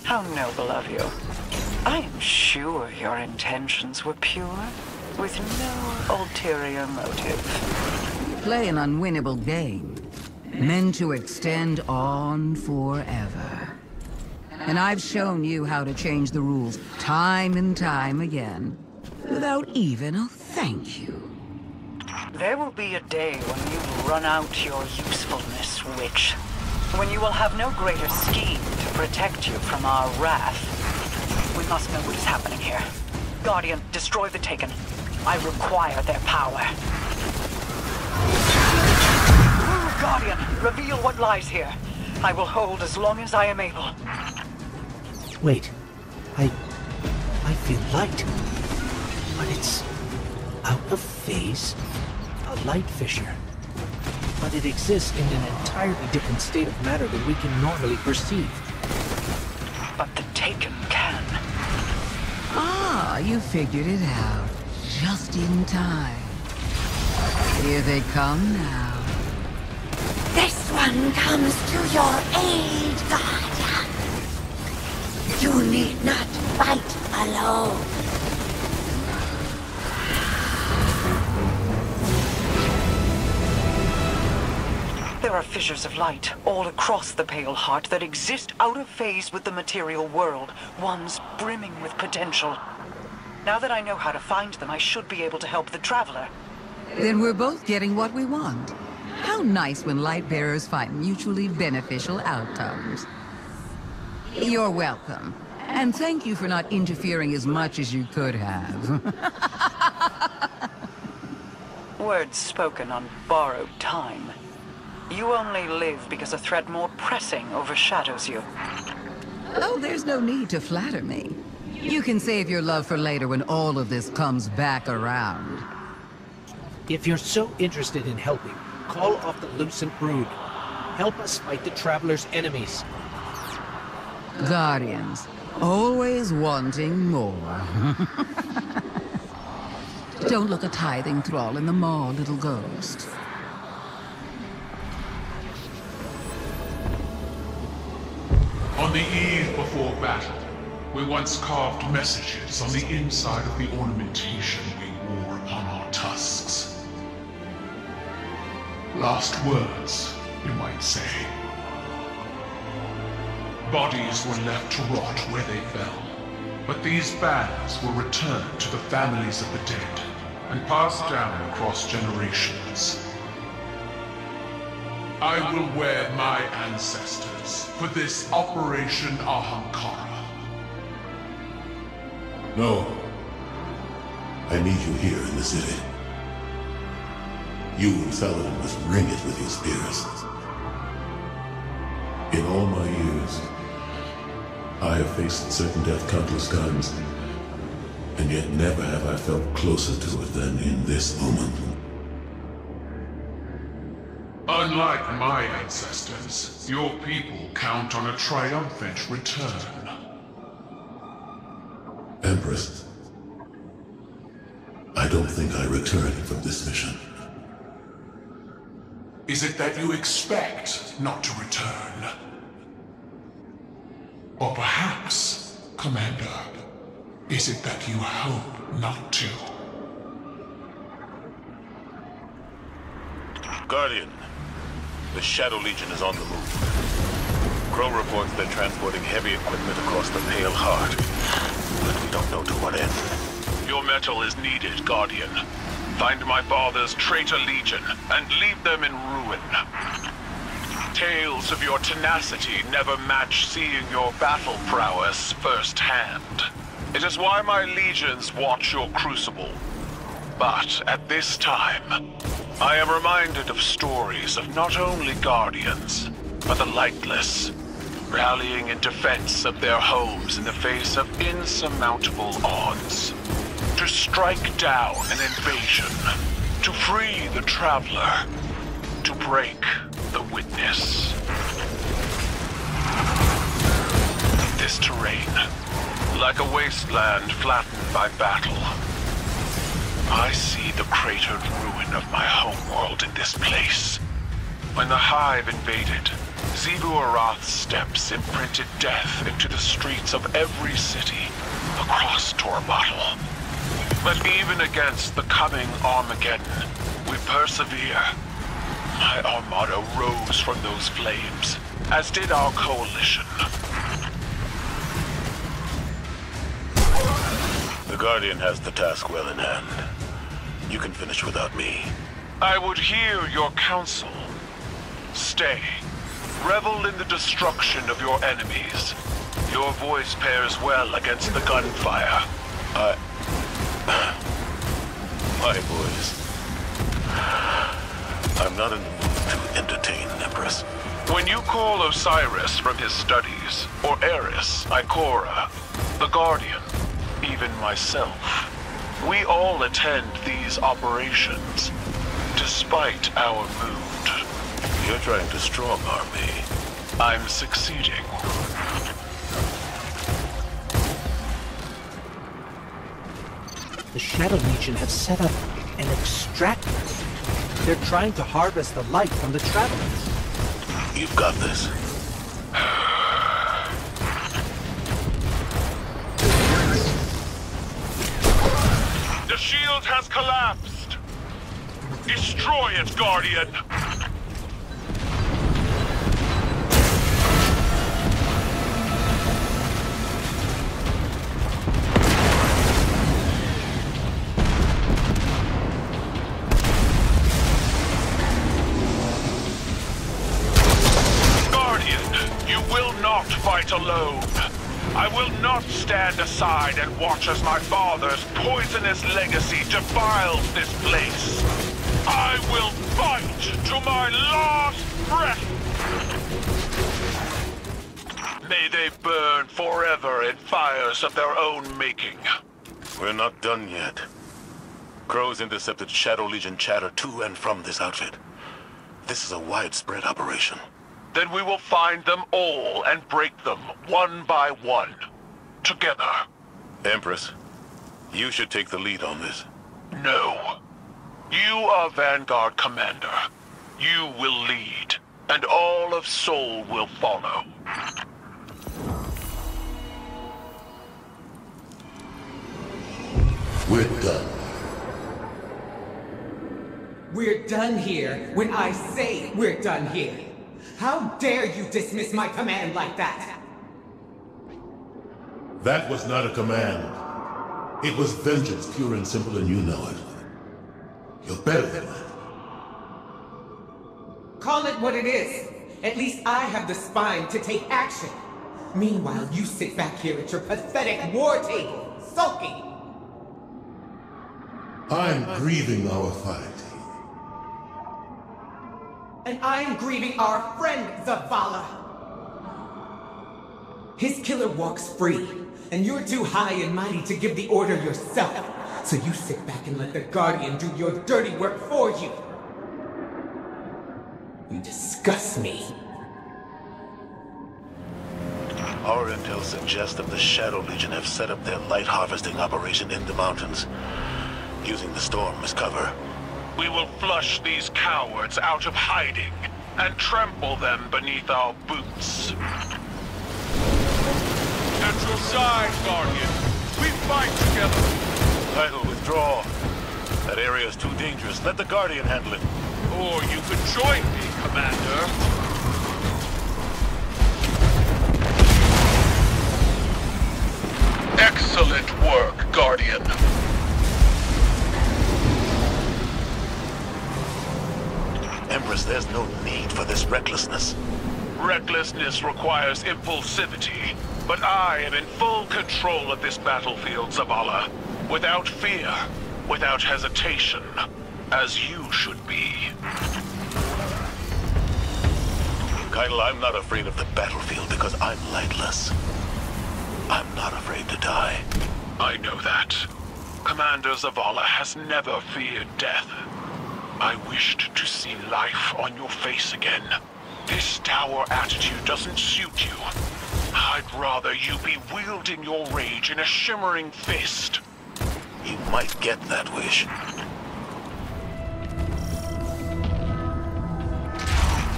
How noble of you. I am sure your intentions were pure, with no ulterior motive. You play an unwinnable game, meant to extend on forever. And I've shown you how to change the rules time and time again, without even a thank you. There will be a day when you run out your usefulness, witch. When you will have no greater scheme to protect you from our wrath. We must know what is happening here. Guardian, destroy the Taken. I require their power. Guardian, reveal what lies here. I will hold as long as I am able. Wait. I feel light. But it's out of phase. A light fissure. But it exists in an entirely different state of matter than we can normally perceive. But the Taken can. Ah, you figured it out. Just in time. Here they come now. This one comes to your aid, Guardian. You need not fight alone. There are fissures of light all across the Pale Heart that exist out of phase with the material world, ones brimming with potential. Now that I know how to find them, I should be able to help the Traveler. Then we're both getting what we want. How nice when light bearers find mutually beneficial outcomes. You're welcome. And thank you for not interfering as much as you could have. Words spoken on borrowed time. You only live because a threat more pressing overshadows you. Oh, there's no need to flatter me. You can save your love for later when all of this comes back around. If you're so interested in helping, call off the Lucent Brood. Help us fight the Traveler's enemies. Guardians, always wanting more. Don't look a tithing thrall in the maw, little ghost. On the eve before battle, we once carved messages on the inside of the ornamentation we wore upon our tusks. Last words, you might say. Bodies were left to rot where they fell, but these bands were returned to the families of the dead and passed down across generations. I will wear my ancestors for this Operation Ahamkara. No. I need you here in the city. You and Saladin must ring it with your spears. In all my years, I have faced certain death countless times, and yet never have I felt closer to it than in this moment. Unlike my ancestors, your people count on a triumphant return. Empress, I don't think I return from this mission. Is it that you expect not to return? Or perhaps, Commander, is it that you hope not to? Guardian, the Shadow Legion is on the move. Crow reports they're transporting heavy equipment across the Pale Heart, but we don't know to what end. Your metal is needed, Guardian. Find my father's traitor legion and leave them in ruin. Tales of your tenacity never match seeing your battle prowess firsthand. It is why my legions watch your crucible. But at this time, I am reminded of stories of not only Guardians, but the lightless, rallying in defense of their homes in the face of insurmountable odds. To strike down an invasion, to free the Traveler, to break the Witness. This terrain, like a wasteland flattened by battle, I see the cratered ruin of my homeworld in this place. When the Hive invaded, Xivu Arath's steps imprinted death into the streets of every city across Tormatal. But even against the coming Armageddon, we persevere. My armada rose from those flames, as did our coalition. The Guardian has the task well in hand. You can finish without me. I would hear your counsel. Stay. Revel in the destruction of your enemies. Your voice pairs well against the gunfire. My boys. I'm not in the mood to entertain, Empress. When you call Osiris from his studies, or Eris, Ikora, the Guardian, even myself, we all attend these operations, despite our mood. You're trying to strong-arm me. I'm succeeding. The Shadow Legion have set up an extractor. They're trying to harvest the light from the Travelers. You've got this. The shield has collapsed. Destroy it, Guardian. Fight alone. I will not stand aside and watch as my father's poisonous legacy defiles this place. I will fight to my last breath. May they burn forever in fires of their own making. We're not done yet. Crows intercepted Shadow Legion chatter to and from this outfit. This is a widespread operation. Then we will find them all and break them, one by one. Together. Empress, you should take the lead on this. No. You are Vanguard Commander. You will lead, and all of Sol will follow. We're done. We're done here when I say we're done here. How dare you dismiss my command like that? That was not a command. It was vengeance, pure and simple, and you know it. You're better than that. Call it what it is. At least I have the spine to take action. Meanwhile, you sit back here at your pathetic war tables. sulking. I'm grieving our fight. And I'm grieving our friend, Zavala. His killer walks free, and you're too high and mighty to give the order yourself. So you sit back and let the Guardian do your dirty work for you. You disgust me. Our intel suggests that the Shadow Legion have set up their light harvesting operation in the mountains, using the storm as cover. We will flush these cowards out of hiding and trample them beneath our boots. At your side, Guardian. We fight together. Title, withdraw. That area is too dangerous. Let the Guardian handle it. Or you could join me, Commander. Excellent work, Guardian. Empress, there's no need for this recklessness. Recklessness requires impulsivity, but I am in full control of this battlefield, Zavala. Without fear, without hesitation, as you should be. Keitel, I'm not afraid of the battlefield because I'm lightless. I'm not afraid to die. I know that. Commander Zavala has never feared death. I wished to see life on your face again. This dour attitude doesn't suit you. I'd rather you be wielding your rage in a shimmering fist. You might get that wish.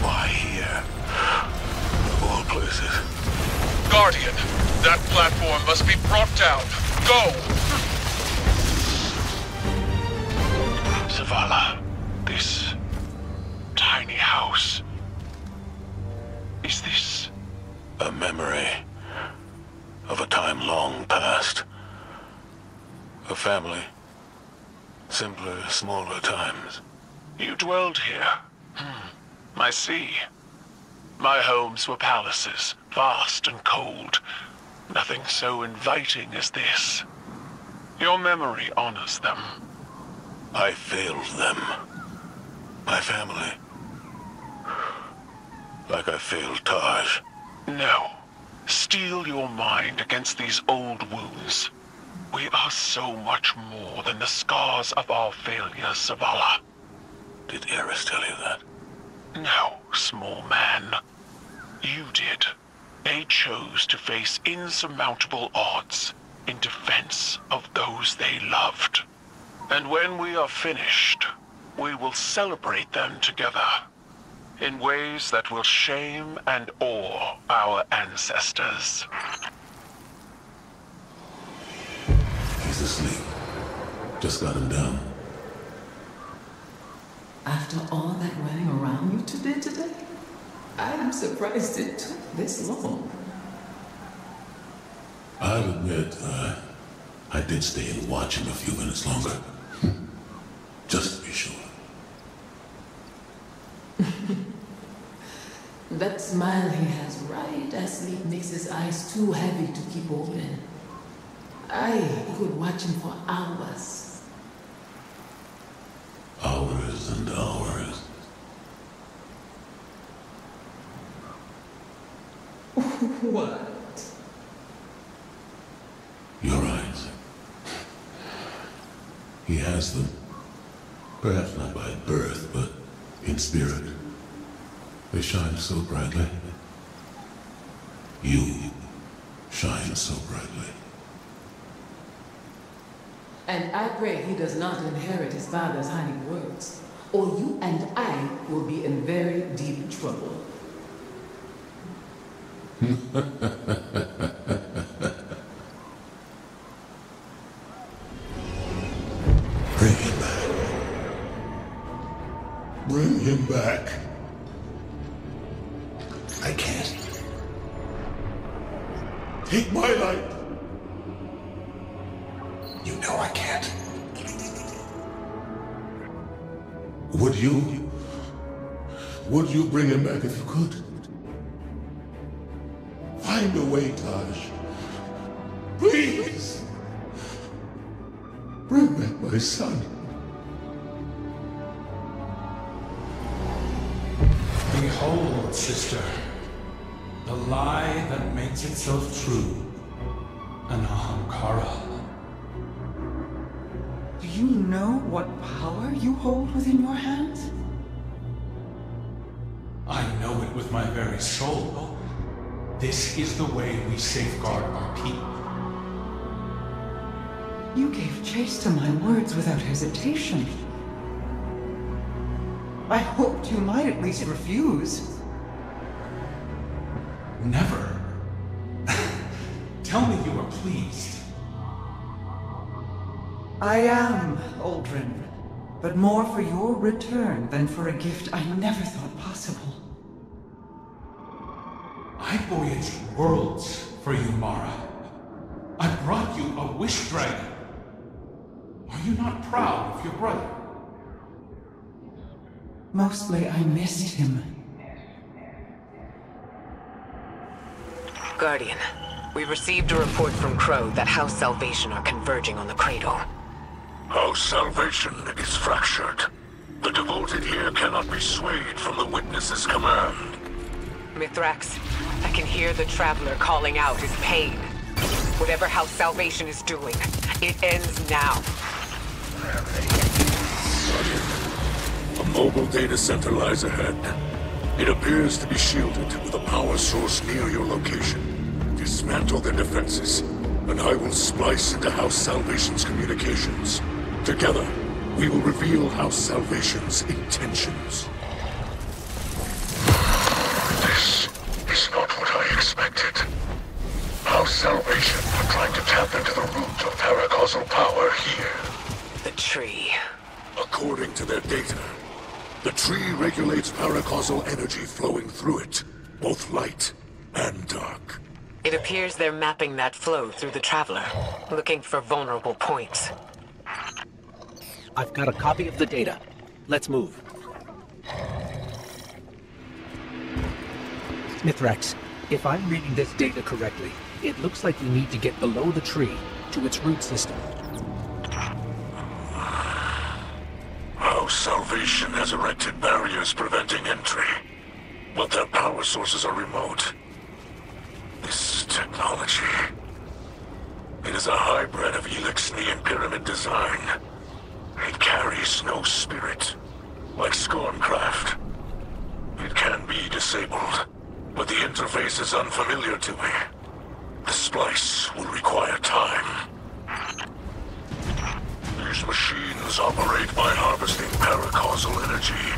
Why here? Of all places. Guardian, that platform must be brought down. Go! Zavala, this tiny house. Is this a memory of a time long past? A family. Simpler, smaller times. You dwelled here. I see. My homes were palaces, vast and cold. Nothing so inviting as this. Your memory honors them. I failed them. My family. Like I failed Taj. No. Steel your mind against these old wounds. We are so much more than the scars of our failures, Zavala. Did Eris tell you that? No, small man. You did. They chose to face insurmountable odds in defense of those they loved. And when we are finished, we will celebrate them together in ways that will shame and awe our ancestors. He's asleep. Just got him down. After all that running around you two did today, I'm surprised it took this long. I'll admit, I did stay and watch him a few minutes longer. Just to be sure. That smile he has right as sleep makes his eyes too heavy to keep open. I could watch him for hours. Hours and hours. What? Your eyes. He has them. Perhaps not by birth, but in spirit. They shine so brightly. You shine so brightly. And I pray he does not inherit his father's hiding words, or you and I will be in very deep trouble. Bring him back. Bring him back. I can't. Take my light. You know I can't. Would you bring him back if you could? Find a way, Taj. Please! my son. Behold, sister, the lie that makes itself true. An Ahamkara. Do you know what power you hold within your hands? I know it with my very soul. This is the way we safeguard our people. You gave chase to my words without hesitation. I hoped you might at least refuse. Never. Tell me you are pleased. I am, Aldrin, but more for your return than for a gift I never thought possible. I voyaged worlds for you, Mara. I brought you a wish dragon. Are you not proud of your brother? Mostly I missed him. Guardian, we received a report from Crow that House Salvation are converging on the cradle. House Salvation is fractured. The devoted here cannot be swayed from the Witness's command. Mithrax, I can hear the Traveler calling out his pain. Whatever House Salvation is doing, it ends now. A mobile data center lies ahead. It appears to be shielded with a power source near your location. Dismantle their defenses, and I will splice into House Salvation's communications. Together, we will reveal House Salvation's intentions. This is not what I expected. House Salvation are trying to tap into the root of paracausal power here. The tree. According to their data, the tree regulates paracausal energy flowing through it, both light and dark. It appears they're mapping that flow through the Traveler, looking for vulnerable points. I've got a copy of the data. Let's move. Mithrax, if I'm reading this data correctly, it looks like we need to get below the tree, to its root system. House Salvation has erected barriers preventing entry, but their power sources are remote. This technology... it is a hybrid of Elixni and Pyramid design. It carries no spirit, like Scorncraft. It can be disabled, but the interface is unfamiliar to me. The splice will require time. These machines operate by harvesting paracausal energy.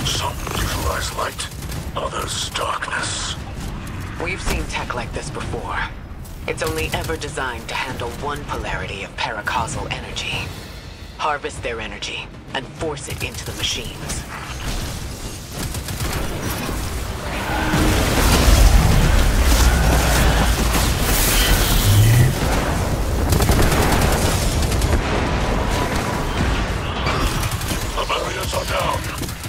Some utilize light, others darkness. We've seen tech like this before. It's only ever designed to handle one polarity of paracausal energy. Harvest their energy, and force it into the machines. The barriers are down.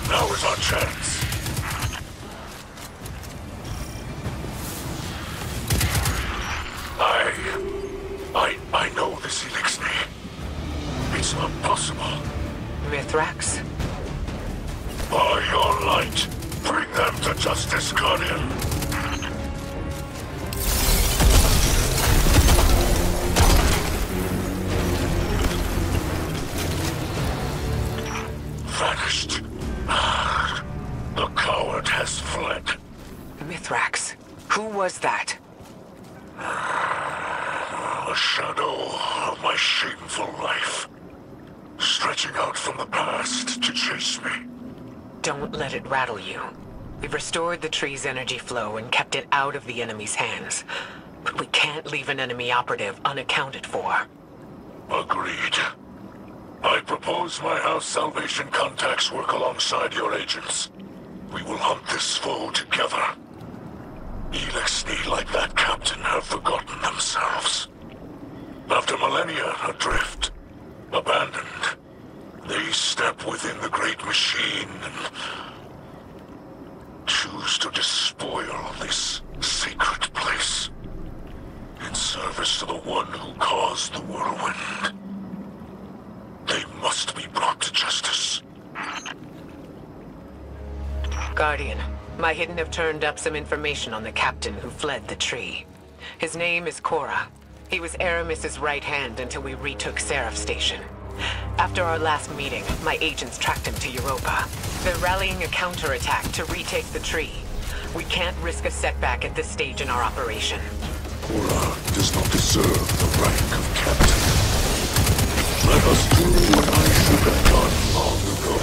Now is our chance. I know this Elixni. It's not possible. Mithrax? By your light, bring them to justice, Guardian. Vanished. The coward has fled. Mithrax, who was that? A shadow of my shameful life. Stretching out from the past to chase me. Don't let it rattle you. We've restored the tree's energy flow and kept it out of the enemy's hands. But we can't leave an enemy operative unaccounted for. Agreed. I propose my House Salvation contacts work alongside your agents. We will hunt this foe together. Elixni, like that captain, have forgotten themselves. After millennia adrift, abandoned, they step within the great machine and choose to despoil this sacred place in service to the one who caused the whirlwind. They must be brought to justice. Guardian, my Hidden have turned up some information on the captain who fled the tree. His name is Cora. He was Aramis's right hand until we retook Seraph Station. After our last meeting, my agents tracked him to Europa. They're rallying a counterattack to retake the tree. We can't risk a setback at this stage in our operation. Cora does not deserve the rank of captain. Let us do what I should have done long ago.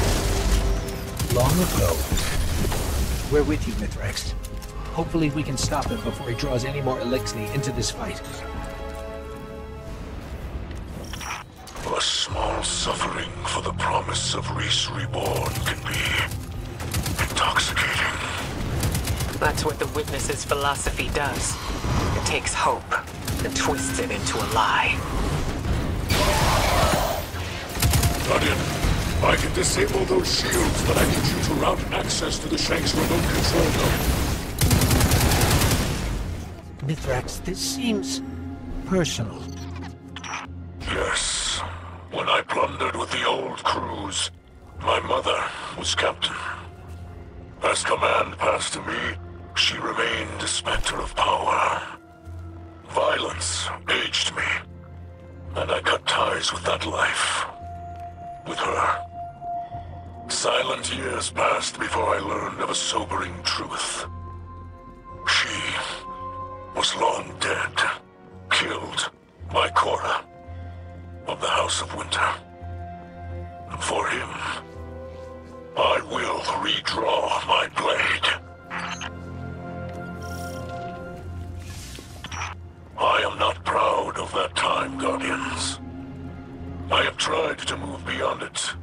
Long ago? We're with you, Mithrax. Hopefully we can stop him before he draws any more Elixni into this fight. A small suffering for the promise of Reese Reborn can be intoxicating. That's what the Witness's philosophy does. It takes hope and twists it into a lie. Guardian, I can disable those shields, but I need you to route access to the Shank's remote control node. Mithrax, this seems personal. Yes. When I plundered with the old crews, my mother was captain. As command passed to me, she remained a specter of power. Violence aged me, and I cut ties with that life. With her. Silent years passed before I learned of a sobering truth. She was long dead, killed by Cora of the House of Winter. And for him, I will redraw my blade. I am not proud of that time, Guardians. I have tried to move beyond it,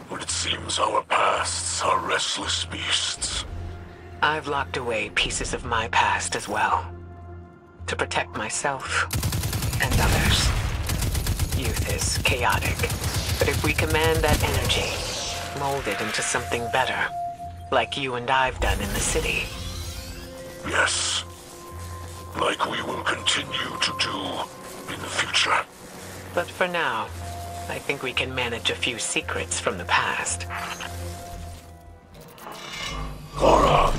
but it seems our pasts are restless beasts. I've locked away pieces of my past as well. To protect myself and others. Youth is chaotic, but if we command that energy, mold it into something better, like you and I've done in the city. Yes, like we will continue to do in the future. But for now, I think we can manage a few secrets from the past. Cora,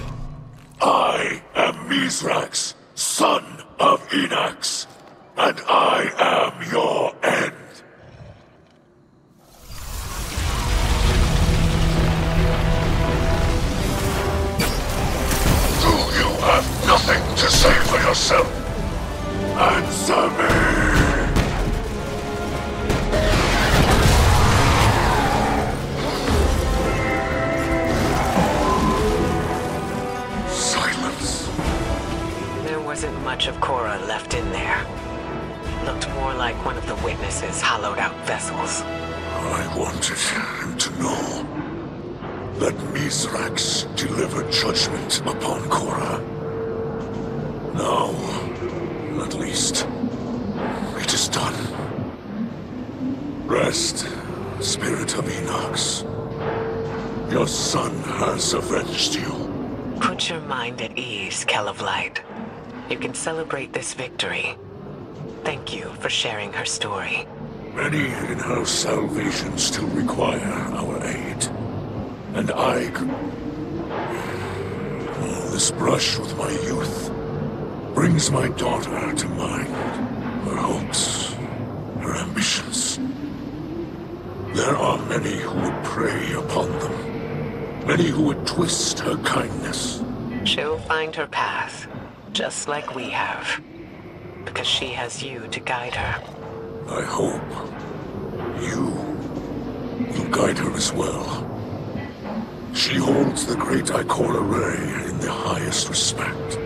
I am Mithrax, son of Enax, and I am your end. Do you have nothing to say for yourself? Answer me! There wasn't much of Cora left in there. Looked more like one of the Witness's hollowed out vessels. I wanted him to know that Mithrax delivered judgment upon Cora. Now, at least, it is done. Rest, Spirit of Enox. Your son has avenged you. Put your mind at ease, Kell of Light. You can celebrate this victory. Thank you for sharing her story. Many in-house salvation still require our aid. And I could... This brush with my youth brings my daughter to mind. Her hopes, her ambitions. There are many who would prey upon them. Many who would twist her kindness. She'll find her path, just like we have. Because she has you to guide her. I hope you will guide her as well. She holds the great Ikora Ray in the highest respect.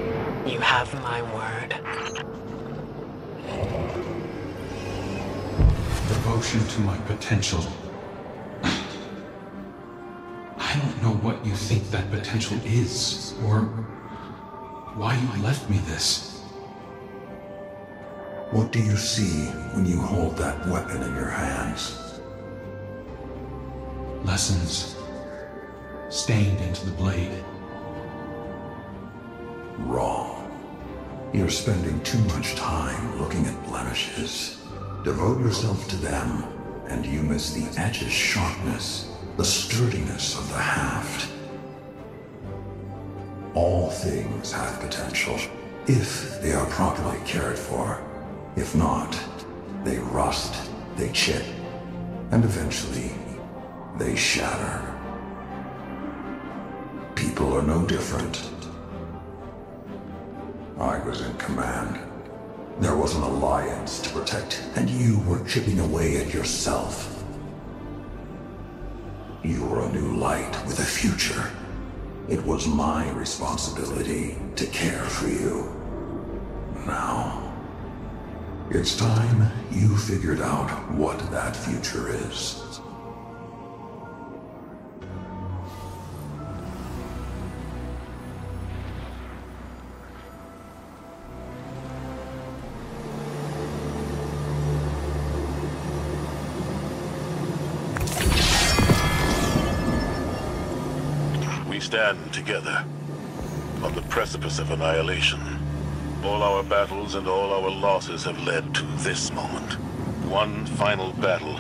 You have my word. Devotion to my potential. I don't know what you think that potential is, or why you left me this. What do you see when you hold that weapon in your hands? Lessons stained into the blade. Wrong. You're spending too much time looking at blemishes. Devote yourself to them, and you miss the edge's sharpness, the sturdiness of the haft. All things have potential, if they are properly cared for. If not, they rust, they chip, and eventually, they shatter. People are no different. I was in command. There was an alliance to protect, and you were chipping away at yourself. You were a new light with a future. It was my responsibility to care for you. Now, it's time you figured out what that future is. We stand together on the precipice of annihilation. All our battles and all our losses have led to this moment. One final battle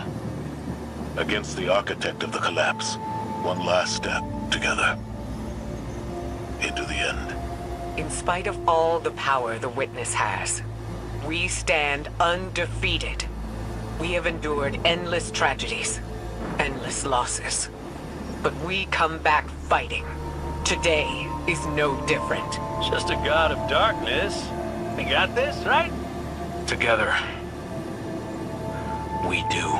against the architect of the collapse. One last step together into the end. In spite of all the power the Witness has, we stand undefeated. We have endured endless tragedies, endless losses. But we come back fighting. Today is no different. Just a god of darkness. We got this, right? Together, we do.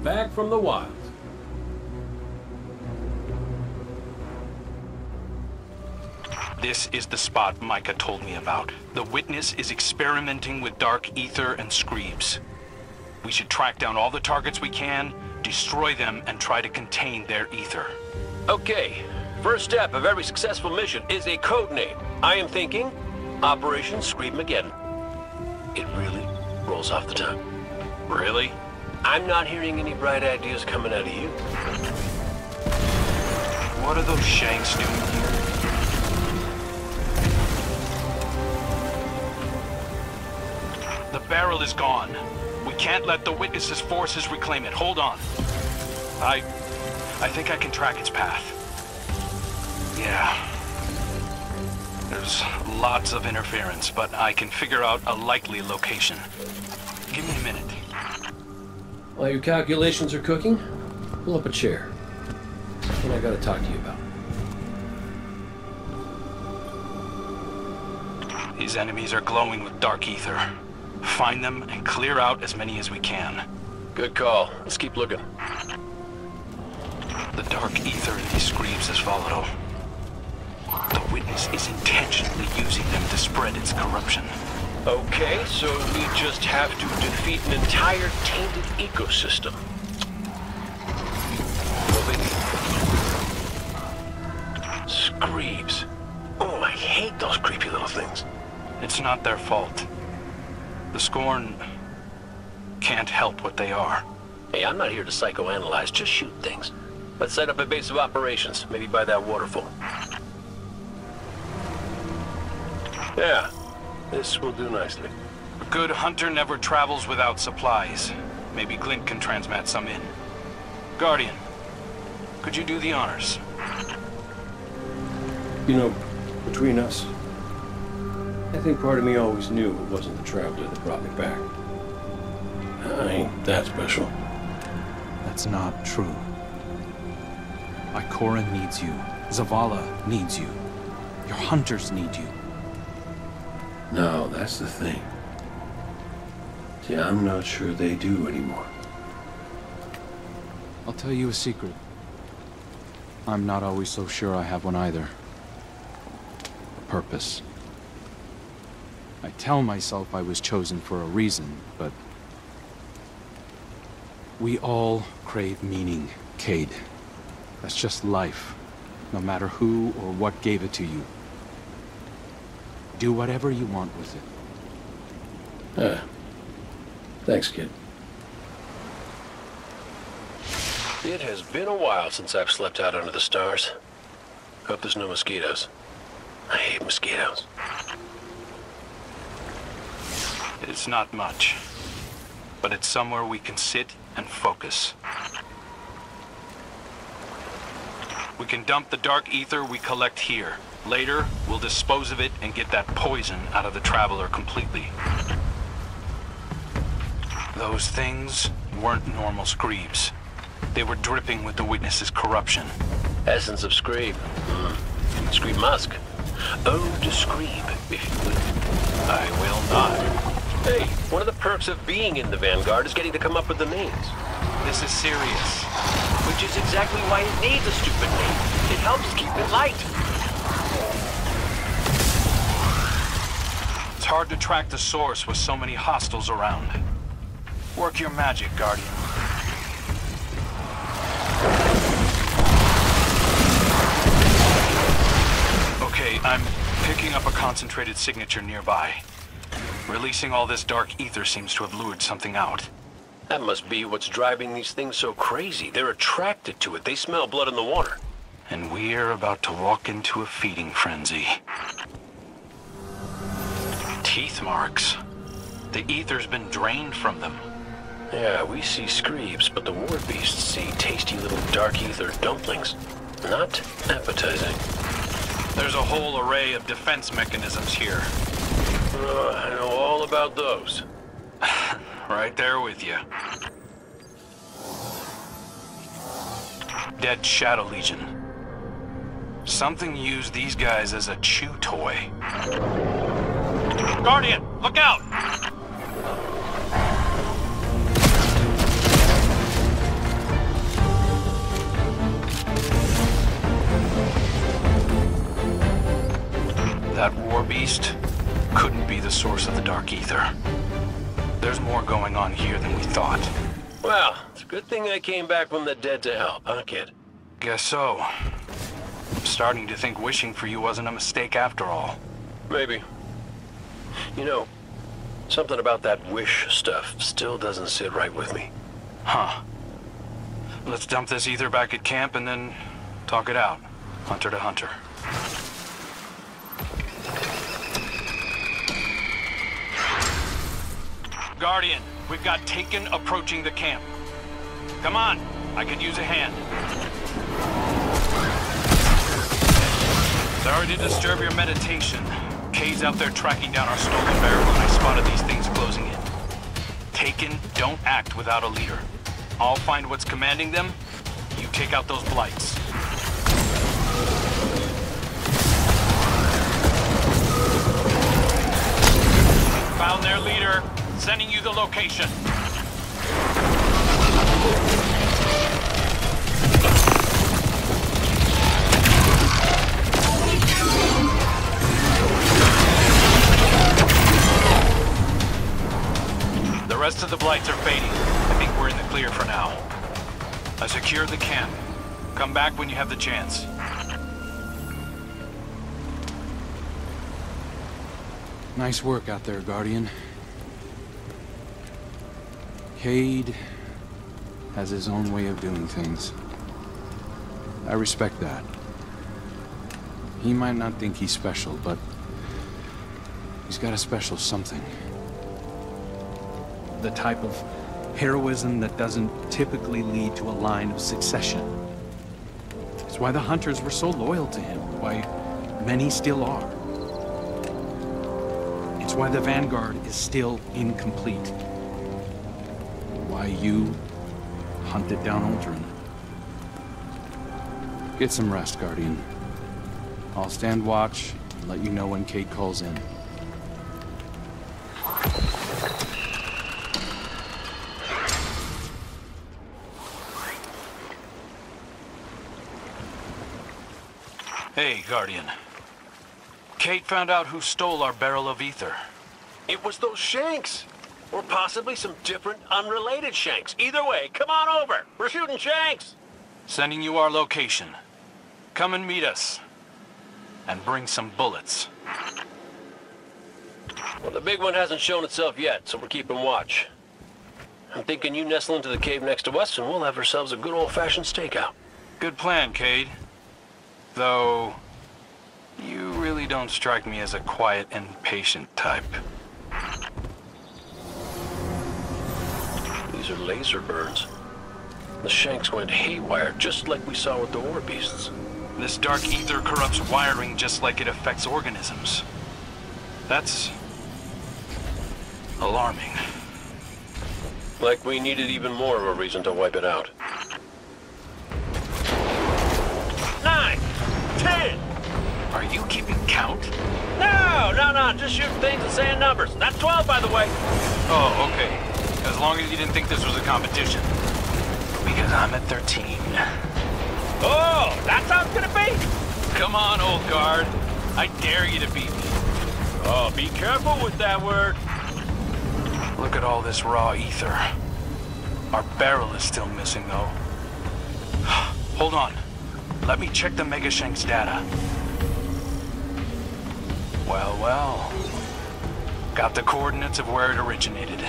Back from the wild. This is the spot Micah told me about. The Witness is experimenting with dark ether and screebs. We should track down all the targets we can, destroy them, and try to contain their ether. Okay, first step of every successful mission is a code name. I am thinking Operation Screebmageddon. It really rolls off the tongue. Really? I'm not hearing any bright ideas coming out of you. What are those shanks doing here? The barrel is gone. We can't let the Witness's forces reclaim it. Hold on. I think I can track its path. Yeah. There's lots of interference, but I can figure out a likely location. Give me a minute. While your calculations are cooking, pull up a chair. What I gotta talk to you about. These enemies are glowing with dark ether. Find them and clear out as many as we can. Good call. Let's keep looking. The dark ether in these screebs is volatile. The Witness is intentionally using them to spread its corruption. Okay, so we just have to defeat an entire tainted ecosystem. Screebs. Oh, I hate those creepy little things. It's not their fault. The Scorn can't help what they are. Hey, I'm not here to psychoanalyze, just shoot things. Let's set up a base of operations, maybe by that waterfall. Yeah, this will do nicely. A good hunter never travels without supplies. Maybe Glint can transmat some in. Guardian, could you do the honors? You know, between us, I think part of me always knew it wasn't the Traveler that brought me back. I ain't that special. That's not true. Ikora needs you. Zavala needs you. Your hunters need you. No, that's the thing. See, I'm not sure they do anymore. I'll tell you a secret. I'm not always so sure I have one either. A purpose. I tell myself I was chosen for a reason, but... we all crave meaning, Cade. That's just life, no matter who or what gave it to you. Do whatever you want with it. Thanks, kid. It has been a while since I've slept out under the stars. Hope there's no mosquitoes. I hate mosquitoes. It's not much, but it's somewhere we can sit and focus. We can dump the dark ether we collect here. Later, we'll dispose of it and get that poison out of the Traveler completely. Those things weren't normal screebs. They were dripping with the Witness's corruption. Essence of Screeb. Screeb Musk. Ode to Screeb, if you would. I will not. Hey, one of the perks of being in the Vanguard is getting to come up with the names. This is serious. Which is exactly why it needs a stupid name. It helps keep it light. It's hard to track the source with so many hostiles around. Work your magic, Guardian. Okay, I'm picking up a concentrated signature nearby. Releasing all this dark ether seems to have lured something out. That must be what's driving these things so crazy. They're attracted to it. They smell blood in the water. And we're about to walk into a feeding frenzy. Teeth marks. The ether's been drained from them. Yeah, we see Screebs, but the war beasts see tasty little dark ether dumplings. Not appetizing. There's a whole array of defense mechanisms here. I know all about those. Right there with you. Dead Shadow Legion. Something used these guys as a chew toy. Guardian, look out! That war beast couldn't be the source of the dark ether. There's more going on here than we thought. Well, it's a good thing I came back from the dead to help, huh, kid? Guess so. I'm starting to think wishing for you wasn't a mistake after all. Maybe. You know, something about that wish stuff still doesn't sit right with me. Huh. Let's dump this ether back at camp and then talk it out. Hunter to hunter. Guardian, we've got Taken approaching the camp. Come on, I could use a hand. Sorry to disturb your meditation. Kay's out there tracking down our stolen barrel and I spotted these things closing in. Taken, don't act without a leader. I'll find what's commanding them. You take out those blights. Found their leader. Sending you the location. The rest of the blights are fading. I think we're in the clear for now. I secured the camp. Come back when you have the chance. Nice work out there, Guardian. Cade has his own way of doing things. I respect that. He might not think he's special, but he's got a special something. The type of heroism that doesn't typically lead to a line of succession. It's why the Hunters were so loyal to him, why many still are. It's why the Vanguard is still incomplete. Why you hunted down Aldrin. Get some rest, Guardian. I'll stand watch and let you know when Cade calls in. Hey, Guardian. Kate found out who stole our barrel of ether. It was those Shanks. Or possibly some different, unrelated Shanks. Either way, come on over. We're shooting Shanks. Sending you our location. Come and meet us. And bring some bullets. Well, the big one hasn't shown itself yet, so we're keeping watch. I'm thinking you nestle into the cave next to us and we'll have ourselves a good old-fashioned stakeout. Good plan, Cade. Though, you really really don't strike me as a quiet and patient type. These are laser burns. The shanks went haywire, just like we saw with the ore beasts. This dark ether corrupts wiring just like it affects organisms. That's alarming. Like we needed even more of a reason to wipe it out. 9, 10. Are you keeping count? No, just shooting things and saying numbers. That's 12, by the way. Oh, okay. As long as you didn't think this was a competition. Because I'm at 13. Oh, that's how it's gonna be? Come on, old guard. I dare you to beat me. Oh, be careful with that word. Look at all this raw ether. Our barrel is still missing, though. Hold on. Let me check the Megashank's data. Well. Got the coordinates of where it originated.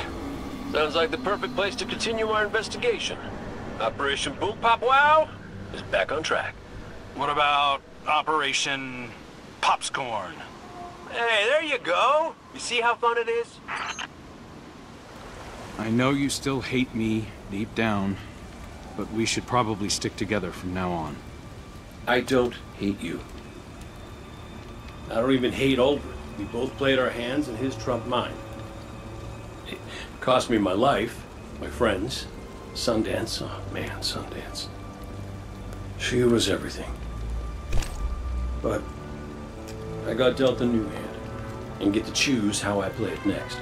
Sounds like the perfect place to continue our investigation. Operation Boom Pop Wow is back on track. What about Operation Popscorn? Hey, there you go. You see how fun it is? I know you still hate me deep down, but we should probably stick together from now on. I don't hate you. I don't even hate Aldrin. We both played our hands and his trumped mine. It cost me my life, my friends, Sundance. Oh man, Sundance. She was everything. But I got dealt a new hand and get to choose how I play it next.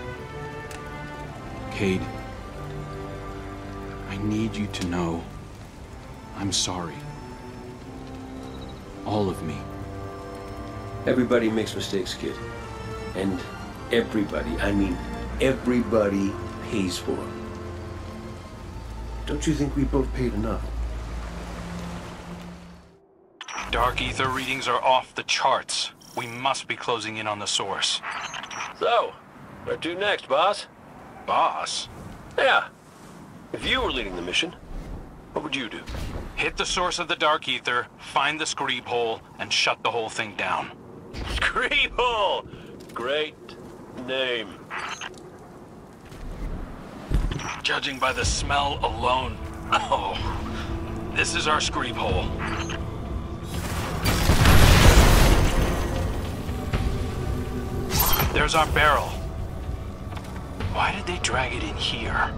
Cade, I need you to know I'm sorry. All of me. Everybody makes mistakes, kid. And everybody, I mean everybody, pays for them. Don't you think we both paid enough? Dark ether readings are off the charts. We must be closing in on the source. So, where to next, boss? Boss? Yeah. If you were leading the mission, what would you do? Hit the source of the dark ether, find the screeb hole, and shut the whole thing down. Screeb hole! Great name. Judging by the smell alone, oh, this is our screeb hole. There's our barrel. Why did they drag it in here?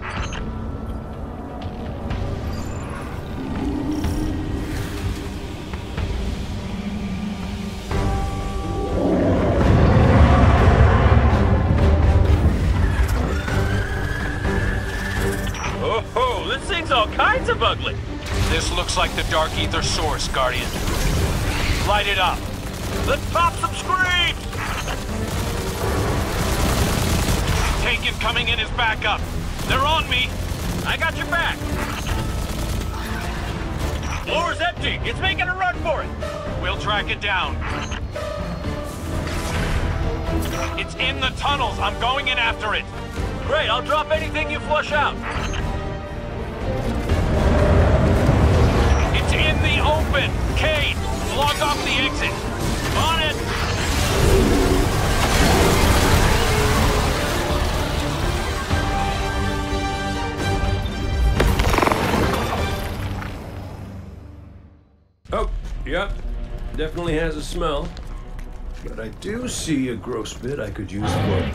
Oh, this thing's all kinds of ugly. This looks like the dark ether source, Guardian. Light it up. Let's pop some screams! Taken coming in as backup. They're on me. I got your back. Floor's empty. It's making a run for it. We'll track it down. It's in the tunnels. I'm going in after it. Great, I'll drop anything you flush out. It's in the open. Cade, log off the exit. On it. Oh, yep. Definitely has a smell. But I do see a gross bit I could use for...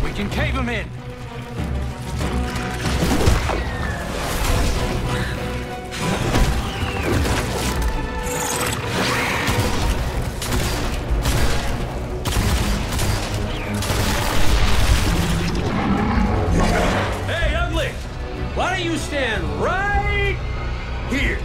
We can cave him in. Hey, ugly! Why don't you stand right here?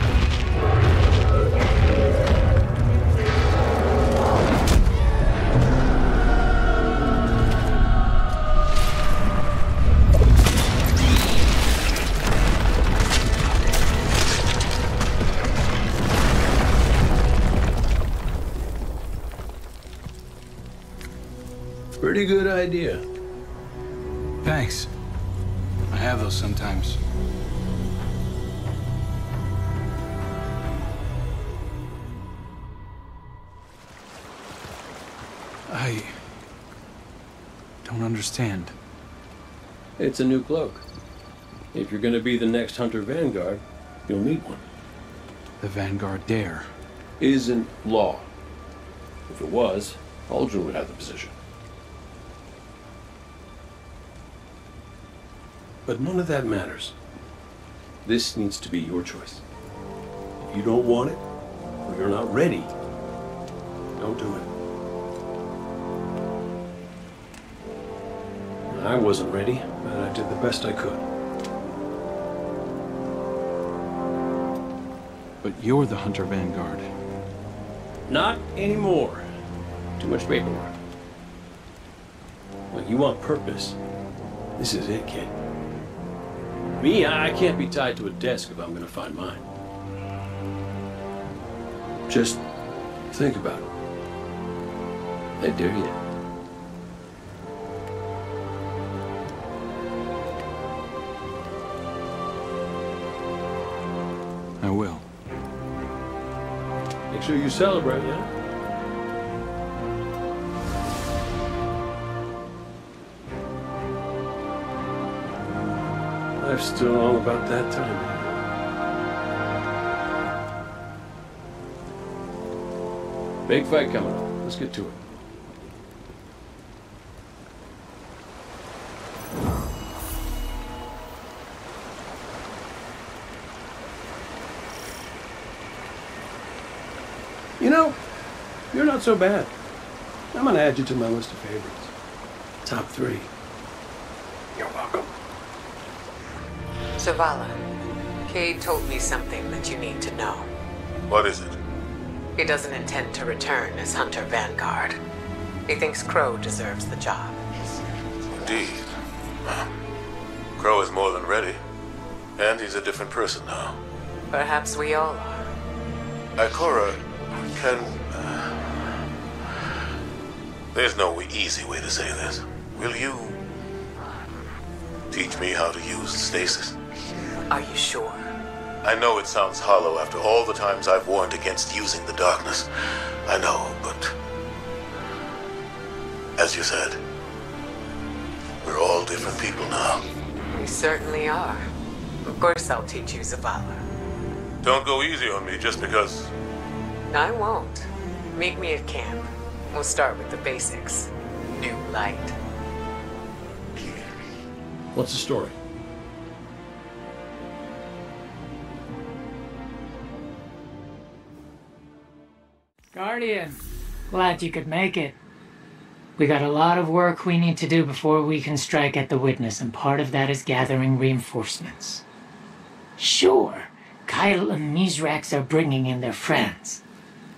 Pretty good idea. Thanks. I have those sometimes. I don't understand. It's a new cloak. If you're gonna be the next Hunter Vanguard, you'll need one. The Vanguard dare. Isn't law. If it was, Aldrin would have the position. But none of that matters. This needs to be your choice. If you don't want it, or you're not ready, don't do it. I wasn't ready, but I did the best I could. But you're the Hunter Vanguard. Not anymore. Too much paperwork. Well, you want purpose. This is it, kid. Me, I can't be tied to a desk if I'm gonna find mine. Just think about it. I dare you. I will. Make sure you celebrate, yeah? Life's still all about that time. Big fight coming up. Let's get to it. You know, you're not so bad. I'm gonna add you to my list of favorites. Top 3. You're welcome. Zavala, Cade told me something that you need to know. What is it? He doesn't intend to return as Hunter Vanguard. He thinks Crow deserves the job. Indeed. Crow is more than ready. And he's a different person now. Perhaps we all are. Ikora can... There's no easy way to say this. Will you teach me how to use stasis? Are you sure? I know it sounds hollow after all the times I've warned against using the darkness. I know, but... As you said, we're all different people now. We certainly are. Of course I'll teach you, Zavala. Don't go easy on me just because... I won't. Meet me at camp. We'll start with the basics. New light. What's the story? Guardian, glad you could make it. We got a lot of work we need to do before we can strike at the Witness, and part of that is gathering reinforcements. Sure, Kyle and Mizrax are bringing in their friends,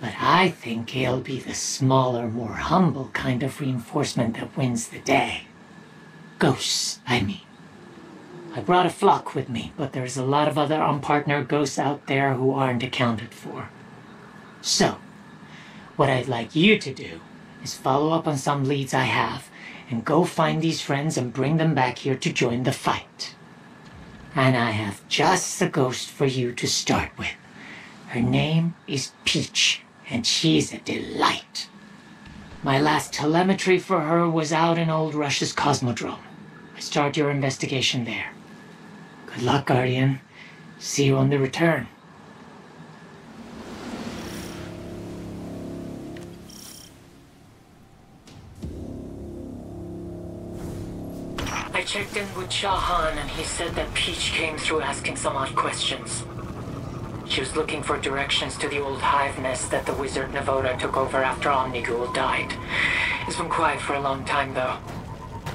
but I think it'll be the smaller, more humble kind of reinforcement that wins the day. Ghosts, I mean. I brought a flock with me, but there's a lot of other unpartnered ghosts out there who aren't accounted for. So, what I'd like you to do is follow up on some leads I have, and go find these friends and bring them back here to join the fight. And I have just the ghost for you to start with. Her name is Peach, and she's a delight. My last telemetry for her was out in Old Russia's Cosmodrome. I start your investigation there. Good luck, Guardian. See you on the return. I checked in with Shahan, and he said that Peach came through asking some odd questions. She was looking for directions to the old hive nest that the wizard Navoda took over after Omnigul died. It's been quiet for a long time, though.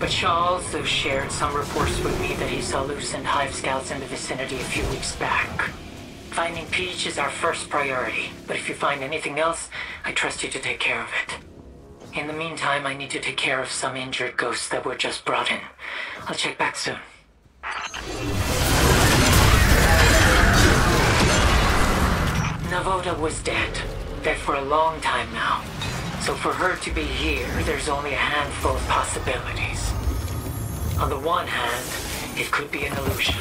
But Shaw also shared some reports with me that he saw loosened hive scouts in the vicinity a few weeks back. Finding Peach is our first priority, but if you find anything else, I trust you to take care of it. In the meantime, I need to take care of some injured ghosts that were just brought in. I'll check back soon. Navoda was dead. Dead for a long time now. So for her to be here, there's only a handful of possibilities. On the one hand, it could be an illusion.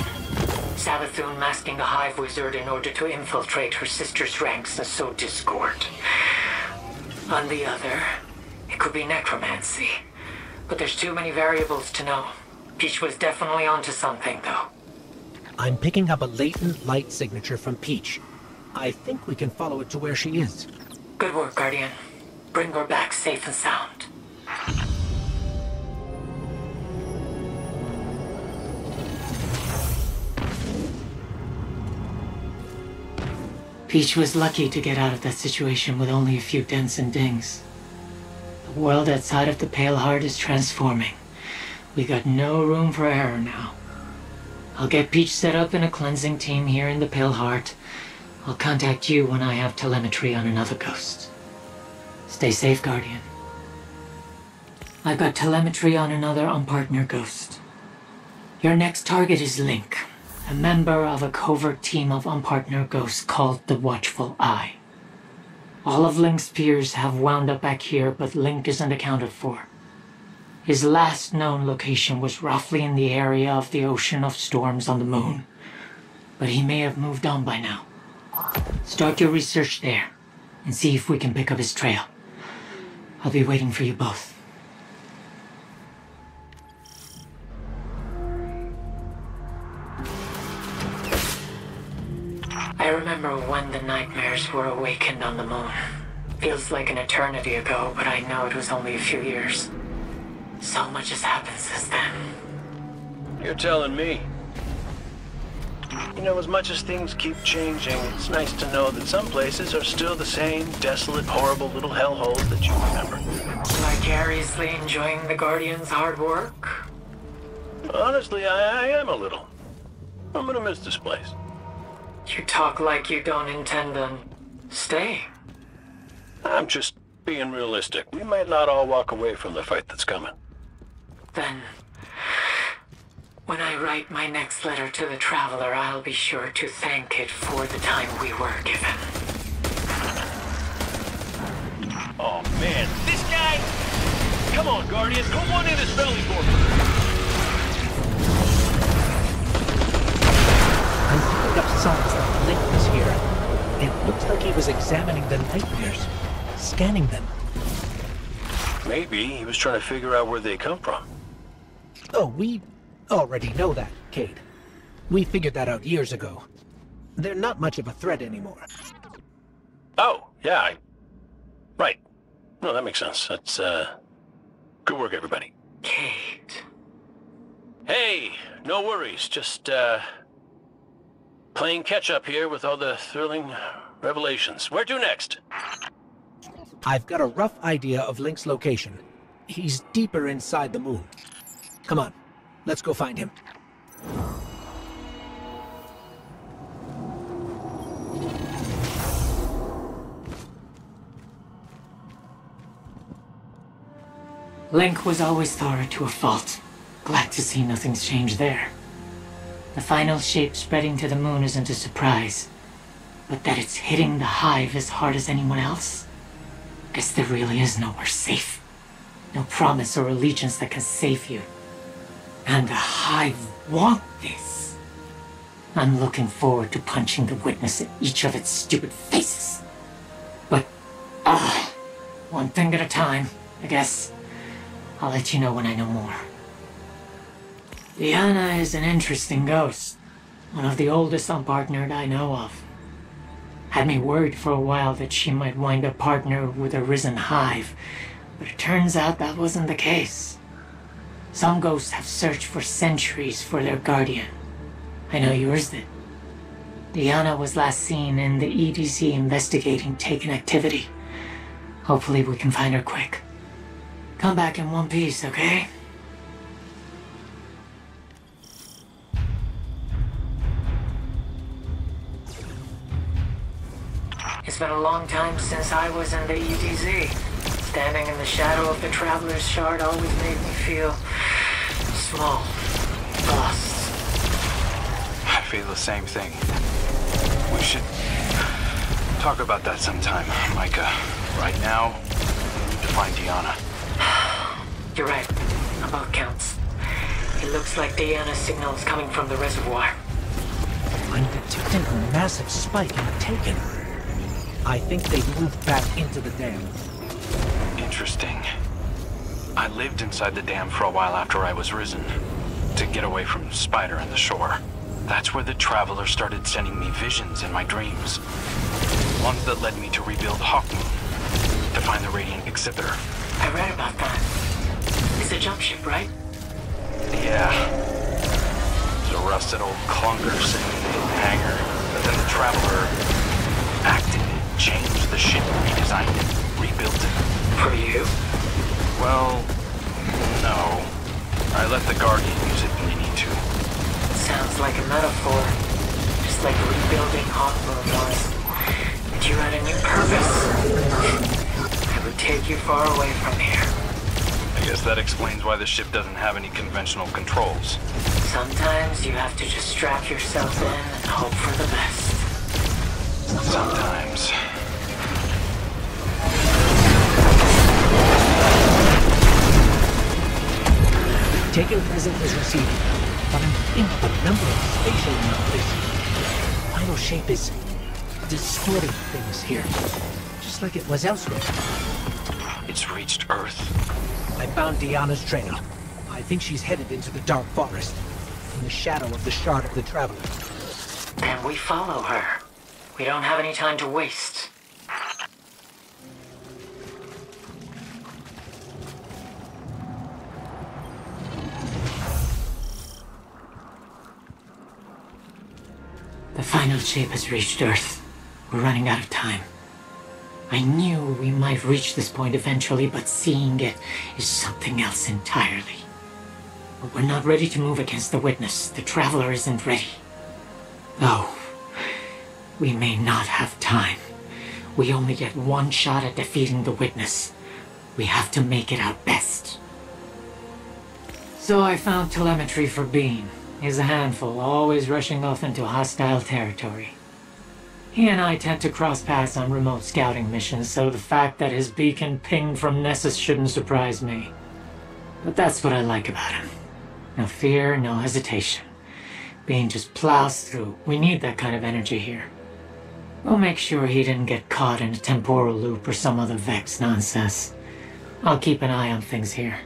Savathun masking a hive wizard in order to infiltrate her sister's ranks and sow discord. On the other, it could be necromancy. But there's too many variables to know. Peach was definitely onto something, though. I'm picking up a latent light signature from Peach. I think we can follow it to where she is. Good work, Guardian. Bring her back safe and sound. Peach was lucky to get out of that situation with only a few dents and dings. The world outside of the Pale Heart is transforming. We got no room for error now. I'll get Peach set up in a cleansing team here in the Pale Heart. I'll contact you when I have telemetry on another ghost. Stay safe, Guardian. I've got telemetry on another unpartner ghost. Your next target is Link, a member of a covert team of unpartner ghosts called the Watchful Eye. All of Link's peers have wound up back here, but Link isn't accounted for. His last known location was roughly in the area of the Ocean of Storms on the moon, but he may have moved on by now. Start your research there, and see if we can pick up his trail. I'll be waiting for you both. I remember when the nightmares were awakened on the moon. Feels like an eternity ago, but I know it was only a few years. So much has happened since then. You're telling me. You know, as much as things keep changing, it's nice to know that some places are still the same desolate, horrible little hellholes that you remember. Vicariously enjoying the Guardian's hard work? Honestly, I am a little. I'm gonna miss this place. You talk like you don't intend on staying. I'm just being realistic. We might not all walk away from the fight that's coming. Then, when I write my next letter to the Traveler, I'll be sure to thank it for the time we were given. Oh man, this guy! Come on, Guardian, put one in his belly for me. I picked up signs that Link was here. It looks like he was examining the nightmares, scanning them. Maybe he was trying to figure out where they come from. Oh, we already know that, Cade. We figured that out years ago. They're not much of a threat anymore. Oh, yeah, right. No, that makes sense. That's, good work, everybody. Cade. Hey, no worries. Just, playing catch-up here with all the thrilling revelations. Where to next? I've got a rough idea of Link's location. He's deeper inside the moon. Come on, let's go find him. Link was always thorough to a fault. Glad to see nothing's changed there. The final shape spreading to the moon isn't a surprise. But that it's hitting the hive as hard as anyone else? Guess there really is nowhere safe. No promise or allegiance that can save you. And the hive want this. I'm looking forward to punching the witness in each of its stupid faces. But, one thing at a time, I guess. I'll let you know when I know more. Diana is an interesting ghost. One of the oldest unpartnered I know of. Had me worried for a while that she might wind up partnered with a risen hive, but it turns out that wasn't the case. Some ghosts have searched for centuries for their guardian. I know yours did. Diana was last seen in the EDC investigating Taken activity. Hopefully we can find her quick. Come back in one piece, okay? It's been a long time since I was in the EDZ. Standing in the shadow of the Traveler's Shard always made me feel small, lost. I feel the same thing. We should talk about that sometime, Micah. Right now, we find Diana. You're right. On both counts. It looks like Diana's signal is coming from the reservoir. I'm detecting a massive spike in taken. I think they've moved back into the dam. Interesting. I lived inside the dam for a while after I was risen, to get away from Spider and the shore. That's where the Traveler started sending me visions in my dreams. Ones that led me to rebuild Hawkmoon, to find the Radiant Exhibitor. I read about that. It's a jump ship, right? Yeah. It's a rusted old clunker sitting in the hangar. But then the Traveler acted, changed the ship, redesigned it, rebuilt it. For you? Well, no. I let the Guardian use it when they need to. Sounds like a metaphor. Just like rebuilding Hawkmoon was. But you had a new purpose. It would take you far away from here. I guess that explains why the ship doesn't have any conventional controls. Sometimes you have to just strap yourself in and hope for the best. Sometimes. Taken present is received, but I'm thinking of a number of spatial anomalies. Final shape is distorting things here, just like it was elsewhere. It's reached Earth. I found Diana's trail. I think she's headed into the dark forest, in the shadow of the Shard of the Traveler. Then we follow her. We don't have any time to waste. The final shape has reached Earth. We're running out of time. I knew we might reach this point eventually, but seeing it is something else entirely. But we're not ready to move against the Witness. The Traveler isn't ready. Oh, we may not have time. We only get one shot at defeating the Witness. We have to make it our best. So I found telemetry for Bean. He's a handful, always rushing off into hostile territory. He and I tend to cross paths on remote scouting missions, so the fact that his beacon pinged from Nessus shouldn't surprise me. But that's what I like about him. No fear, no hesitation. Bean just plows through. We need that kind of energy here. We'll make sure he didn't get caught in a temporal loop or some other Vex nonsense. I'll keep an eye on things here.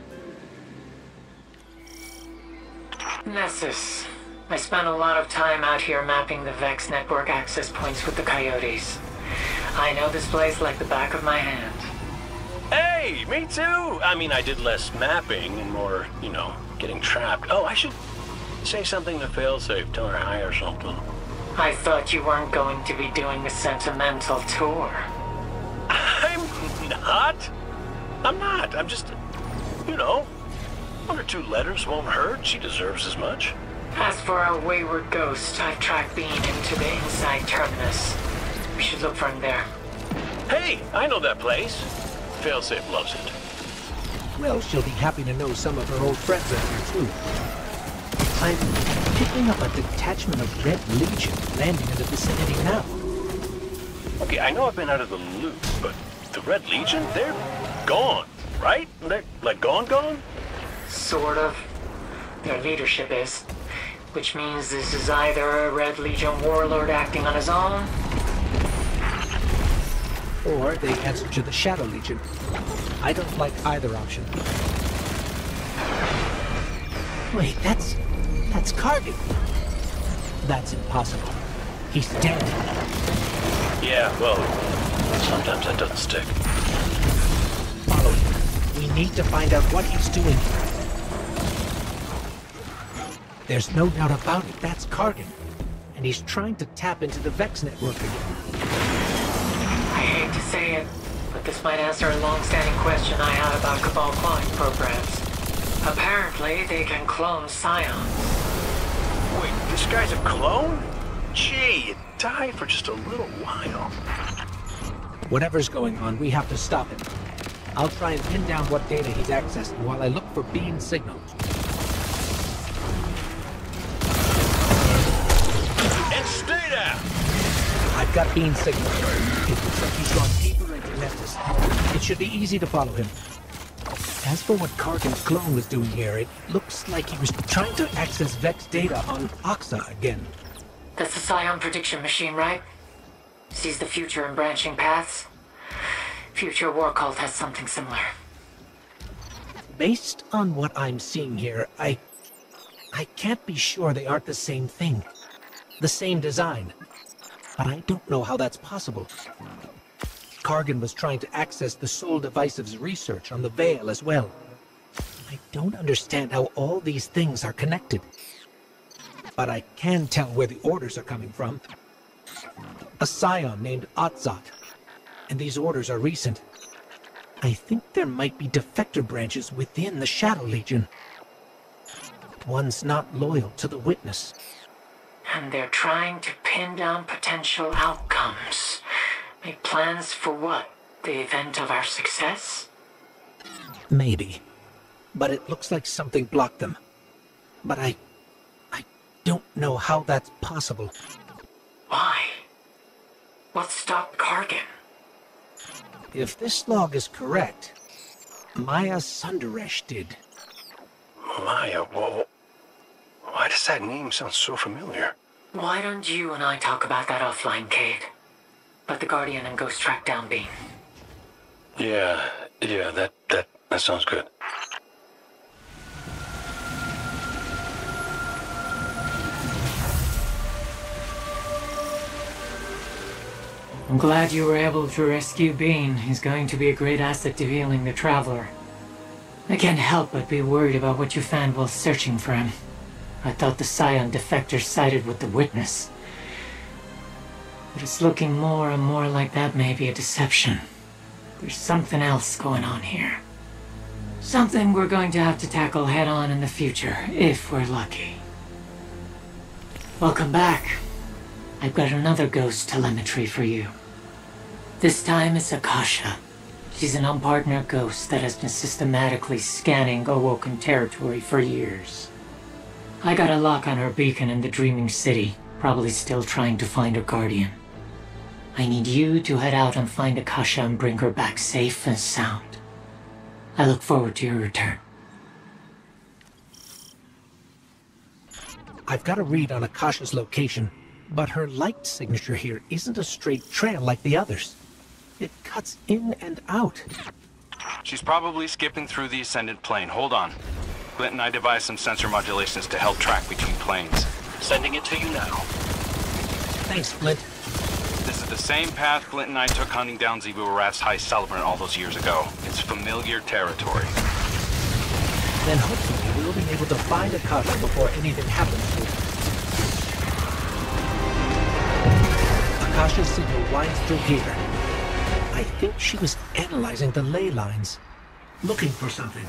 Nessus. I spent a lot of time out here mapping the Vex network access points with the Coyotes. I know this place like the back of my hand. Hey, me too! I mean, I did less mapping and more, you know, getting trapped. Oh, I should say something to Failsafe, tell her hi or something. I thought you weren't going to be doing a sentimental tour. I'm not. I'm just, you know, one or two letters won't hurt. She deserves as much. As for a wayward ghost, I've tracked Bean into the inside terminus. We should look for him there. Hey, I know that place. Failsafe loves it. Well, she'll be happy to know some of her old friends are here too. I'm picking up a detachment of Red Legion landing in the vicinity now. Okay, I know I've been out of the loop, but the Red Legion, they're gone, right? They're like gone? Sort of. Their leadership is. Which means this is either a Red Legion warlord acting on his own, or they answer to the Shadow Legion. I don't like either option. Wait, that's Cargill. That's impossible. He's dead. Yeah, well, sometimes that doesn't stick. Follow him. We need to find out what he's doing. There's no doubt about it, that's Cargill. And he's trying to tap into the Vex network again. I hate to say it, but this might answer a long-standing question I had about Cabal cloning programs. Apparently, they can clone scions. Wait, this guy's a clone? Gee, you died for just a little while. Whatever's going on, we have to stop him. I'll try and pin down what data he's accessing while I look for Bean's signal. And stay down! I've got Bean's signal. It looks like he's gone deeper into Nessus. It should be easy to follow him. As for what Kargan's clone was doing here, it looks like he was trying to access Vex data on Oxa again. That's the Scion prediction machine, right? Sees the future in branching paths? Future War Cult has something similar. Based on what I'm seeing here, I can't be sure they aren't the same thing. The same design. But I don't know how that's possible. Kargan was trying to access the Soul Divisive's research on the Veil as well. I don't understand how all these things are connected. But I can tell where the orders are coming from. A Scion named Otzot. And these orders are recent. I think there might be defector branches within the Shadow Legion. One's not loyal to the Witness. And they're trying to pin down potential outcomes. Make plans for what? The event of our success? Maybe. But it looks like something blocked them. But I don't know how that's possible. Why? What stopped Kargan? If this log is correct, Maya Sundaresh did. Maya? Why does that name sound so familiar? Why don't you and I talk about that offline, Cade? Let the Guardian and Ghost track down Bean. Yeah, that sounds good. I'm glad you were able to rescue Bean. He's going to be a great asset to healing the Traveler. I can't help but be worried about what you found while searching for him. I thought the Scion defector sided with the Witness. But it's looking more and more like that may be a deception. There's something else going on here. Something we're going to have to tackle head-on in the future, if we're lucky. Welcome back. I've got another ghost telemetry for you. This time it's Akasha. She's an unpartnered ghost that has been systematically scanning Awoken territory for years. I got a lock on her beacon in the Dreaming City, probably still trying to find her guardian. I need you to head out and find Akasha and bring her back safe and sound. I look forward to your return. I've got a read on Akasha's location, but her light signature here isn't a straight trail like the others. It cuts in and out. She's probably skipping through the Ascendant plane. Hold on. Clint and I devised some sensor modulations to help track between planes. Sending it to you now. Thanks, Flint. This is the same path Clint and I took hunting down Zebu Arath's High Celebrant all those years ago. It's familiar territory. Then hopefully we'll be able to find Akasha before anything happens to her. Akasha's signal winds through here. I think she was analyzing the ley lines, looking for something.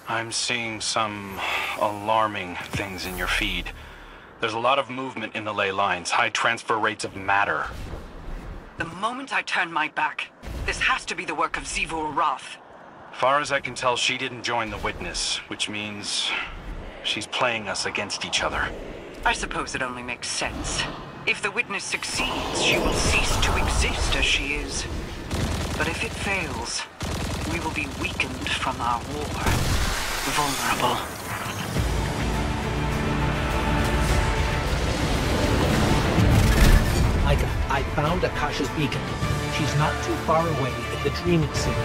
I'm seeing some alarming things in your feed. There's a lot of movement in the ley lines, high transfer rates of matter. The moment I turn my back, this has to be the work of Zebu Arath. Far as I can tell, she didn't join the Witness, which means she's playing us against each other. I suppose it only makes sense. If the Witness succeeds, she will cease to exist as she is. But if it fails, we will be weakened from our war. Vulnerable. Micah, I found Akasha's beacon. She's not too far away in the Dreaming City.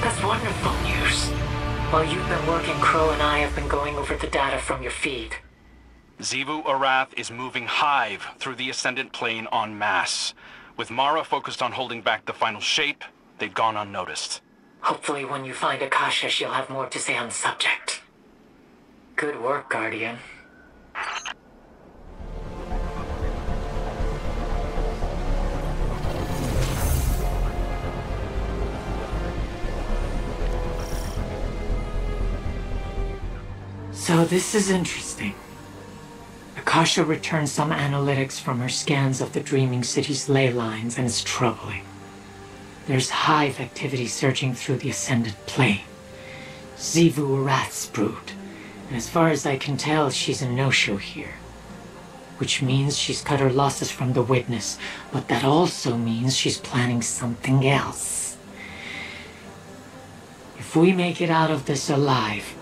That's wonderful news. While you've been working, Crow and I have been going over the data from your feed. Zebu Arath is moving Hive through the Ascendant plane en masse. With Mara focused on holding back the final shape, they've gone unnoticed. Hopefully when you find Akasha, she'll have more to say on the subject. Good work, Guardian. So this is interesting. Akasha returned some analytics from her scans of the Dreaming City's ley lines, and it's troubling. There's Hive activity surging through the Ascendant plane. Zebu Arath's brood, and as far as I can tell, she's a no-show here. which means she's cut her losses from the witness, but that also means she's planning something else. If we make it out of this alive,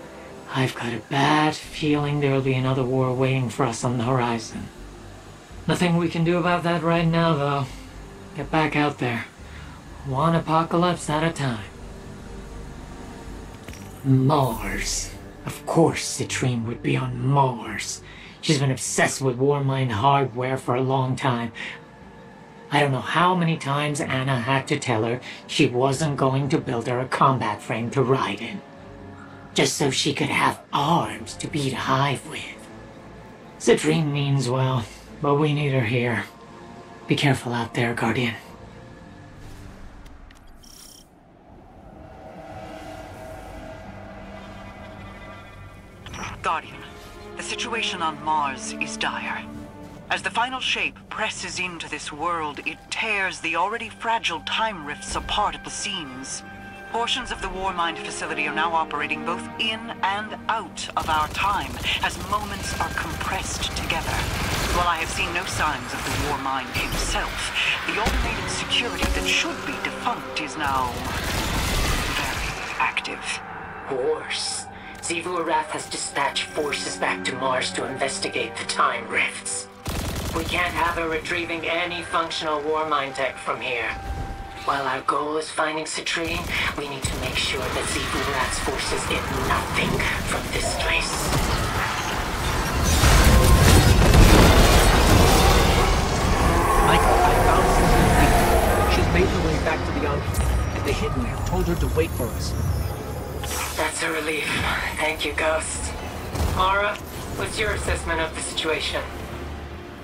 I've got a bad feeling there'll be another war waiting for us on the horizon. Nothing we can do about that right now, though. Get back out there. One apocalypse at a time. Mars. Of course Citrine would be on Mars. She's been obsessed with Warmind hardware for a long time. I don't know how many times Anna had to tell her she wasn't going to build her a combat frame to ride in. Just so she could have arms to beat Hive with. Citrine means well, but we need her here. Be careful out there, Guardian. Guardian, the situation on Mars is dire. As the final shape presses into this world, it tears the already fragile time rifts apart at the seams. Portions of the Warmind facility are now operating both in and out of our time, as moments are compressed together. While I have seen no signs of the Warmind himself, the automated security that should be defunct is now very active. Horse. Xivu Arath has dispatched forces back to Mars to investigate the time rifts. We can't have her retrieving any functional Warmind tech from here. While our goal is finding Citrine, we need to make sure that Xivu Arath's forces get nothing from this place. Michael, I found Citrine. She's made her way back to the Enclave, and the Hidden have told her to wait for us. That's a relief. Thank you, Ghost. Mara, what's your assessment of the situation?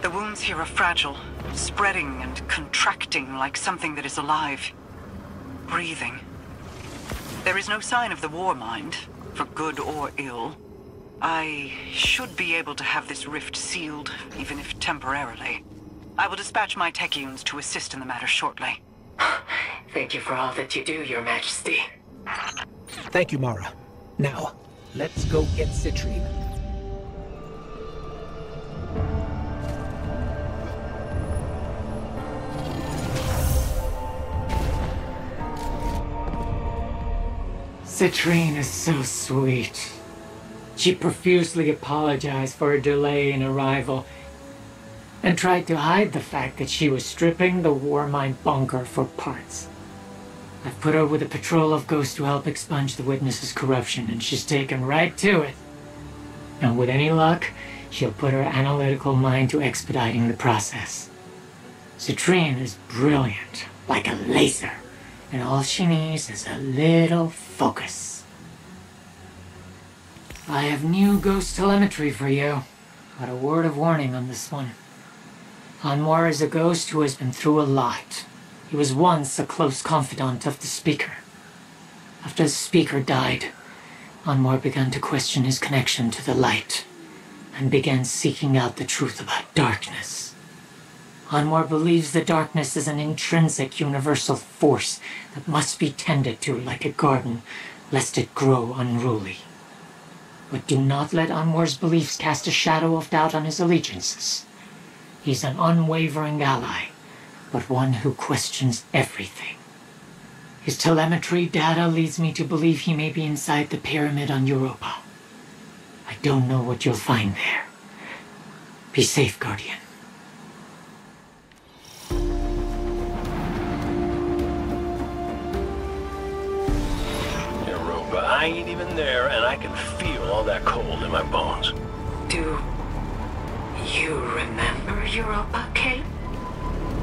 The wounds here are fragile, spreading and contracting like something that is alive. Breathing. There is no sign of the Warmind, for good or ill. I should be able to have this rift sealed, even if temporarily. I will dispatch my Techians to assist in the matter shortly. Thank you for all that you do, Your Majesty. Thank you, Mara. Now, let's go get Citrine. Citrine is so sweet. She profusely apologized for her delay in arrival and tried to hide the fact that she was stripping the Warmind bunker for parts. I've put her with a patrol of ghosts to help expunge the witness's corruption, and she's taken right to it. And with any luck, she'll put her analytical mind to expediting the process. Citrine is brilliant, like a laser, and all she needs is a little focus. I have new ghost telemetry for you, but a word of warning on this one. Anwar is a ghost who has been through a lot. He was once a close confidant of the Speaker. After the Speaker died, Anwar began to question his connection to the light, and began seeking out the truth about darkness. Anwar believes the darkness is an intrinsic universal force that must be tended to like a garden, lest it grow unruly. But do not let Anwar's beliefs cast a shadow of doubt on his allegiances. He's an unwavering ally, but one who questions everything. His telemetry data leads me to believe he may be inside the pyramid on Europa. I don't know what you'll find there. Be safe, Guardian. Europa, I ain't even there, and I can feel all that cold in my bones. Do you remember Europa, Kate?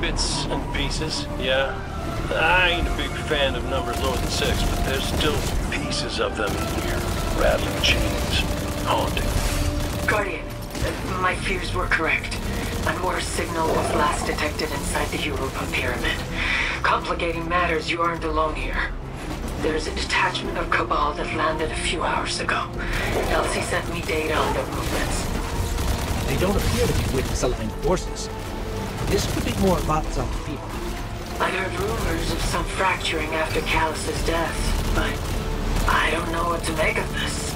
Bits and pieces, yeah. I ain't a big fan of numbers lower than 6, but there's still pieces of them in here. Rattling chains, haunting. Guardian, my fears were correct. Anwar's signal was last detected inside the Europa Pyramid. Complicating matters, you aren't alone here. There's a detachment of Cabal that landed a few hours ago. Elsie sent me data on their movements. They don't appear to be witness-aligned forces. This could be more bots on people. I heard rumors of some fracturing after Callus's death, but I don't know what to make of this.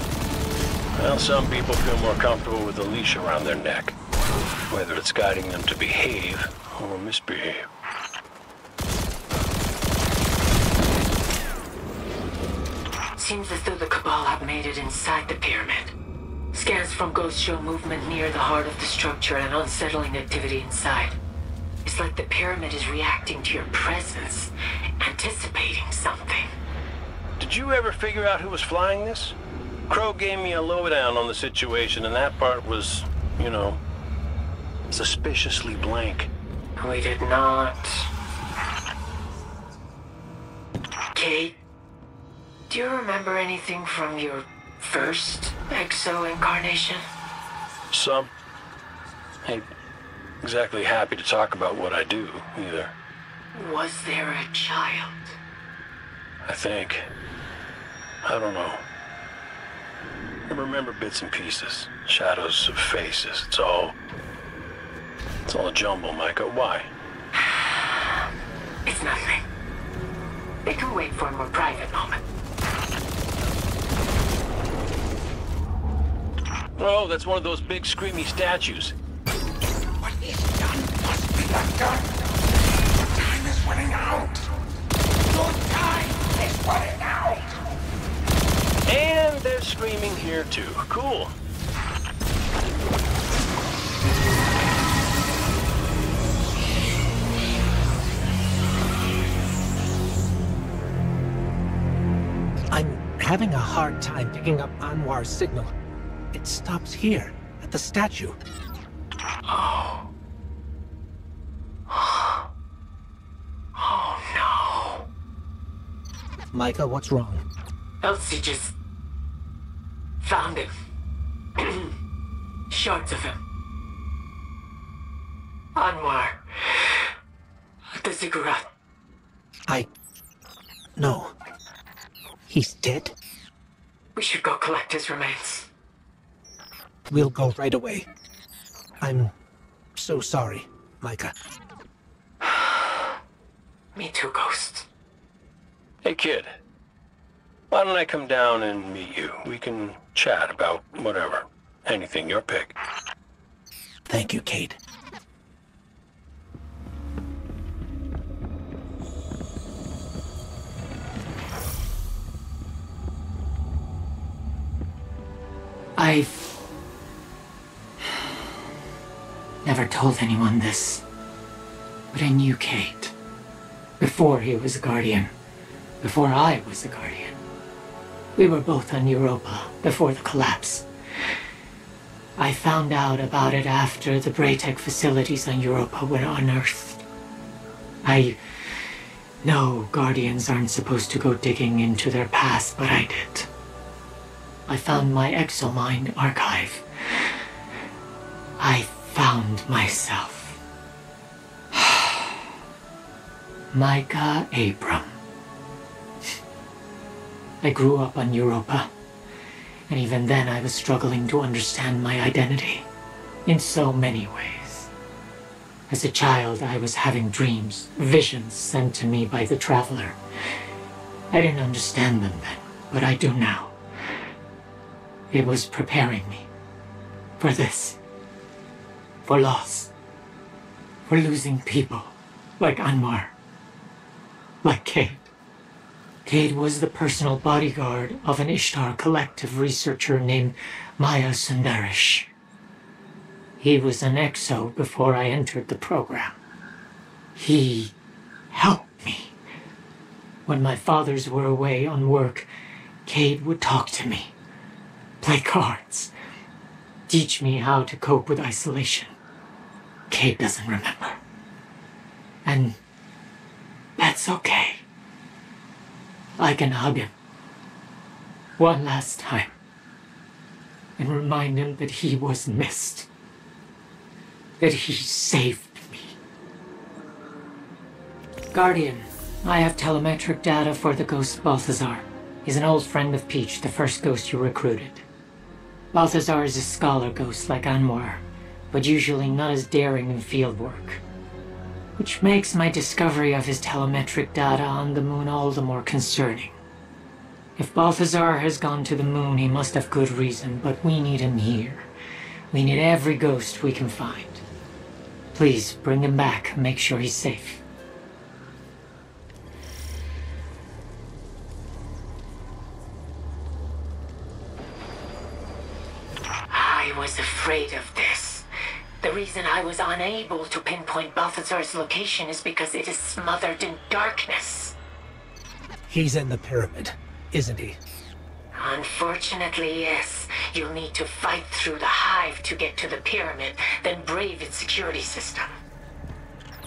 Well, some people feel more comfortable with a leash around their neck. whether it's guiding them to behave or misbehave. Seems as though the Cabal have made it inside the pyramid. Scans from Ghost show movement near the heart of the structure and unsettling activity inside. It's like the pyramid is reacting to your presence, anticipating something. Did you ever figure out who was flying this? Crow gave me a lowdown on the situation, and that part was, you know, suspiciously blank. We did not. Kate, do you remember anything from your first Exo incarnation? Some. Ain't exactly happy to talk about what I do, either. Was there a child? I think. I don't know. I remember bits and pieces. Shadows of faces. It's all a jumble, Micah. Why? It's nothing. They can wait for a more private moment. Oh, that's one of those big screamy statues. What is done must be undone. Time is running out. Your time is running out. And they're screaming here too. Cool. I'm having a hard time picking up Anwar's signal. It stops here, at the statue. Oh. Oh no. Micah, what's wrong? Elsie just found him. Shards of him. Anwar. The ziggurat. No. He's dead? We should go collect his remains. We'll go right away. I'm so sorry, Micah. Me too, Ghost. Hey, kid. Why don't I come down and meet you? We can chat about whatever. Anything, your pick. Thank you, Kate. I've never told anyone this, but I knew Kate before he was a Guardian, before I was a Guardian. We were both on Europa before the collapse. I found out about it after the Braytech facilities on Europa were unearthed. I know Guardians aren't supposed to go digging into their past, but I did. I found my Exomind archive. I found myself. Micah Abram. I grew up on Europa, and even then I was struggling to understand my identity in so many ways. As a child, I was having dreams, visions sent to me by the Traveler. I didn't understand them then, but I do now. It was preparing me for this, for loss, for losing people like Anwar, like Cade. Cade was the personal bodyguard of an Ishtar Collective researcher named Maya Sundarish. He was an Exo before I entered the program. He helped me. When my fathers were away on work, Cade would talk to me. Play cards. Teach me how to cope with isolation. Kate doesn't remember. And that's okay. I can hug him one last time and remind him that he was missed. That he saved me. Guardian, I have telemetric data for the ghost Balthazar. He's an old friend of Peach, the first ghost you recruited. Balthazar is a scholar ghost like Anwar, but usually not as daring in field work. Which makes my discovery of his telemetric data on the moon all the more concerning. If Balthazar has gone to the moon, he must have good reason, but we need him here. We need every ghost we can find. Please, bring him back. Make sure he's safe. I was afraid of this. The reason I was unable to pinpoint Balthazar's location is because it is smothered in darkness. He's in the pyramid, isn't he? Unfortunately, yes. You'll need to fight through the hive to get to the pyramid, then brave its security system.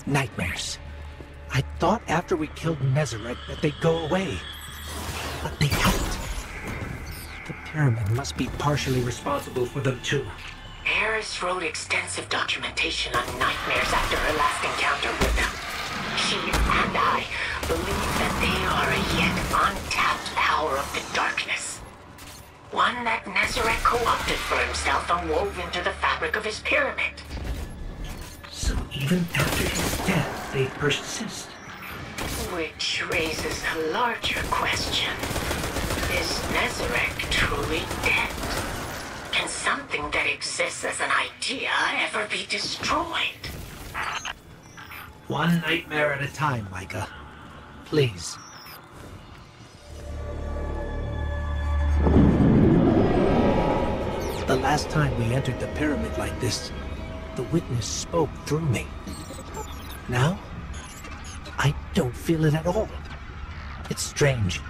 Nightmares. I thought after we killed Nezarec that they'd go away. But they haven't. The pyramid must be partially responsible for them too. Eris wrote extensive documentation on nightmares after her last encounter with them. She and I believe that they are a yet untapped power of the darkness. One that Nezarec co-opted for himself and wove into the fabric of his pyramid. So even after his death, they persist. Which raises a larger question. Is Nezarec truly dead? Can something that exists as an idea ever be destroyed? One nightmare at a time, Micah. Please. The last time we entered the pyramid like this, the witness spoke through me. Now, I don't feel it at all. It's strange.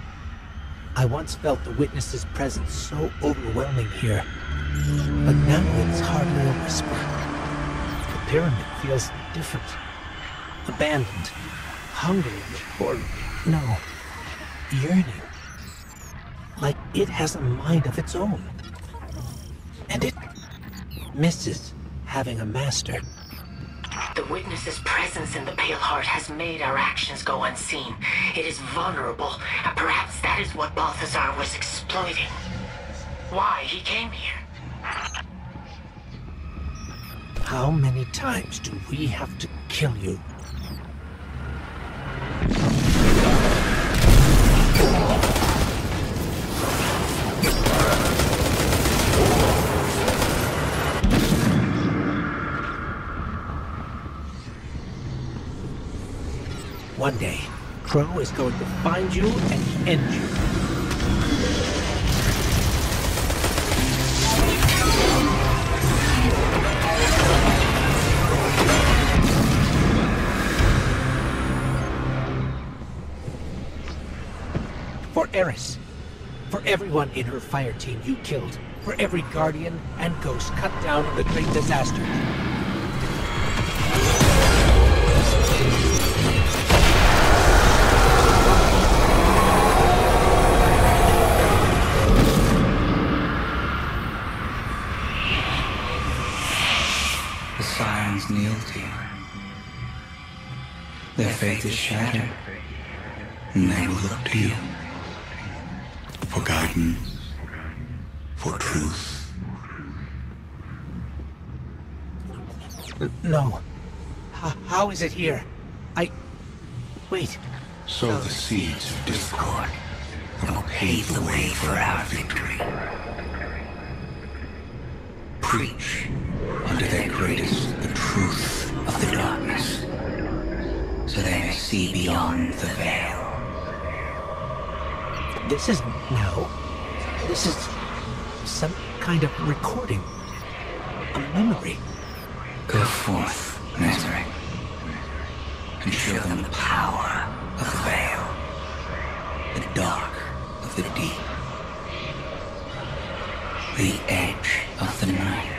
I once felt the witness's presence so overwhelming here, but now it's hardly a whisper. The pyramid feels different. Abandoned. Hungry. Or, no, yearning. Like it has a mind of its own. And it misses having a master. The witness's presence in the Pale Heart has made our actions go unseen. It is vulnerable, and perhaps that is what Balthazar was exploiting. Why he came here. How many times do we have to kill you? One day, Crow is going to find you and end you. For Eris. For everyone in her fire team you killed. For every Guardian and Ghost cut down in the Great Disaster. The Sirens kneel to you. Their faith is shattered, and they will look to you for guidance, for truth. No. How is it here? Wait. Sow the seeds of discord that will pave the way for our victory. Preach unto their greatest the truth of the darkness, so they may see beyond the veil. This isn't now. This is some kind of recording. A memory. Go forth, Nezarec, and show them the power of the veil, the dark of the deep, the edge of the night.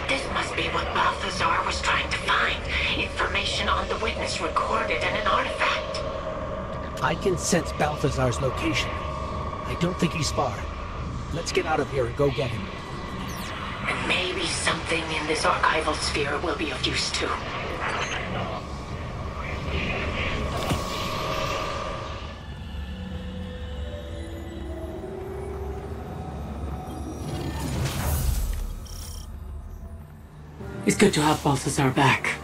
This must be what Balthazar was trying to find. Information on the witness recorded in an artifact. I can sense Balthazar's location. I don't think he's far. Let's get out of here and go get him. And maybe something in this archival sphere will be of use too. It's good to have Balthazar back.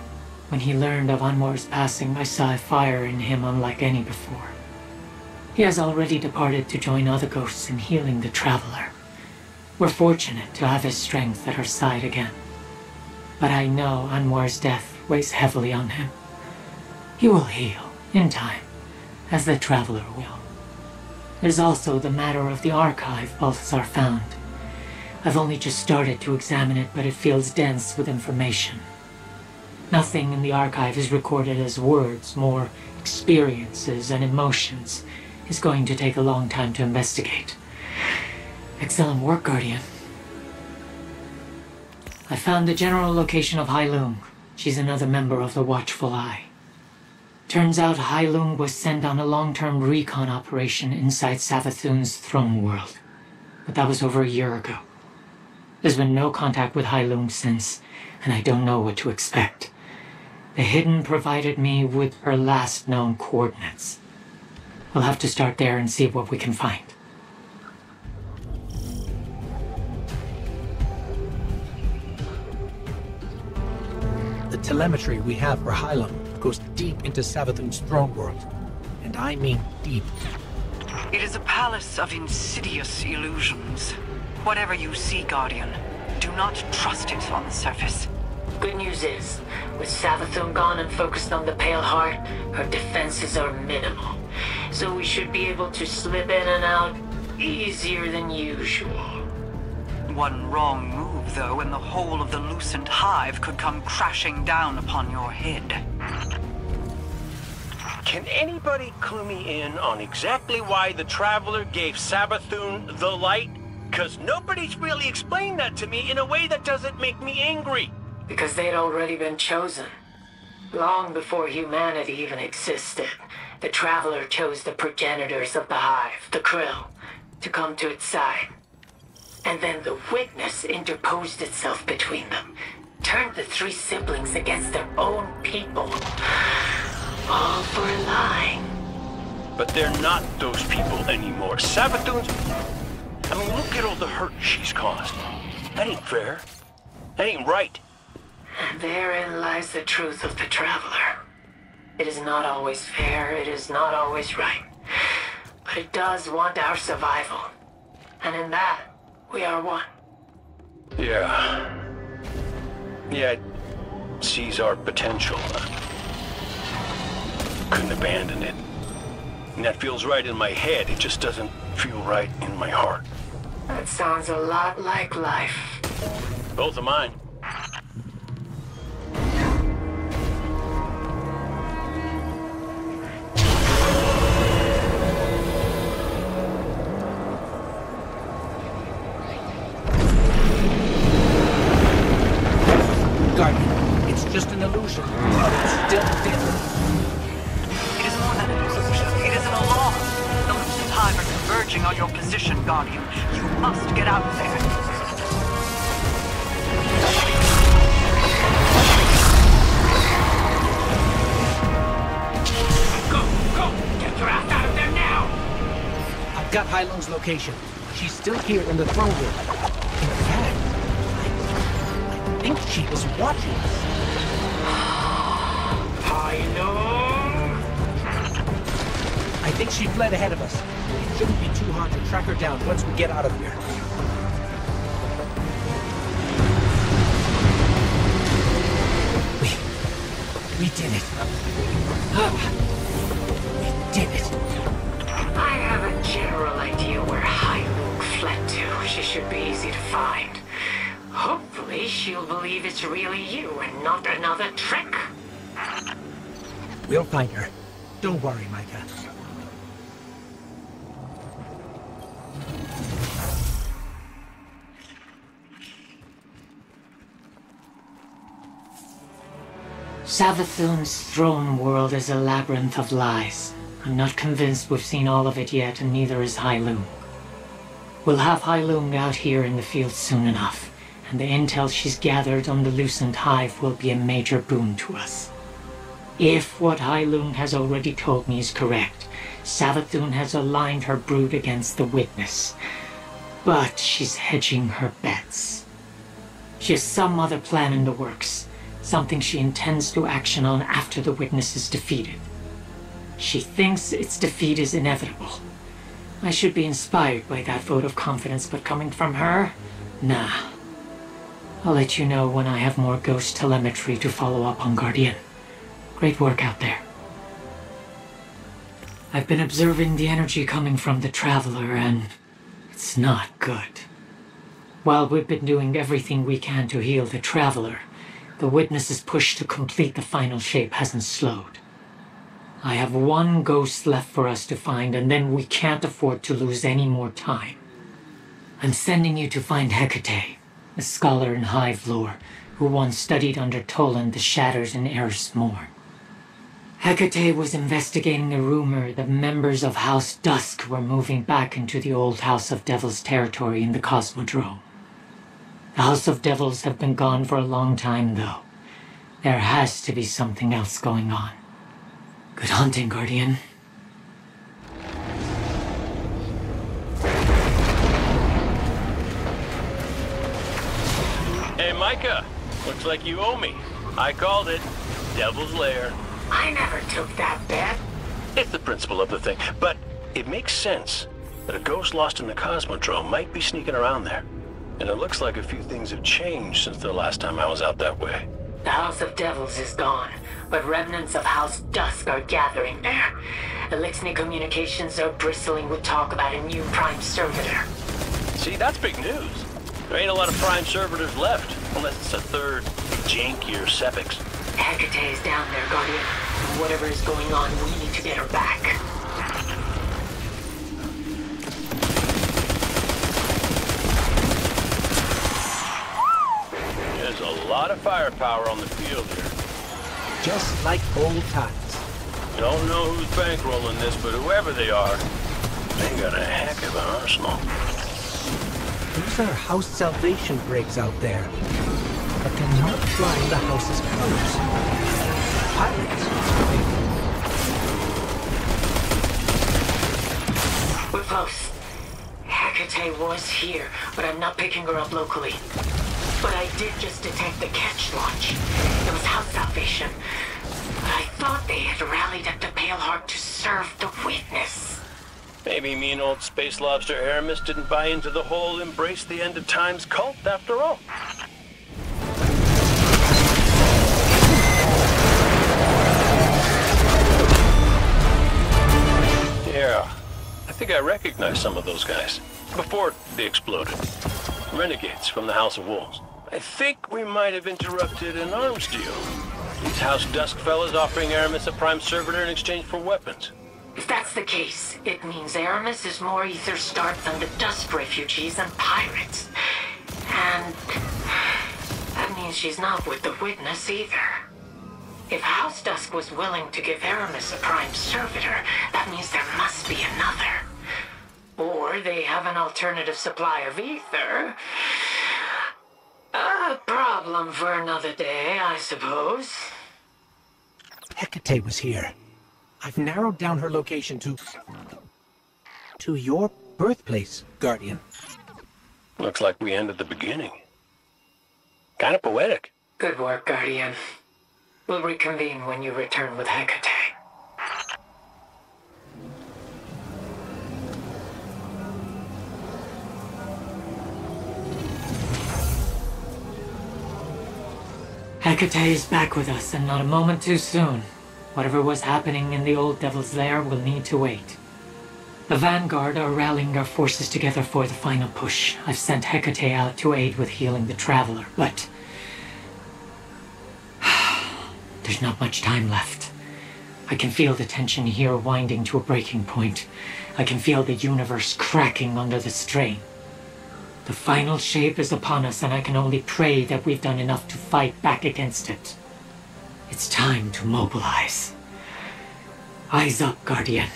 When he learned of Anwar's passing, I saw a fire in him unlike any before. He has already departed to join other ghosts in healing the Traveler. We're fortunate to have his strength at our side again. But I know Anwar's death weighs heavily on him. He will heal, in time, as the Traveler will. There's also the matter of the archive Balthazar found. I've only just started to examine it, but it feels dense with information. Nothing in the archive is recorded as words, more experiences and emotions. It's going to take a long time to investigate. Excellent work, Guardian. I found the general location of Hailung. She's another member of the Watchful Eye. Turns out Hailung was sent on a long-term recon operation inside Savathun's throne world. But that was over a year ago. There's been no contact with Hailung since, and I don't know what to expect. The Hidden provided me with her last known coordinates. We'll have to start there and see what we can find. The telemetry we have for Hailung goes deep into Savathun's throne world. And I mean deep. It is a palace of insidious illusions. Whatever you see, Guardian, do not trust it on the surface. Good news is, with Savathun gone and focused on the Pale Heart, her defenses are minimal. So we should be able to slip in and out easier than usual. One wrong move, though, and the whole of the Lucent Hive could come crashing down upon your head. Can anybody clue me in on exactly why the Traveler gave Savathun the light? Because nobody's really explained that to me in a way that doesn't make me angry. Because they'd already been chosen. Long before humanity even existed, the Traveler chose the progenitors of the Hive, the Krill, to come to its side. And then the Witness interposed itself between them, turned the three siblings against their own people. All for lying. But they're not those people anymore. Savathun's... I mean, look at all the hurt she's caused. That ain't fair. That ain't right. And therein lies the truth of the Traveler. It is not always fair, it is not always right. But it does want our survival. And in that, we are one. Yeah. Yeah, it sees our potential. Couldn't abandon it. And that feels right in my head, it just doesn't feel right in my heart. That sounds a lot like life. Both of mine. Guardian, it's just an illusion, but it's still there. It is more than an illusion. It is an alarm. The Lucent Hive are converging on your position, Guardian. You must get out there. Go! Get your ass out of there now! I've got Hailung's location. She's still here in the throne room. In fact, I think she is watching us. Hailung! I think she fled ahead of us. It shouldn't be too hard to track her down once we get out of here. We did it. We did it. I have a general idea where Hailung fled to. She should be easy to find. Hopefully she'll believe it's really you and not another trick. We'll find her. Don't worry, Micah. Savathun's throne world is a labyrinth of lies. I'm not convinced we've seen all of it yet, and neither is Hailung. We'll have Hailung out here in the field soon enough, and the intel she's gathered on the Lucent Hive will be a major boon to us. If what Hailung has already told me is correct, Savathun has aligned her brood against the Witness. But she's hedging her bets. She has some other plan in the works. Something she intends to action on after the Witness is defeated. She thinks its defeat is inevitable. I should be inspired by that vote of confidence, but coming from her? Nah. I'll let you know when I have more ghost telemetry to follow up on Guardian. Great work out there. I've been observing the energy coming from the Traveler, and it's not good. While we've been doing everything we can to heal the Traveler, the Witness's push to complete the final shape hasn't slowed. I have one ghost left for us to find, and then we can't afford to lose any more time. I'm sending you to find Hecate, a scholar in Hive lore, who once studied under Toland the shatters in Eris Morn. Hecate was investigating a rumor that members of House Dusk were moving back into the old House of Devils territory in the Cosmodrome. The House of Devils have been gone for a long time, though. There has to be something else going on. Good hunting, Guardian. Hey, Micah. Looks like you owe me. I called it. Devil's Lair. I never took that bet. It's the principle of the thing, but it makes sense that a ghost lost in the Cosmodrome might be sneaking around there. And it looks like a few things have changed since the last time I was out that way. The House of Devils is gone, but remnants of House Dusk are gathering there. Elixir communications are bristling with talk about a new Prime Servitor. See, that's big news. There ain't a lot of Prime Servitors left, unless it's a third, jankier Sepix. Hecate is down there, Guardian. Whatever is going on, we need to get her back. There's a lot of firepower on the field here. Just like old times. Don't know who's bankrolling this, but whoever they are, they got a heck of an arsenal. These are House Salvation brakes out there, but they're not flying the House's colors. Pirates. We're close. Hecate was here, but I'm not picking her up locally. But I did just detect the catch launch. It was House Salvation. But I thought they had rallied up to Paleheart to serve the Witness. Maybe mean old space lobster Aramis didn't buy into the whole embrace the end of times cult after all. Yeah, I think I recognize some of those guys. Before they exploded. Renegades from the House of Wolves. I think we might have interrupted an arms deal. These House Dusk fellas offering Aramis a Prime Servitor in exchange for weapons. If that's the case, it means Aramis is more ether-starved than the Dusk refugees and pirates. And that means she's not with the Witness either. If House Dusk was willing to give Aramis a Prime Servitor, that means there must be another. Or they have an alternative supply of ether. A problem for another day, I suppose. Hecate was here. I've narrowed down her location to your birthplace, Guardian. Looks like we ended the beginning. Kind of poetic. Good work, Guardian. We'll reconvene when you return with Hecate. Hecate is back with us, and not a moment too soon. Whatever was happening in the old Devil's Lair will need to wait. The Vanguard are rallying our forces together for the final push. I've sent Hecate out to aid with healing the Traveler, but there's not much time left. I can feel the tension here winding to a breaking point. I can feel the universe cracking under the strain. The final shape is upon us, and I can only pray that we've done enough to fight back against it. It's time to mobilize. Eyes up, Guardian.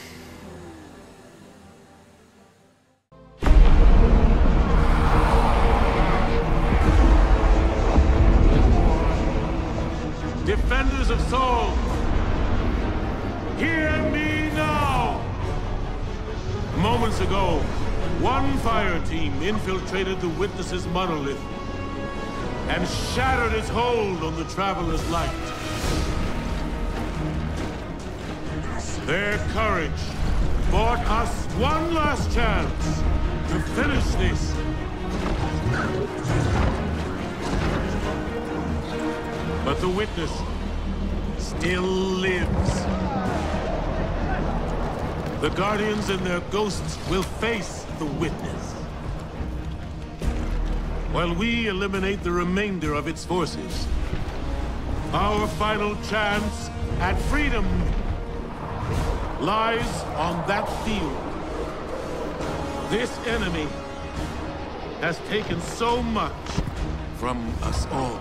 Defenders of souls, hear me now! Moments ago, one fire team infiltrated the Witness's monolith and shattered its hold on the Traveler's light. Their courage bought us one last chance to finish this. But the witness still lives. The Guardians and their ghosts will face the witness, while we eliminate the remainder of its forces. Our final chance at freedom lies on that field. This enemy has taken so much from us all.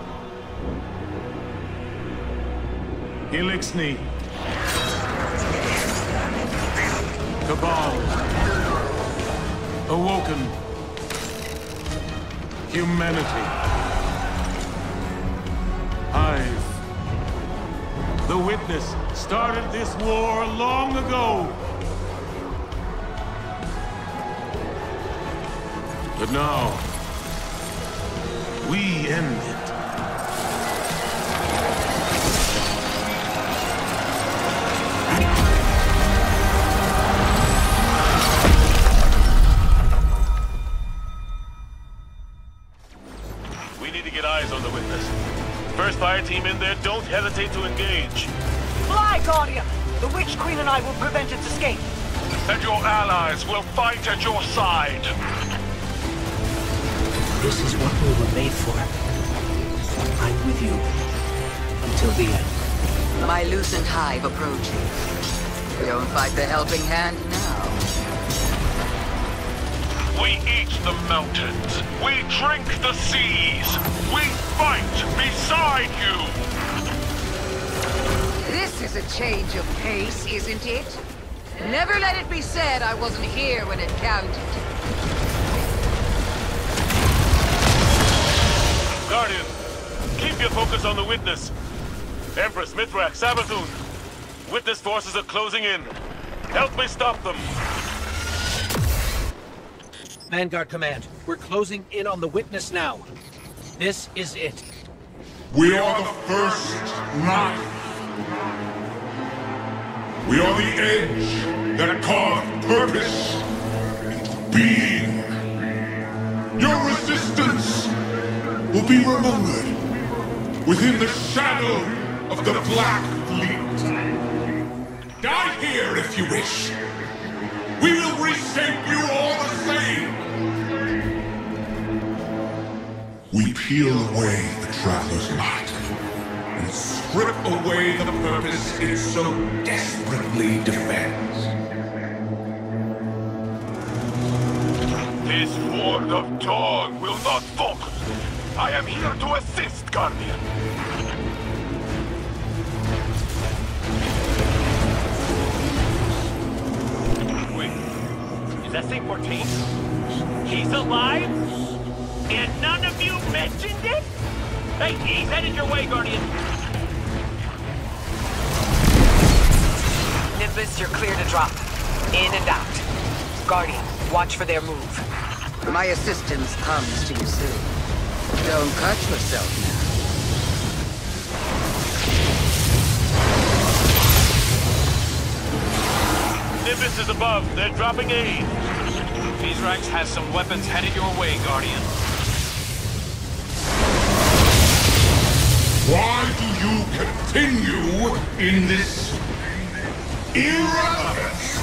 Elixni. Cabal. Awoken. Humanity. Hive. The Witness started this war long ago. But now, we end it. We need to get eyes on the Witness. First fire team in there, don't hesitate to engage. Fly, Guardian! The Witch Queen and I will prevent its escape. And your allies will fight at your side. This is what we were made for. I'm with you. Until the end. My loosened hive approaching. Don't fight the helping hand now. We eat the mountains. We drink the seas. We fight beside you. This is a change of pace, isn't it? Never let it be said I wasn't here when it counted. Guardian, keep your focus on the Witness. Empress, Mithrak, Savathun. Witness forces are closing in. Help me stop them. Vanguard Command, we're closing in on the Witness now. This is it. We are the first knife. We are the edge that carved purpose into being. Your resistance will be remembered within the shadow of the Black Fleet. Die here if you wish. We will reshape you all the same. We peel away the Traveler's light and strip away the purpose it so desperately defends. This Horde of Dawn will not falter. I am here to assist, Guardian. Wait, is that C-14? He's alive? And none of you mentioned it? Hey, he's headed your way, Guardian. Nimbus, you're clear to drop. In and out. Guardian, watch for their move. My assistance comes to you soon. Don't cut yourself now. Nimbus is above. They're dropping aid. Mithrax has some weapons headed your way, Guardian. Why do you continue in this irrelevance?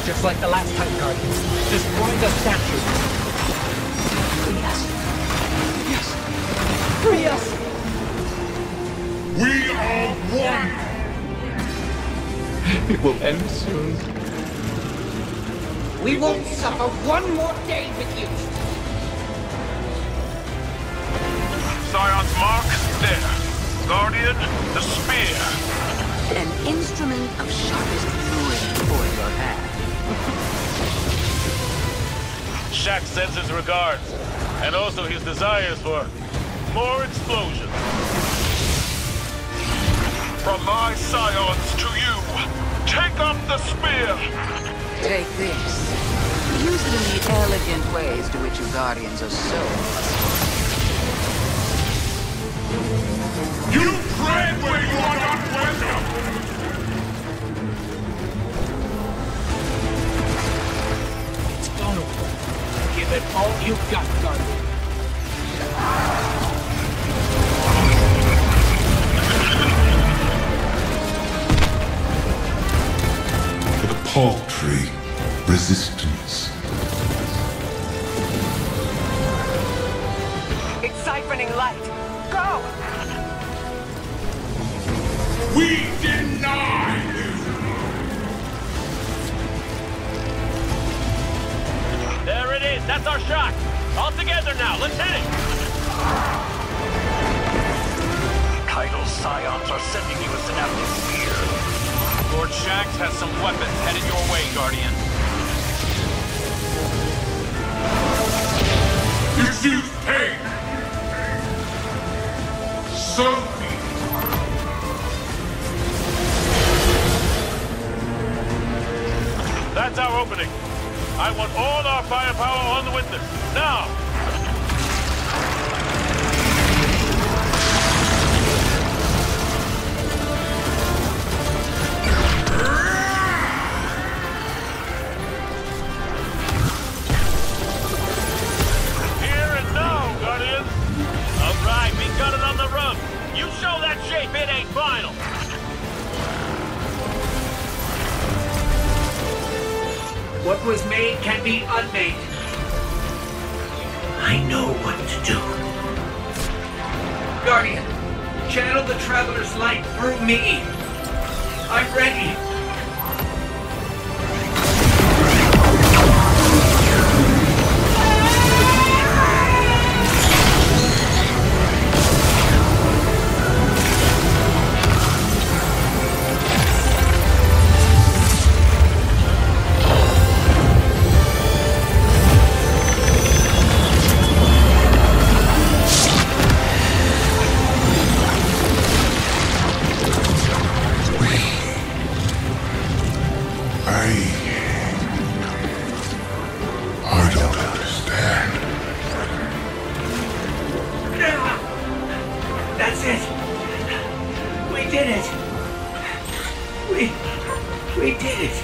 Just like the last time, Guardians. Destroy the statue. Free us. Yes. Free us! We are one! It will end soon. We won't suffer one more day with you. Scion's mark, there. Guardian, the spear. An instrument of sharpest ruin for your hand. Shaq sends his regards, and also his desires for more explosions. From my scions to you, take up the spear! Take this. Use it in the elegant ways to which you Guardians are so accustomed. You tread where you are not welcome! It's honorable. Give it all you've got, Guardian. paltry resistance. It's siphoning light. Go! We deny you! There it is. That's our shot. All together now. Let's hit it. Kaido's scions are sending you a synaptic spear. Lord Shaxx has some weapons headed your way, Guardian. Diffuse pain! Sophie! That's our opening. I want all our firepower on the witness. Now! Here and now, Guardians! All right, we got it on the rug. You show that shape, it ain't final. What was made can be unmade. I know what to do. Guardian, channel the Traveler's light through me. I'm ready. I don't understand. That's it. We did it. We did it.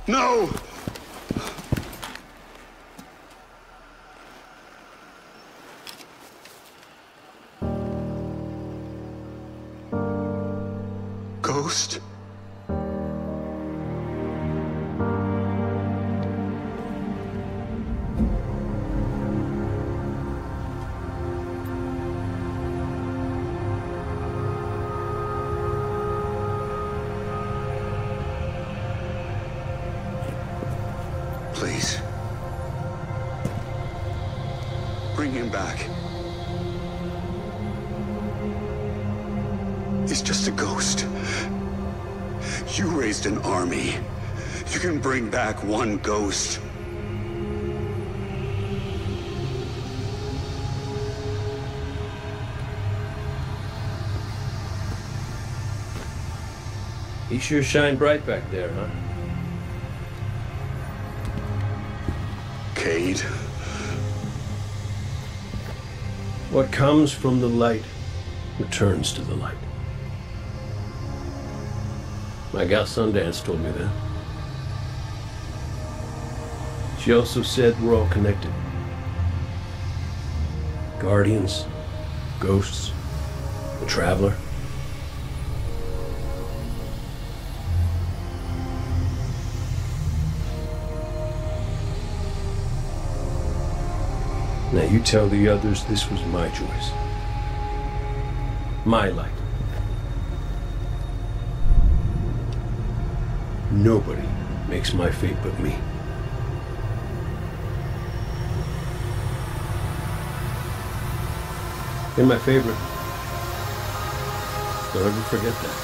No! Ghost? Please. Bring him back. He's just a ghost. You raised an army. You can bring back one ghost. He sure shined bright back there, huh? Cade. What comes from the light returns to the light. My gal Sundance told me that. She also said we're all connected. Guardians, ghosts, the Traveler. Now you tell the others this was my choice. My light. Nobody makes my fate but me. You're my favorite. Don't ever forget that.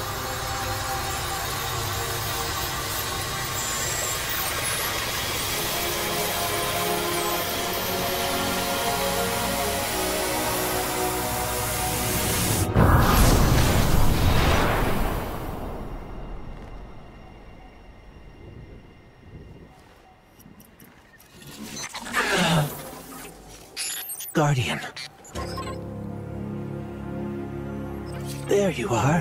Guardian. There you are.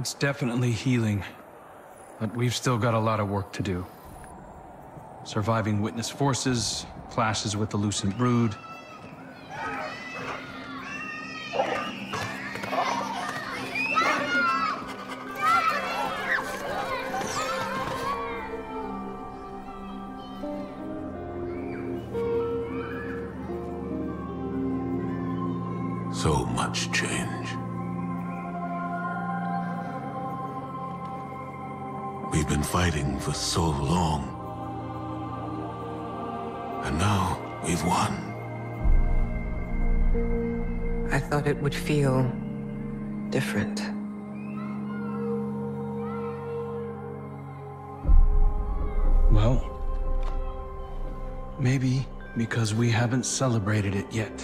It's definitely healing, but we've still got a lot of work to do. Surviving witness forces, clashes with the Lucent Brood. So much change. We've been fighting for so long. And now we've won. I thought it would feel different. Well, maybe because we haven't celebrated it yet.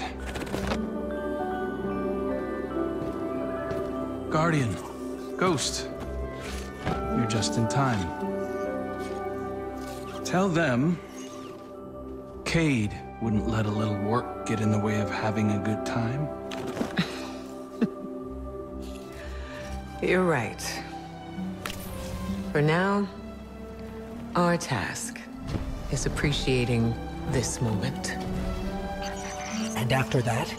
Guardian, Ghost, you're just in time. Tell them Cade wouldn't let a little work get in the way of having a good time. You're right. For now, our task is appreciating this moment. And after that?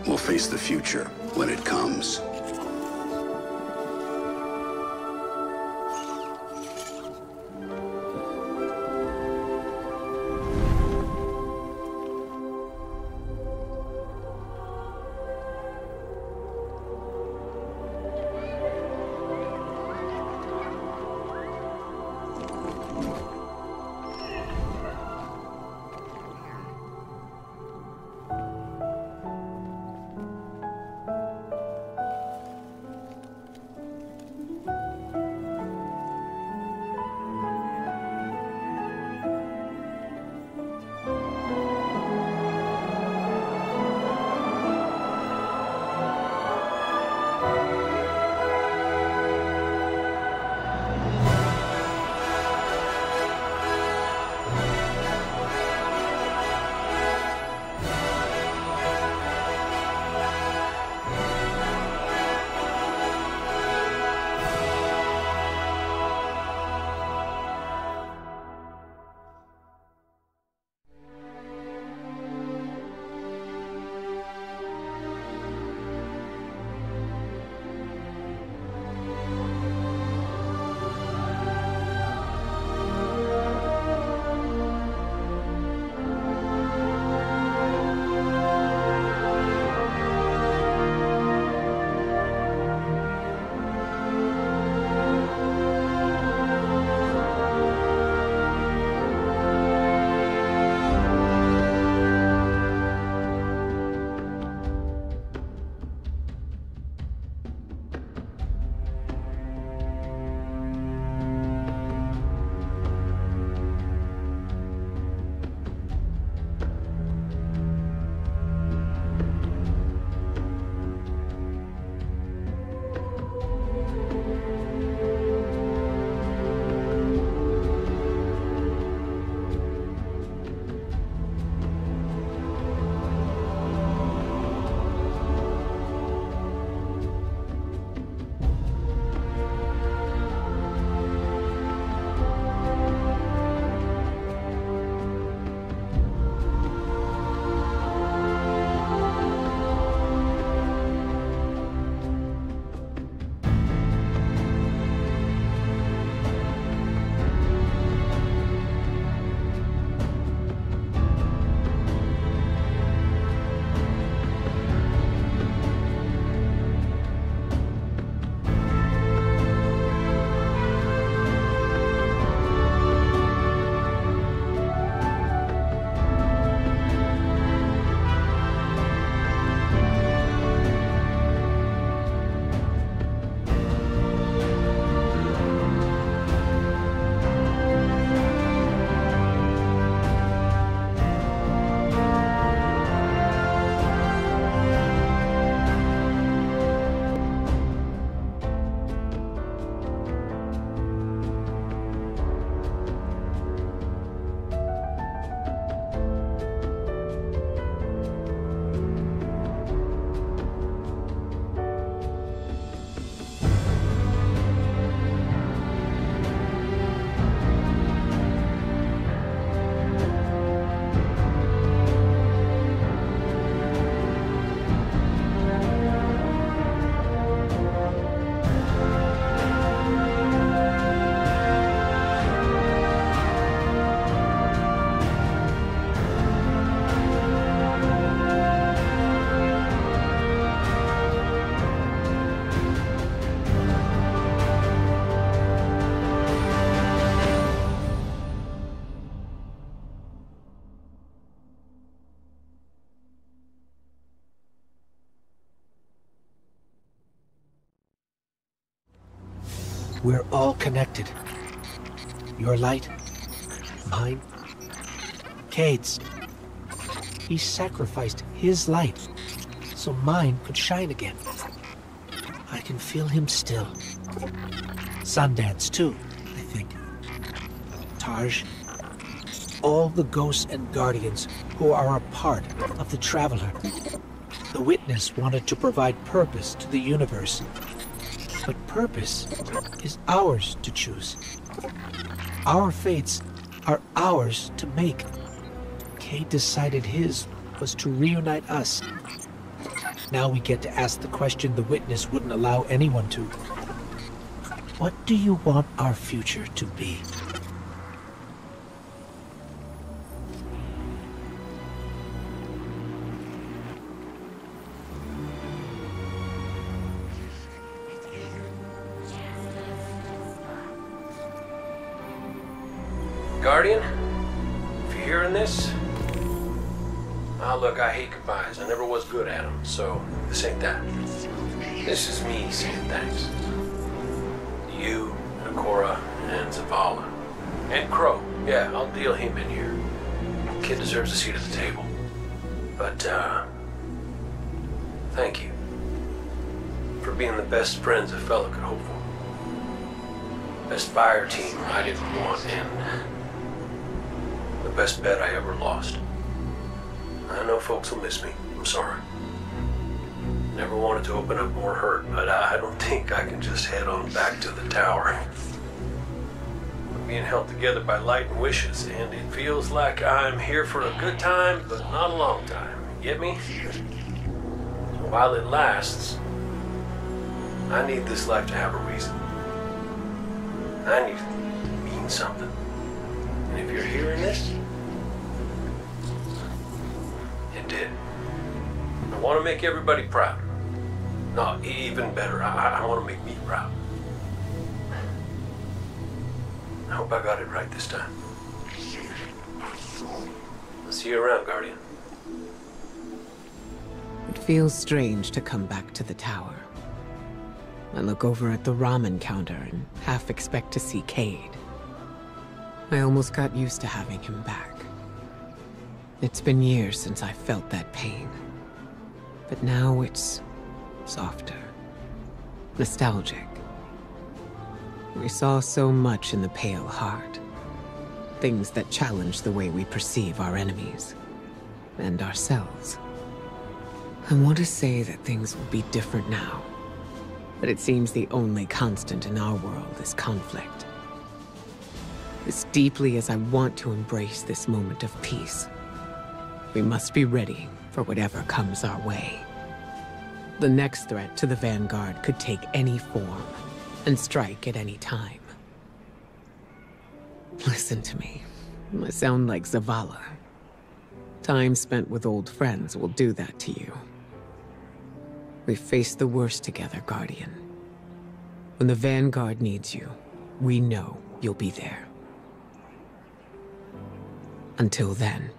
We'll face the future when it comes. We're all connected. Your light, mine, Cade's. He sacrificed his light so mine could shine again. I can feel him still. Sundance too, I think. Taj. All the ghosts and guardians who are a part of the Traveler. The Witness wanted to provide purpose to the universe. But purpose is ours to choose. Our fates are ours to make. Cade decided his was to reunite us. Now we get to ask the question the Witness wouldn't allow anyone to. What do you want our future to be? Guardian, if you're hearing this, look, I hate goodbyes. I never was good at them, so this ain't that. This is me saying thanks. You, Nakora, and Zavala. And Crow. Yeah, I'll deal him in here. Kid deserves a seat at the table. But, thank you. For being the best friends a fella could hope for. Best fire team I didn't want, and the best bet I ever lost. I know folks will miss me. I'm sorry. Never wanted to open up more hurt, but I don't think I can just head on back to the tower. We're being held together by light and wishes, and it feels like I'm here for a good time, but not a long time. Get me? While it lasts, I need this life to have a reason. I need it to mean something. And if you're hearing this, it did. I want to make everybody proud. No, even better, I want to make me proud. I hope I got it right this time. I'll see you around, Guardian. It feels strange to come back to the tower. I look over at the ramen counter and half expect to see Cade. I almost got used to having him back. It's been years since I felt that pain. But now it's softer, nostalgic. We saw so much in the Pale Heart. Things that challenge the way we perceive our enemies and ourselves. I want to say that things will be different now, but it seems the only constant in our world is conflict. As deeply as I want to embrace this moment of peace, we must be ready for whatever comes our way. The next threat to the Vanguard could take any form and strike at any time. Listen to me. I sound like Zavala. Time spent with old friends will do that to you. We've faced the worst together, Guardian. When the Vanguard needs you, we know you'll be there. Until then.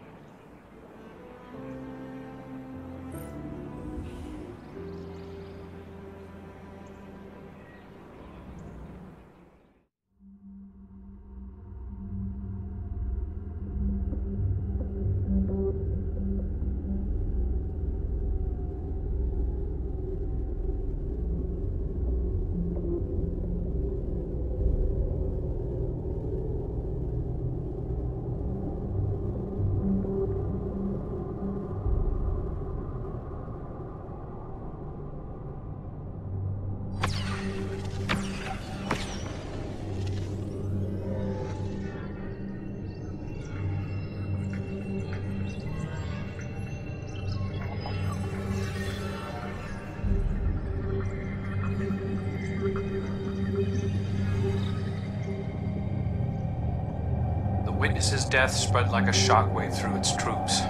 Witness's death spread like a shockwave through its troops.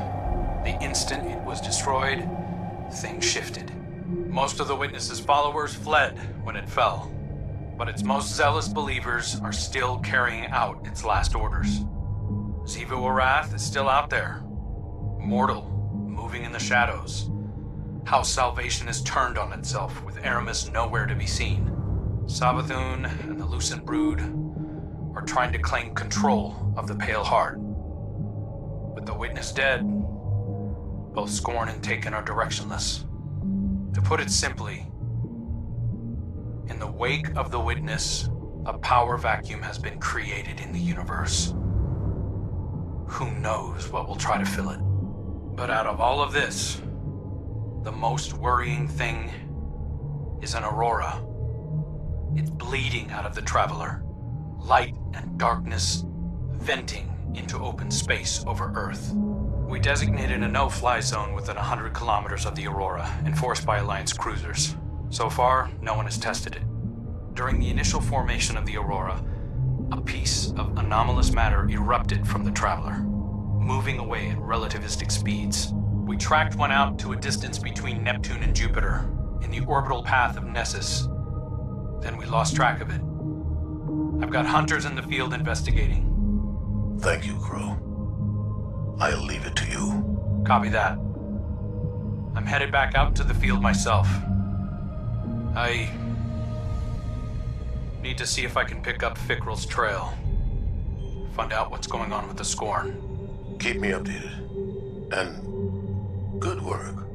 The instant it was destroyed, things shifted. Most of the Witness's followers fled when it fell, but its most zealous believers are still carrying out its last orders. Xivu Arath is still out there, mortal, moving in the shadows. House Salvation is turned on itself with Aramis nowhere to be seen. Savathun and the Lucent Brood are trying to claim control of the Pale Heart. With the Witness dead, both Scorn and Taken are directionless. To put it simply, in the wake of the Witness, a power vacuum has been created in the universe. Who knows what will try to fill it? But out of all of this, the most worrying thing is an aurora. It's bleeding out of the Traveler. Light and darkness venting into open space over Earth. We designated a no-fly zone within 100 kilometers of the aurora, enforced by Alliance cruisers. So far, no one has tested it. During the initial formation of the aurora, a piece of anomalous matter erupted from the Traveler, moving away at relativistic speeds. We tracked one out to a distance between Neptune and Jupiter, in the orbital path of Nessus. Then we lost track of it. I've got hunters in the field investigating. Thank you, Crow. I'll leave it to you. Copy that. I'm headed back out into the field myself. I need to see if I can pick up Fickrell's trail. Find out what's going on with the Scorn. Keep me updated. And good work.